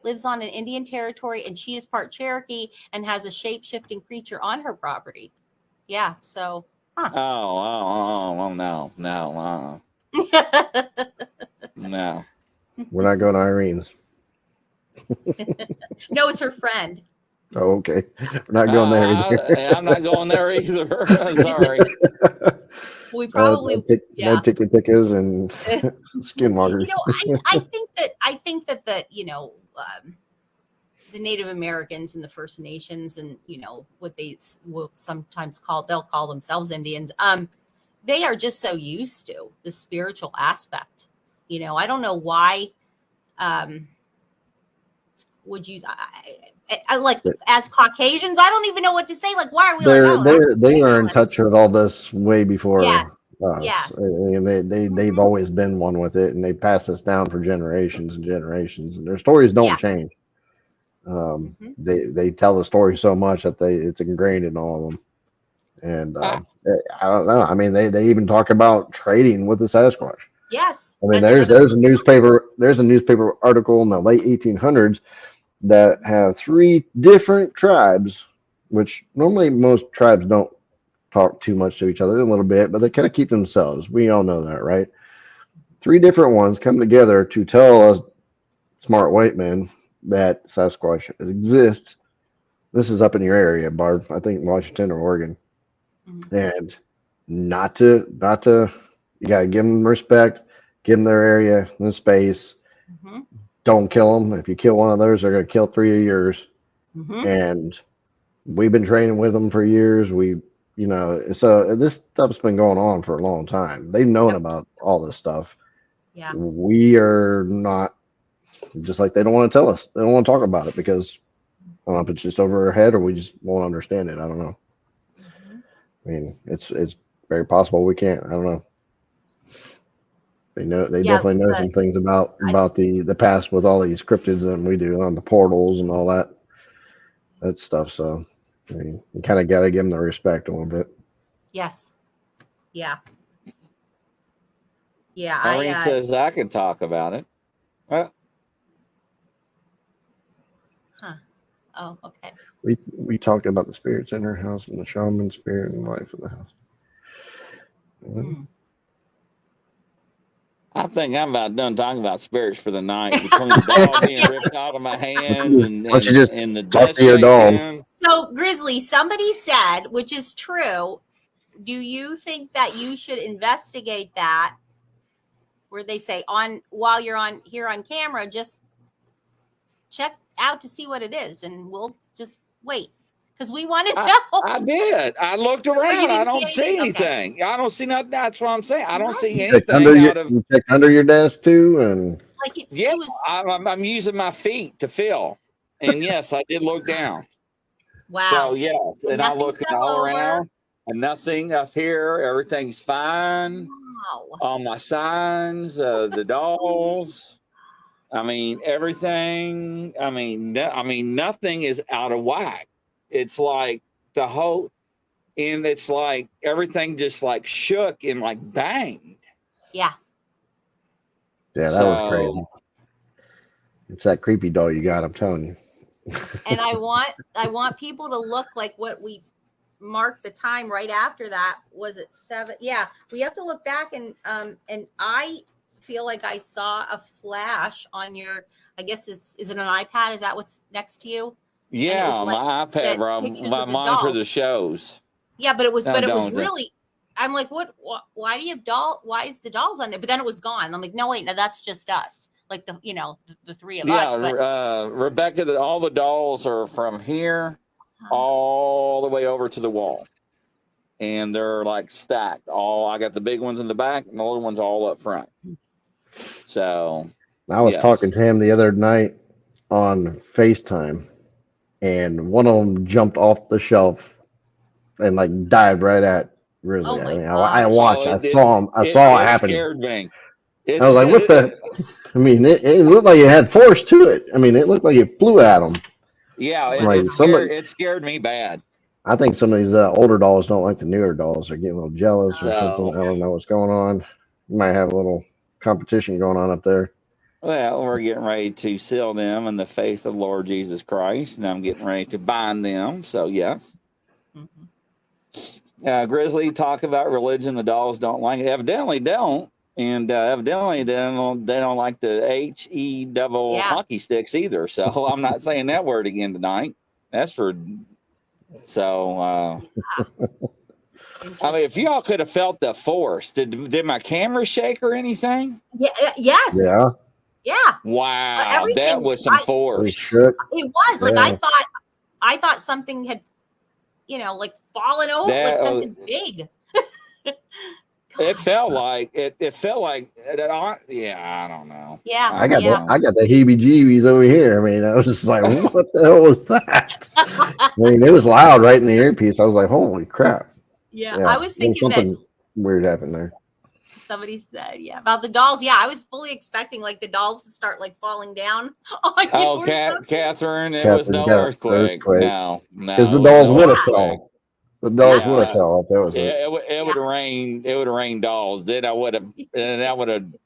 lives on an Indian territory and she is part Cherokee and has a shape-shifting creature on her property. Yeah. So. Huh. Oh, no. No. We're not going to Irene's. No, it's her friend. Oh, okay. We're not going there either. I'm not going there either. Sorry. We probably tickets and skinwalkers. I think that the Native Americans and the First Nations and what they will sometimes they'll call themselves Indians. They are just so used to the spiritual aspect. I don't know why. Would you? I like as Caucasians, I don't even know what to say. Like, why are we? They are in touch with all this way before. Yes. Yes. And they've always been one with it, and they pass this down for generations and generations, and their stories don't change. They tell the story so much that it's ingrained in all of them. And I don't know. I mean, they even talk about trading with the Sasquatch. Yes. I mean, there's a newspaper article in the late 1800s that have 3 different tribes, which normally most tribes don't talk too much to each other, a little bit, but they kind of keep themselves. We all know that, right? 3 different ones come together to tell us smart white men that Sasquatch exists. This is up in your area, Barb. I think Washington or Oregon. And not to you got to give them respect, give them their area and space. Don't kill them. If you kill one of theirs, they're going to kill 3 of yours. And we've been training with them for years. So this stuff's been going on for a long time. They've known about all this stuff. Yeah. We are not, just like they don't want to tell us. They don't want to talk about it because I don't know if it's just over our head or we just won't understand it. I don't know. I mean, it's very possible we can't. I don't know. They definitely know some things about the past with all these cryptids than we do on the portals and all that stuff. So I mean, you kind of got to give them the respect a little bit. Yes. Yeah. Yeah. Irene says I can talk about it. Oh, okay. We talked about the spirits in her house and the shaman spirit and life of the house. I think I'm about done talking about spirits for the night. Between the dog being ripped out of my hands and the death to your dog. So, Grizzly, somebody said, which is true, do you think that you should investigate that? Where they say while you're here on camera, just check out to see what it is, and we'll just wait because we want to know. I did. I looked around. I don't see anything. Okay. I don't see nothing. That's what I'm saying. I don't see anything you check under your desk too, and I'm using my feet to feel. And yes, I did look down. Wow. So yes, and I looked all around, and nothing up here. Everything's fine. Wow. All my signs, the dolls. I mean, everything. I mean, nothing is out of whack. It's like and it's like everything just like shook and like banged. Yeah. Yeah, that was crazy. It's that creepy doll you got, I'm telling you. And I want people to look like what we marked the time right after that. Was it 7? Yeah, we have to look back and I feel like I saw a flash on your, I guess is it an iPad? Is that what's next to you? Yeah, my iPad, my monitor the shows. Yeah, but it was really. I'm like, what? Why do you have why is the dolls on there? But then it was gone. I'm like, no, wait, no, that's just us. Like the 3 of us. Yeah, Rebecca, all the dolls are from here all the way over to the wall, and they're like stacked. I got the big ones in the back, and the little ones all up front. So I was talking to him the other night on FaceTime, and one of them jumped off the shelf and like dived right at Grizzly. Oh I my mean, I gosh. watched. Oh, I saw him. I saw it it happen. scared me. I was like, "What the?" I mean, it looked like it had force to it. I mean, it looked like it flew at him. Yeah, Like it scared me bad. I think some of these older dolls don't like the newer dolls. They're getting a little jealous or something. So, I don't know what's going on. You might have a little competition going on up there. well, we're getting ready to seal them in the faith of the Lord Jesus Christ, and I'm getting ready to bind them. So, yes. Grizzly, talk about religion. The dolls don't like it. Evidently don't. And evidently they don't like the HE double hockey sticks either. So I'm not saying that word again tonight. That's for so. I mean, if y'all could have felt the force, did my camera shake or anything? Yeah. Yes. Yeah. Yeah. Wow, that was some force. Shook. It was like I thought something had, like fallen over, like something big. It felt like it felt like yeah, I don't know. Yeah, I got the heebie-jeebies over here. I mean, I was just like, what the hell was that? I mean, it was loud right in the earpiece. I was like, holy crap. Yeah, I was thinking something weird happened there. Somebody said, about the dolls. Yeah, I was fully expecting like the dolls to start like falling down. Catherine, it was no earthquake. No, because the dolls would have fell. The dolls would have fell if that was it would have rained. It would have rained dolls. Then I would have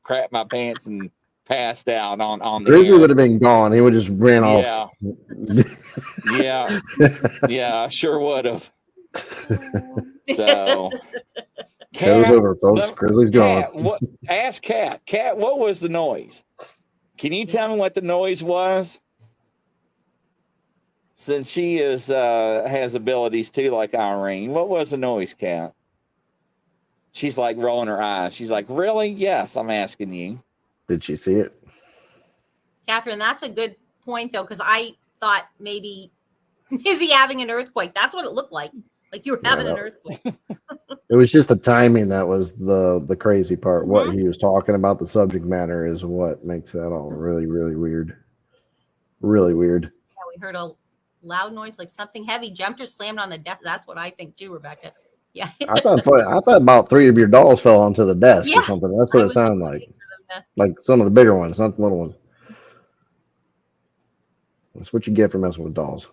crapped my pants and passed out on the Grizzly would have been gone. He would have just ran off. Yeah, I sure would have. So, show's over, folks. Grizzly's gone. Ask Kat. Kat, what was the noise? Can you tell me what the noise was? Since she has abilities too, like Irene, what was the noise, Kat? She's like rolling her eyes. She's like, "Really? Yes, I'm asking you." Did she see it? Catherine, that's a good point though, because I thought maybe is he having an earthquake? That's what it looked like. Like you were having an earthquake. It was just the timing that was the crazy part. What he was talking about, the subject matter, is what makes that all really, really weird. Really weird. Yeah, we heard a loud noise, like something heavy jumped or slammed on the desk. That's what I think too, Rebecca. Yeah. I thought about 3 of your dolls fell onto the desk or something. That's what it sounded like. Like some of the bigger ones, not the little ones. That's what you get for messing with dolls.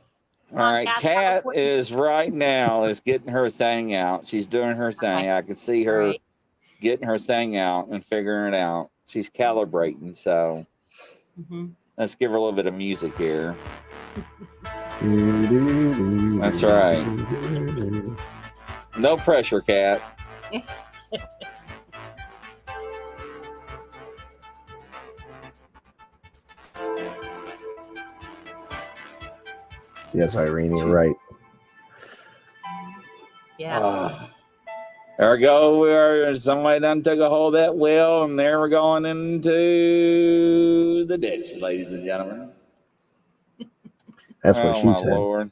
All right, Kat is getting her thing out. She's doing her thing. I can see her getting her thing out and figuring it out. She's calibrating. So let's give her a little bit of music here. That's right. No pressure, Kat. Yes, Irene, you're right. Yeah. There we go. Somebody done took a hold of that wheel, and there we're going into the ditch, ladies and gentlemen. That's what she said. Lord.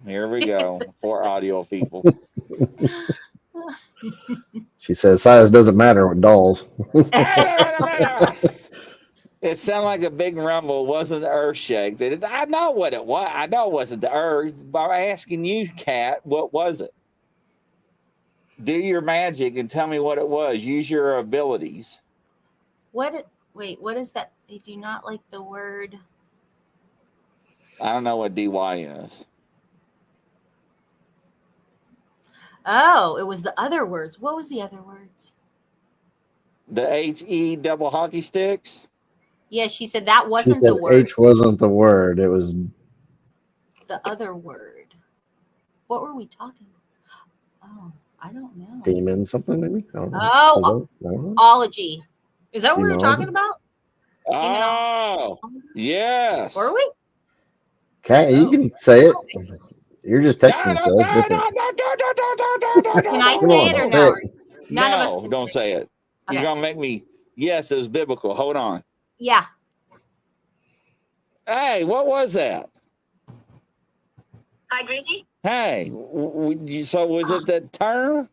Here we go for audio people. She says size doesn't matter with dolls. It sounded like a big rumble. It wasn't the earth shake. I know what it was. I know it wasn't the earth. By asking you, Kat, what was it? Do your magic and tell me what it was. Use your abilities. What is that? They do not like the word. I don't know what DY is. Oh, it was the other words. What was the other words? The HE double hockey sticks? Yeah, she said that wasn't the word. H wasn't the word. It was the other word. What were we talking about? Oh, I don't know. Demon something maybe? I don't know. Oh, ology. Is that what we were talking about? Oh, yes. Were we? Kat, you can say it. You're just texting, so it's different. Can I say it or no? None of us. Don't say it. You're gonna make me. Yes, it was biblical. Hold on. Yeah. Hey, what was that? Hi, Grizzly. Hey, so was it the term?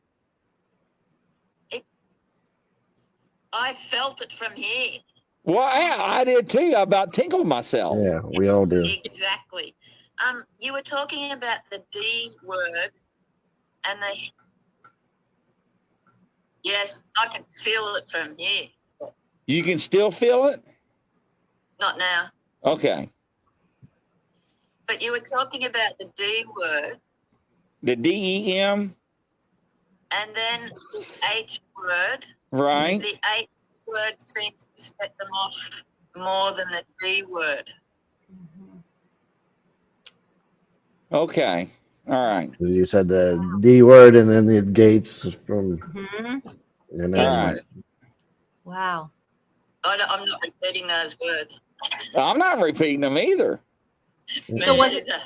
I felt it from here. Well, I did too. I about tinkled myself. Yeah, we all do. Exactly. You were talking about the D word and the Yes, I can feel it from here. You can still feel it? Not now. Okay. But you were talking about the D word. The DEM? And then the H word. Right. The H word seems to set them off more than the D word. Okay. All right. You said the D word and then the gates from. And All then right. Wow. I'm not repeating those words. I'm not repeating them either. So was it the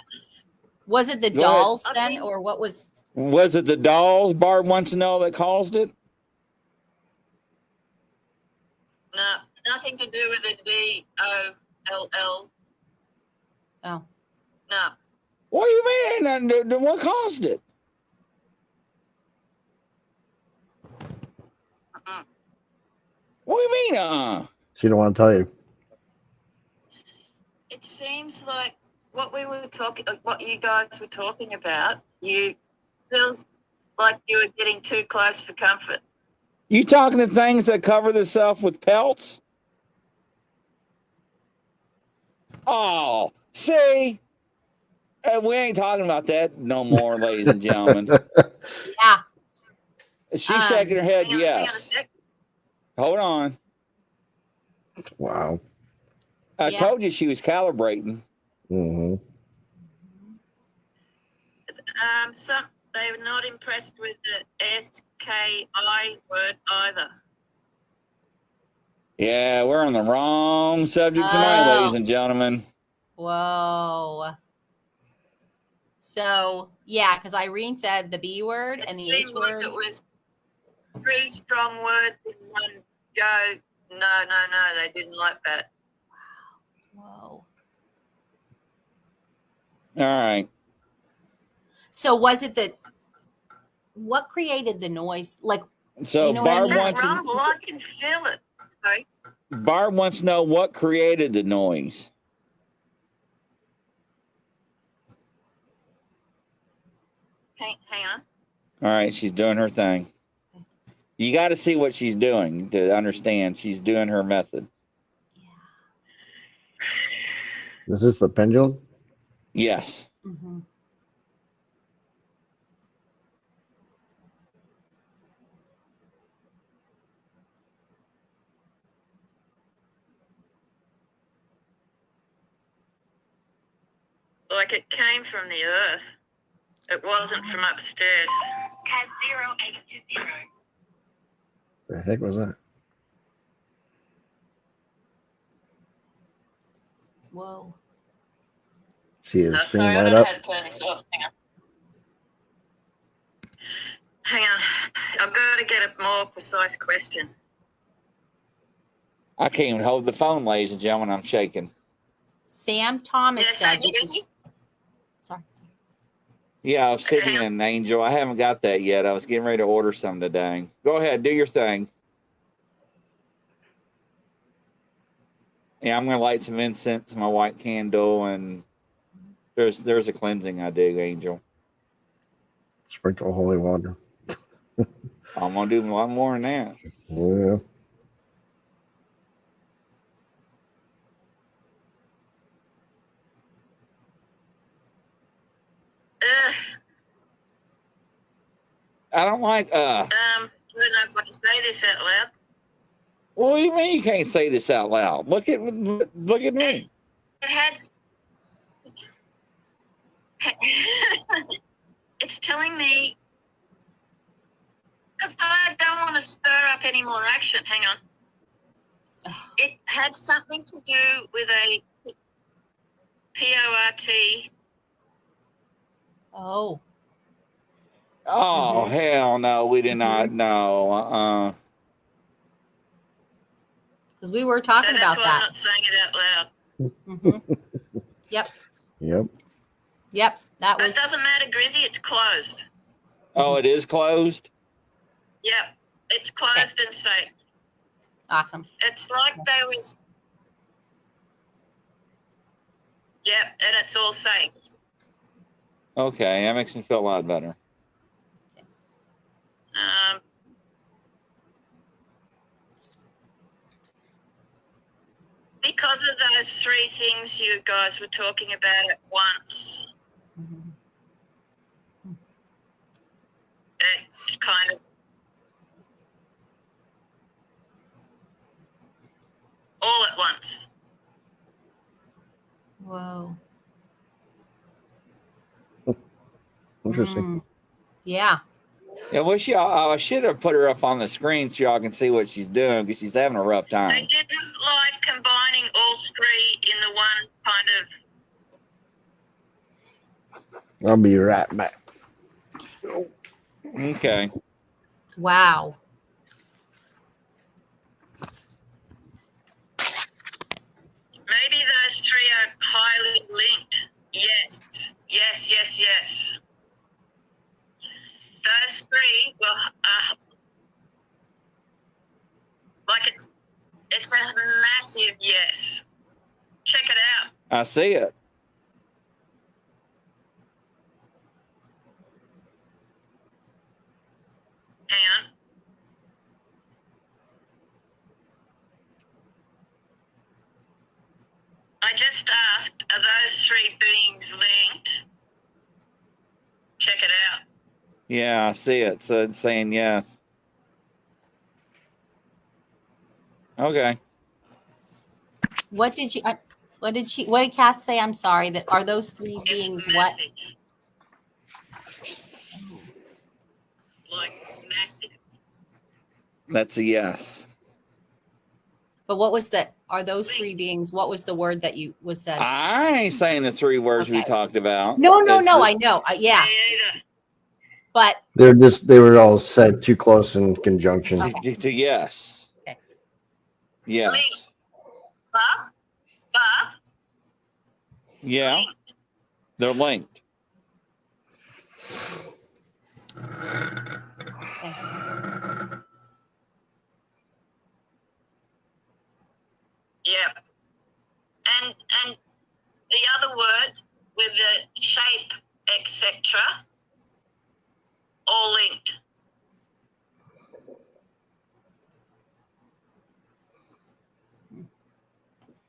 Go ahead. dolls then, or what was? Was it the dolls Barb wants to know that caused it? No, nothing to do with the DOLL. Oh. No. What do you mean? What caused it? What do you mean, She don't want to tell you. It seems like what you guys were talking about, feels like you were getting too close for comfort. You talking to things that cover themselves with pelts? Oh, see? We ain't talking about that no more, ladies and gentlemen. Yeah. She's shaking her head, hang on yes. a sec. Hold on. Wow. I told you she was calibrating. Mm-hmm. They're not impressed with the SKI word either. Yeah, we're on the wrong subject tonight, ladies and gentlemen. Whoa. So, yeah, because Irene said the B word and the H word. It was 3 strong words in one go. No, they didn't like that. Whoa. All right. So was it what created the noise? Like, so you know Barb what I mean? wants rumble, I can feel it. Sorry. Barb wants to know what created the noise. Hang on. All right, she's doing her thing. You got to see what she's doing to understand she's doing her method. Is this the pendulum? Yes. Mm-hmm. Like it came from the earth. It wasn't from upstairs. Cas 0820. The heck was that? Whoa. See his screen Sorry, I light don't know up. how to turn this off. Hang on. I've got to get a more precise question. I can't even hold the phone, ladies and gentlemen. I'm shaking. Sam Thomas said. Sorry. Yeah, I was sitting in an angel. I haven't got that yet. I was getting ready to order some today. Go ahead, do your thing. Yeah, I'm gonna light some incense, my white candle, and there's a cleansing I do, Angel. Sprinkle holy water. I'm gonna do a lot more than that. Yeah. I don't like I don't know if I can say this out loud. What do you mean you can't say this out loud? Look at me. It had. It's telling me because I don't want to stir up any more action. Hang on. It had something to do with a PORT. Oh. Oh, hell no, we did not know. Because we were talking about that. I'm not saying it out loud. Mm-hmm. Yep. That was. It doesn't matter, Grizzy. It's closed. Oh, it is closed? Yep. It's closed and safe. Awesome. It's like there was. Yep, and it's all safe. Okay, that makes me feel a lot better. things you guys were talking about at once. It's kind of all at once. Whoa. Interesting. Yeah. I wish y'all. I should have put her up on the screen so y'all can see what she's doing because she's having a rough I time. didn't like combining all three in the one kind of. I'll be right back. Okay. Wow. Maybe those three are highly linked. Yes. Those three will, like it's a massive yes. Check it out. I see it. Hang on. I just asked, are those three beings linked? Check it out. Yeah, I see it. So it's saying yes. Okay. What did Kath say? I'm sorry. That are those three beings It's what? massive. Like massive. That's a yes. But what was that? Are those three beings? What was the word that you was said? I ain't saying the three words we Okay. talked about. No. It's I know. Yeah, Me either. but They were all said too close in conjunction. to yes. Okay. Yes. But Yeah. They're linked. okay. yeah. And the other word with the shape, etc., all linked.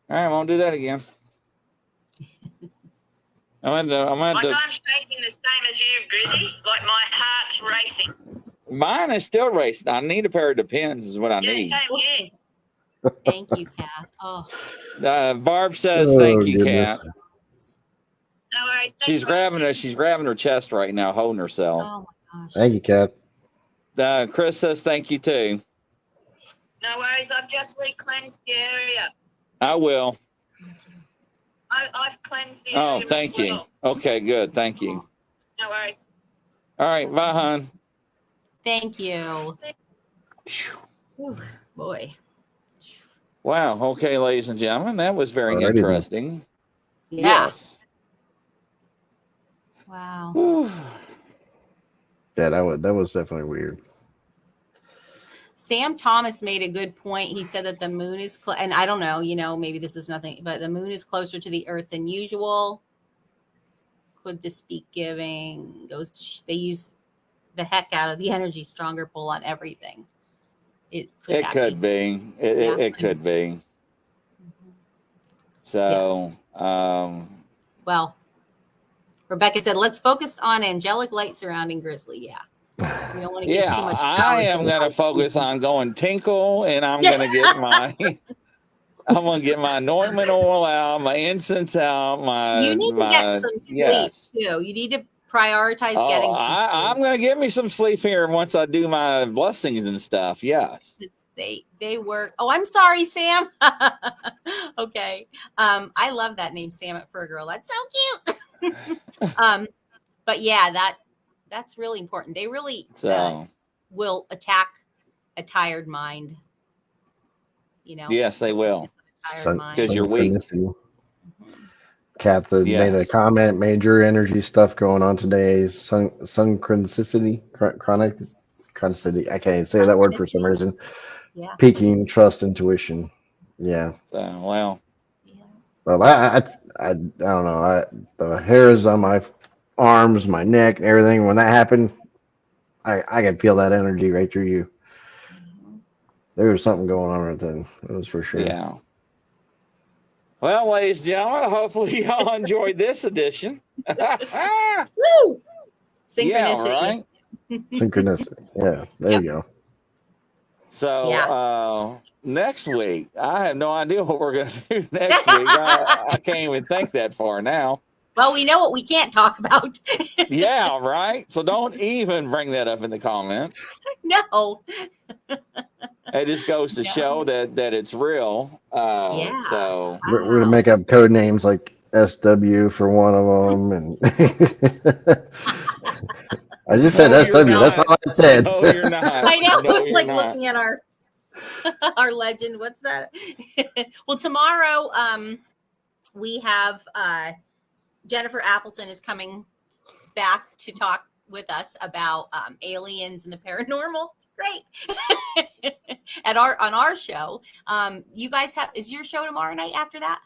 All right, I won't do that again. I'm Like to, I'm shaking the same as you, Grizzy. Like my heart's racing. mine is still racing. I need a pair of Depends is what I Yeah, need. same here. Thank you, Kath. Oh, Barb says Oh, thank you, goodness. Kat. No worries. She's grabbing her chest right now, holding herself. oh my gosh. Thank you, Kat. Chris says thank you too. No worries. I've just re-cleansed the area. I will. I've cleansed the area. Oh, thank you. Okay, good. Thank you. No worries. All right, bye, hon. Thank you. Whew, boy. Wow. Okay, ladies and gentlemen, that was very Alrighty then. interesting. Yeah. Yes. Wow. Whew. Yeah, that was definitely weird. Sam Thomas made a good point. He said that the moon is, and I don't know, maybe this is nothing, but the moon is closer to the earth than usual. Could this be giving? They use the heck out of the energy, stronger pull on everything. It could be. It could be. So, well, Rebecca said, let's focus on angelic light surrounding Grizzly. Yeah. We don't want to give too much power. I am going to focus on going tinkle, and I'm going to get my anointment oil out, my incense out, you need to get some sleep too. You need to prioritize getting some sleep. I'm going to get me some sleep here once I do my blessings and stuff. Yes. They work. Oh, I'm sorry, Sam. Okay. I love that name, Sam for a girl. That's so cute. But yeah, that's really important. They really will attack a tired mind. Yes, they will. Because you're weak. Kat made a comment. Major energy stuff going on today. Synchronicity. I can't say that word for some reason. Yeah. Peaking trust, intuition. Yeah. So well. Yeah. Well, I don't know. The hairs on my arms, my neck, and everything. When that happened, I could feel that energy right through you. There was something going on right then. That was for sure. Yeah. Well, ladies and gentlemen, hopefully y'all enjoyed this edition. Woo! Synchronicity. Yeah, right? Synchronicity. Yeah, there you go. So next week, I have no idea what we're going to do next week. I can't even think that far now. Well, we know what we can't talk about. Yeah, right? So don't even bring that up in the comments. No. It just goes to show that it's real. Yeah. So We're going to make up code names like SW for one of them. And I just said SW. That's all I said. No, you're not. I know. No, you're Like not. looking at our legend. What's that? Well, tomorrow we have Jennifer Appleton is coming back to talk with us about aliens and the paranormal. Great. on our show. You guys is your show tomorrow night after that?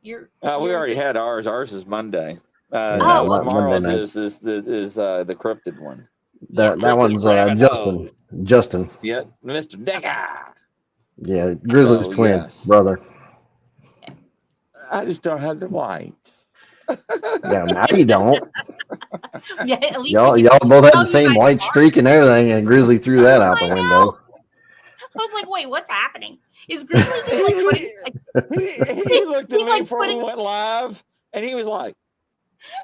We already had ours. Ours is Monday. Tomorrow's is the cryptid one. That one's Justin. Justin. Yeah, Mr. Decker. Yeah, Grizzly's twin brother. I just don't have the white. Yeah, now you don't. Yeah, at least y'all both had the same white streak and everything, and Grizzly threw that out the window. I was like, wait, what's happening? Is Grizzly just like putting he looked at me before we went live, and he was like,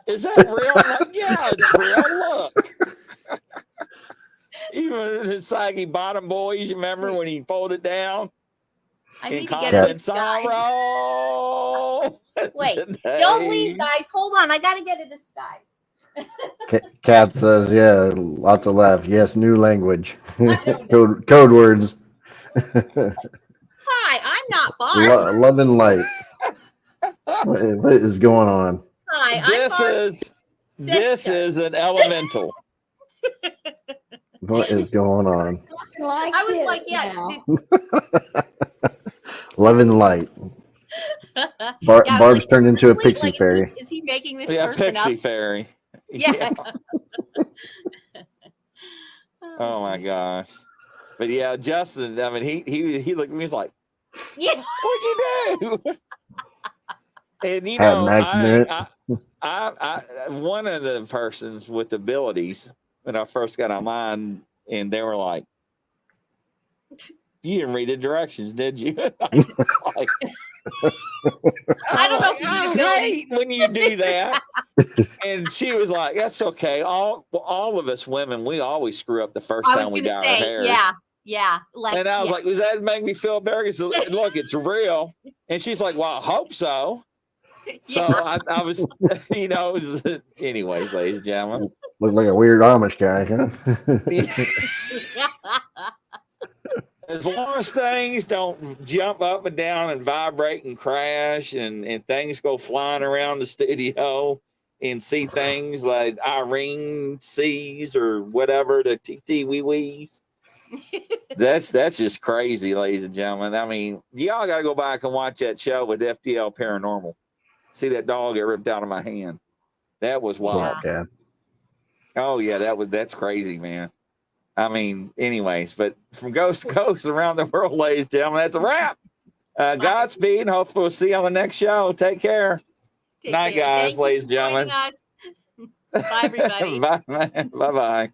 "Is that real?" I'm like, "Yeah, it's real. Look." Even the saggy bottom boys, you remember when he folded down? I need in to get constant a sorrow. Wait, don't leave, guys. Hold on, I gotta get a disguise. Kat says, "Yeah, lots of laugh. Yes, new language, code words." Hi, I'm not Barb. Love and light. What is going on? Hi, I'm This is an elemental. What is going on? I was like, yeah. Love and light. Barb's turned into a pixie fairy. Is he making this Yeah, person pixie up? fairy. Yeah. Oh my gosh. But yeah, Justin, I mean, he looked at me, he's like, yeah. "What'd you do?" And you Had know, an accident. I one of the persons with abilities when I first got online, and they were like, "You didn't read the directions, did you?" I don't know if you I hate when you do that. And she was like, "That's okay. All of us women, we always screw up the first time we dye our hair." Yeah. Like, and I was like, "Does that make me feel better?" He said, "Look, it's real." And she's like, "Well, I hope so." So I was, you know, anyways, ladies and gentlemen. Look like a weird Amish guy, huh? As long as things don't jump up and down and vibrate and crash and things go flying around the studio and see things like Irene sees or whatever, the TT wee wees. That's just crazy, ladies and gentlemen. I mean, y'all got to go back and watch that show with FTL Paranormal. See that dog get ripped out of my hand. That was wild. Yeah. Oh yeah, that's crazy, man. I mean, anyways, but from coast to coast around the world, ladies and gentlemen, that's a wrap. Godspeed. Hopefully we'll see you on the next show. Take care. Night, guys, ladies and gentlemen. Bye, everybody. Bye, man. Bye-bye.